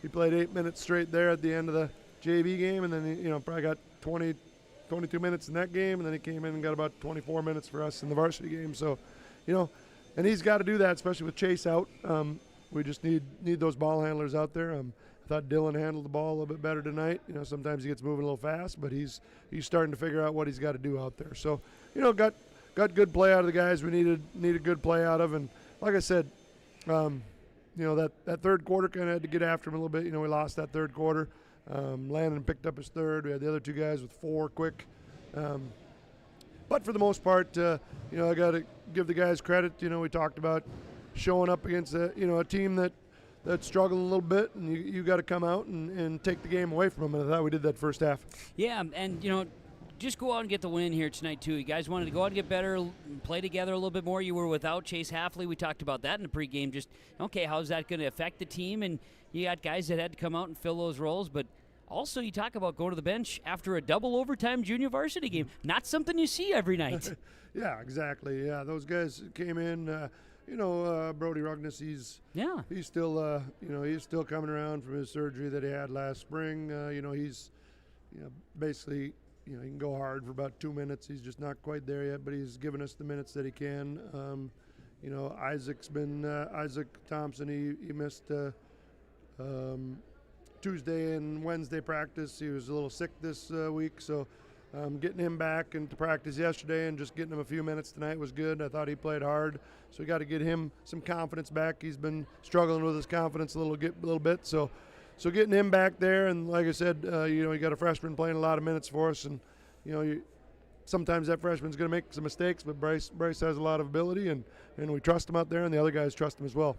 he played 8 minutes straight there at the end of the JV game, and then he probably got 22 minutes in that game, and then he came in and got about 24 minutes for us in the varsity game. So, and he's got to do that, especially with Chase out. We just need those ball handlers out there. I thought Dylan handled the ball a little bit better tonight. Sometimes he gets moving a little fast, but he's starting to figure out what he's got to do out there. So, got good play out of the guys we needed good play out of. And like I said, that third quarter kind of had to get after him a little bit. We lost that third quarter. Landon picked up his third. We had the other 2 guys with 4 quick. But for the most part, I got to give the guys credit. We talked about showing up against a team that's struggling a little bit, and you got to come out and take the game away from them. And I thought we did that first half. Yeah, and just go out and get the win here tonight too. You guys wanted to go out and get better, play together a little bit more. You were without Chase Halfley. We talked about that in the pregame. Just how's that going to affect the team? And you got guys that had to come out and fill those roles, but also you talk about going to the bench after a double overtime junior varsity game. Not something you see every night. Yeah, exactly. Yeah, those guys came in. Brody Rugnes, he's still he's still coming around from his surgery that he had last spring. He's basically he can go hard for about 2 minutes. He's just not quite there yet, but he's given us the minutes that he can. Isaac Thompson. He missed Tuesday and Wednesday practice. He was a little sick this week, so getting him back into practice yesterday and just getting him a few minutes tonight was good. I thought he played hard, so we got to get him some confidence back. He's been struggling with his confidence a little bit, so getting him back there, and like I said, you got a freshman playing a lot of minutes for us, and sometimes that freshman's going to make some mistakes, but Bryce has a lot of ability, and we trust him out there, and the other guys trust him as well.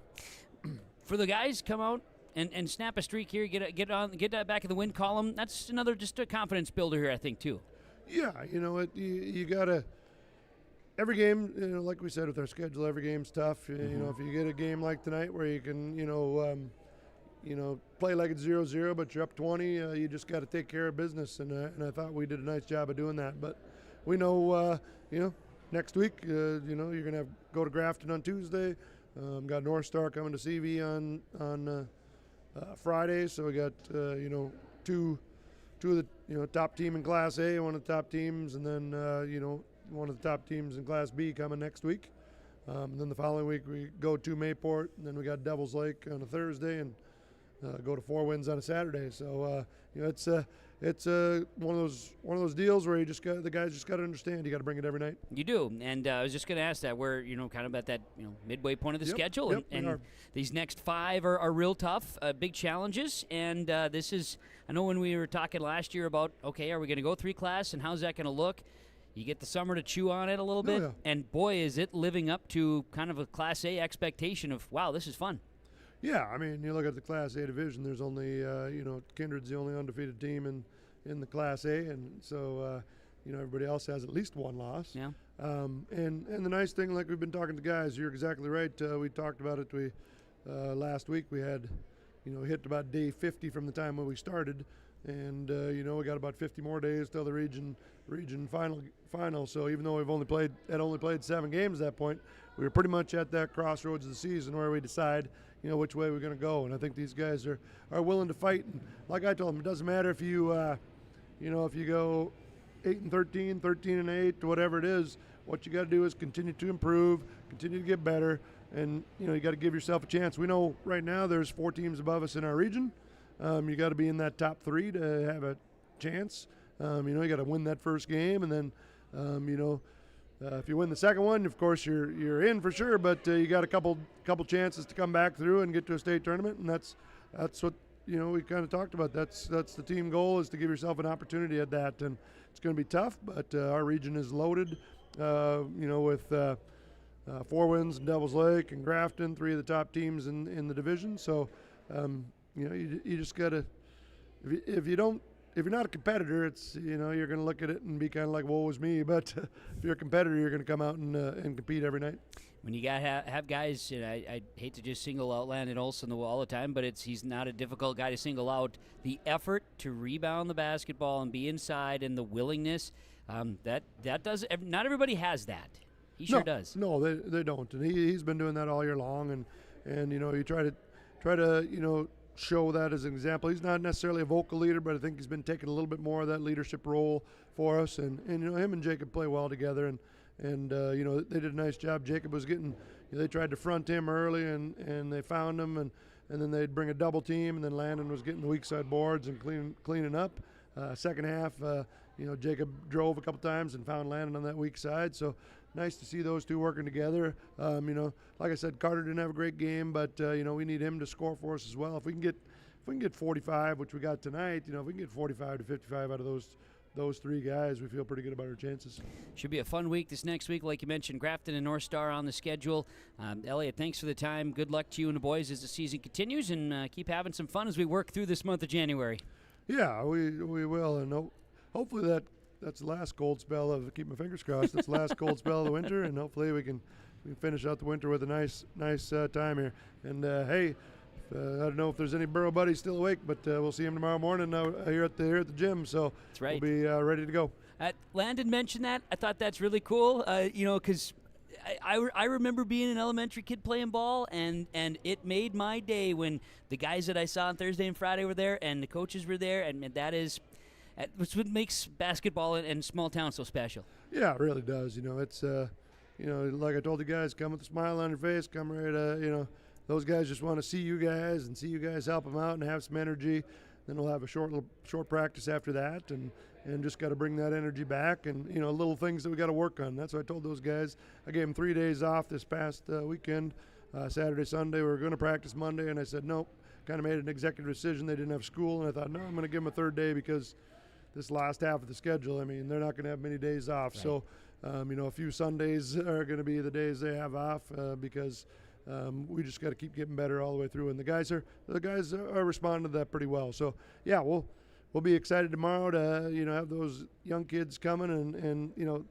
For the guys come out and snap a streak here, get that back in the win column. That's another just a confidence builder here, I think, too. Yeah, you gotta. Every game, like we said with our schedule, every game's tough. If you get a game like tonight where you can, play like it's 0-0, but you're up 20, you just got to take care of business. And I thought we did a nice job of doing that. But we know, next week, you're gonna go to Grafton on Tuesday. Got North Star coming to CV on Friday, so we got two of the top team in Class A, one of the top teams, and then one of the top teams in Class B coming next week. And then the following week we go to Mayport, and then we got Devils Lake on a Thursday, and go to Four Winds on a Saturday. So it's one of those deals where the guys just got to understand you got to bring it every night. You do, and I was just going to ask that we're kind of at that midway point of the schedule, and these next 5 are real tough, big challenges, and this is. I know when we were talking last year about are we going to go 3 class and how's that going to look? You get the summer to chew on it a little bit, and boy, is it living up to kind of a Class A expectation of wow, this is fun. Yeah, I mean, you look at the Class A division. There's only Kindred's the only undefeated team in the Class A, and so everybody else has at least one loss. Yeah. And the nice thing, like we've been talking to guys, you're exactly right. We talked about it. Last week we had hit about day 50 from the time when we started, and we got about 50 more days till the region final. So even though we've only played 7 games at that point, we were pretty much at that crossroads of the season where we decide which way we're going to go. And I think these guys are willing to fight. And like I told them, it doesn't matter if you if you go 8-13, 13-8, whatever it is. What you got to do is continue to improve, continue to get better, and you got to give yourself a chance. We know right now there's 4 teams above us in our region. You got to be in that top 3 to have a chance. You got to win that first game, and then if you win the second one, of course you're in for sure. But you got a couple chances to come back through and get to a state tournament, and that's what we kind of talked about. That's the team goal, is to give yourself an opportunity at that, and it's going to be tough. But our region is loaded, with Four Winds and Devils Lake and Grafton, 3 of the top teams in the division. So you just got to, if you're not a competitor, it's you're going to look at it and be kind of like, woe is me. But if you're a competitor, you're going to come out and compete every night. When you got have guys, I hate to just single out Landon Olson all the time, but he's not a difficult guy to single out. The effort to rebound the basketball and be inside, and the willingness, that does. Not everybody has that. He sure does. No, they don't, and he's been doing that all year long, and you try to show that as an example. He's not necessarily a vocal leader, but I think he's been taking a little bit more of that leadership role for us, and him and Jacob play well together, and they did a nice job. Jacob was getting, they tried to front him early, and they found him, and then they'd bring a double team, and then Landon was getting the weak side boards and cleaning up. Second half, Jacob drove a couple times and found Landon on that weak side, so nice to see those two working together. Like I said, Carter didn't have a great game, but we need him to score for us as well. If we can get 45, which we got tonight, if we can get 45 to 55 out of those 3 guys, we feel pretty good about our chances. Should be a fun week this next week. Like you mentioned, Grafton and North Star on the schedule. Elliot, thanks for the time. Good luck to you and the boys as the season continues, and keep having some fun as we work through this month of January. Yeah, we will, and hopefully that's the last cold spell of, keep my fingers crossed, that's the last cold spell of the winter, and hopefully we can finish out the winter with a nice time here. And hey, I don't know if there's any Burrow buddies still awake, but we'll see him tomorrow morning here at the gym. So that's right. We'll be ready to go. Landon mentioned that. I thought that's really cool. Because I remember being an elementary kid playing ball, and it made my day when the guys that I saw on Thursday and Friday were there, and the coaches were there, and that is. That's what makes basketball in small towns so special. Yeah, it really does. It's like I told the guys, come with a smile on your face, come right. Those guys just want to see you guys and see you guys help them out and have some energy. Then we'll have a short practice after that, and just got to bring that energy back, and little things that we got to work on. That's what I told those guys. I gave them 3 days off this past weekend, Saturday, Sunday. We were going to practice Monday, and I said nope. Kind of made an executive decision. They didn't have school, and I thought no, I'm going to give them a third day because this last half of the schedule, I mean, they're not going to have many days off. Right. So, a few Sundays are going to be the days they have off because. We just got to keep getting better all the way through, and the guys are responding to that pretty well. So yeah, we'll be excited tomorrow to have those young kids coming, and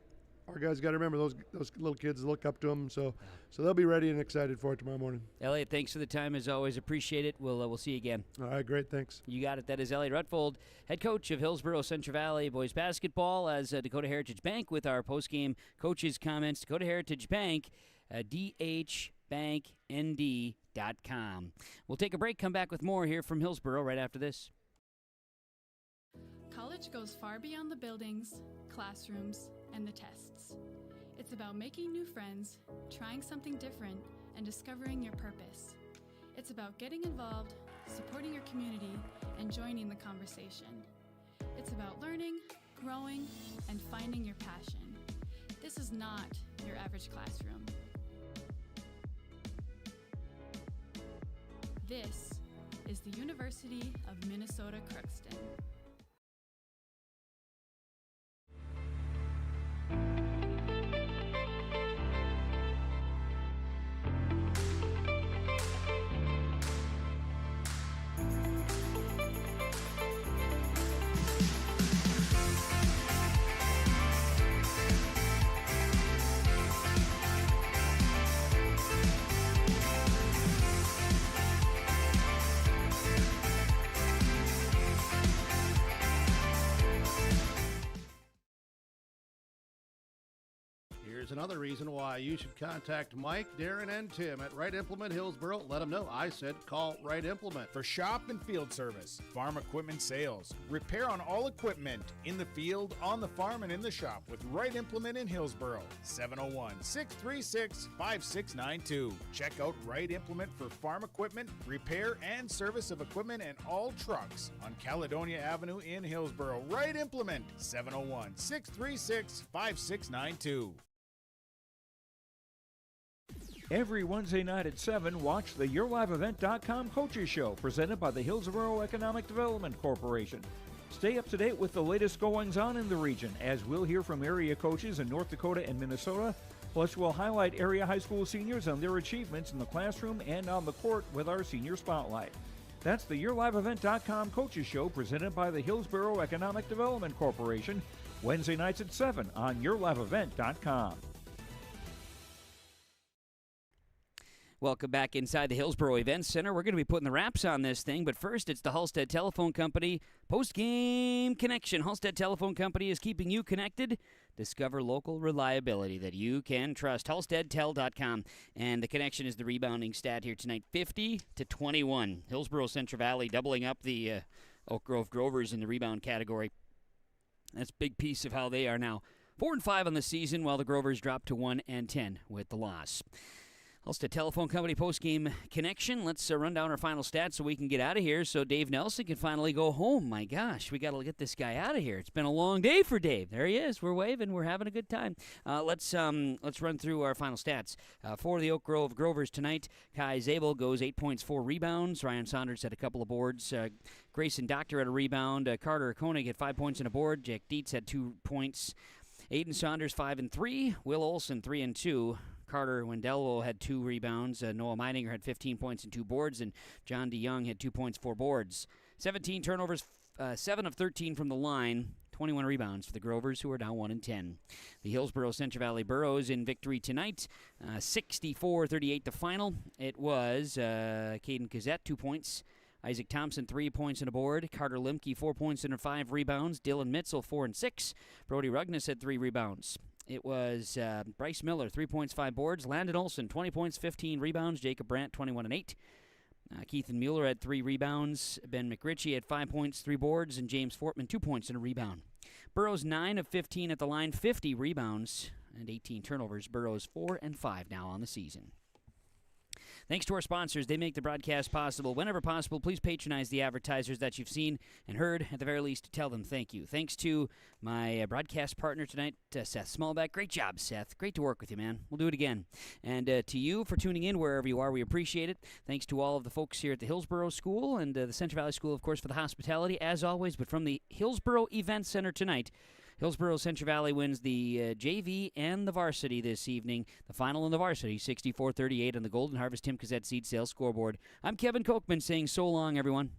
our guys got to remember those little kids look up to them, so they'll be ready and excited for it tomorrow morning. Elliot, thanks for the time as always. Appreciate it. We'll see you again. All right, great, thanks. You got it. That is Elliot Rutfold, head coach of Hillsboro-Central Valley boys basketball, as Dakota Heritage Bank with our postgame coaches comments. Dakota Heritage Bank, dhbanknd.com. We'll take a break, come back with more here from Hillsboro right after this. College goes far beyond the buildings, classrooms, and the tests. It's about making new friends, trying something different, and discovering your purpose. It's about getting involved, supporting your community, and joining the conversation. It's about learning, growing, and finding your passion. This is not your average classroom. This is the University of Minnesota Crookston. Here's another reason why you should contact Mike, Darren, and Tim at Wright Implement Hillsboro. Let them know I said call Wright Implement. For shop and field service, farm equipment sales, repair on all equipment in the field, on the farm, and in the shop with Wright Implement in Hillsboro. 701-636-5692. Check out Wright Implement for farm equipment, repair, and service of equipment and all trucks on Caledonia Avenue in Hillsboro. Wright Implement, 701-636-5692. Every Wednesday night at 7, watch the YourLiveEvent.com Coaches Show, presented by the Hillsboro Economic Development Corporation. Stay up to date with the latest goings-on in the region, as we'll hear from area coaches in North Dakota and Minnesota. Plus, we'll highlight area high school seniors and their achievements in the classroom and on the court with our Senior Spotlight. That's the YourLiveEvent.com Coaches Show, presented by the Hillsboro Economic Development Corporation, Wednesday nights at 7 on YourLiveEvent.com. Welcome back inside the Hillsboro Events Center. We're going to be putting the wraps on this thing, but first it's the Halstead Telephone Company Post-Game Connection. Halstead Telephone Company is keeping you connected. Discover local reliability that you can trust. HalsteadTel.com. And the connection is the rebounding stat here tonight, 50-21. Hillsboro-Central Valley doubling up the Oak Grove Grovers in the rebound category. That's a big piece of how they are now 4-5 on the season, while the Grovers dropped to 1-10 with the loss. Halstead Telephone Company post-game connection. Let's run down our final stats so we can get out of here so Dave Nelson can finally go home. My gosh, we got to get this guy out of here. It's been a long day for Dave. There he is. We're waving. We're having a good time. Let's run through our final stats. For the Oak Grove Grovers tonight, Kai Zabel goes 8 points, 4 rebounds. Ryan Saunders had a couple of boards. Grayson Doctor had a rebound. Carter Koenig had 5 points and a board. Jack Dietz had 2 points. Aiden Saunders 5 and 3. Will Olson 3 and 2. Carter Wendelwo had 2 rebounds. Noah Meininger had 15 points and 2 boards. And John DeYoung had 2 points, 4 boards. 17 turnovers, 7 of 13 from the line. 21 rebounds for the Grovers, who are now 1-10. The Hillsboro-Central Valley Burros in victory tonight. 64-38 the final. It was Caden Gazette, 2 points. Isaac Thompson, 3 points and a board. Carter Limke, 4 points and 5 rebounds. Dylan Mitzel, 4 and 6. Brody Rugnes had 3 rebounds. It was Bryce Miller, 3 points, 5 boards. Landon Olson, 20 points, 15 rebounds. Jacob Brandt, 21 and 8. Keithan Mueller had 3 rebounds. Ben McRitchie had 5 points, 3 boards, and James Fortman 2 points and a rebound. Burrows 9 of 15 at the line, 50 rebounds and 18 turnovers. Burrows 4 and 5 now on the season. Thanks to our sponsors. They make the broadcast possible. Whenever possible, please patronize the advertisers that you've seen and heard. At the very least, tell them thank you. Thanks to my broadcast partner tonight, Seth Smallback. Great job, Seth. Great to work with you, man. We'll do it again. And to you for tuning in wherever you are. We appreciate it. Thanks to all of the folks here at the Hillsboro School and the Central Valley School, of course, for the hospitality, as always. But from the Hillsboro Event Center tonight, Hillsboro-Central Valley wins the JV and the varsity this evening. The final in the varsity, 64-38 on the Golden Harvest Tim Cassette Seed Sales scoreboard. I'm Kevin Kochman saying so long, everyone.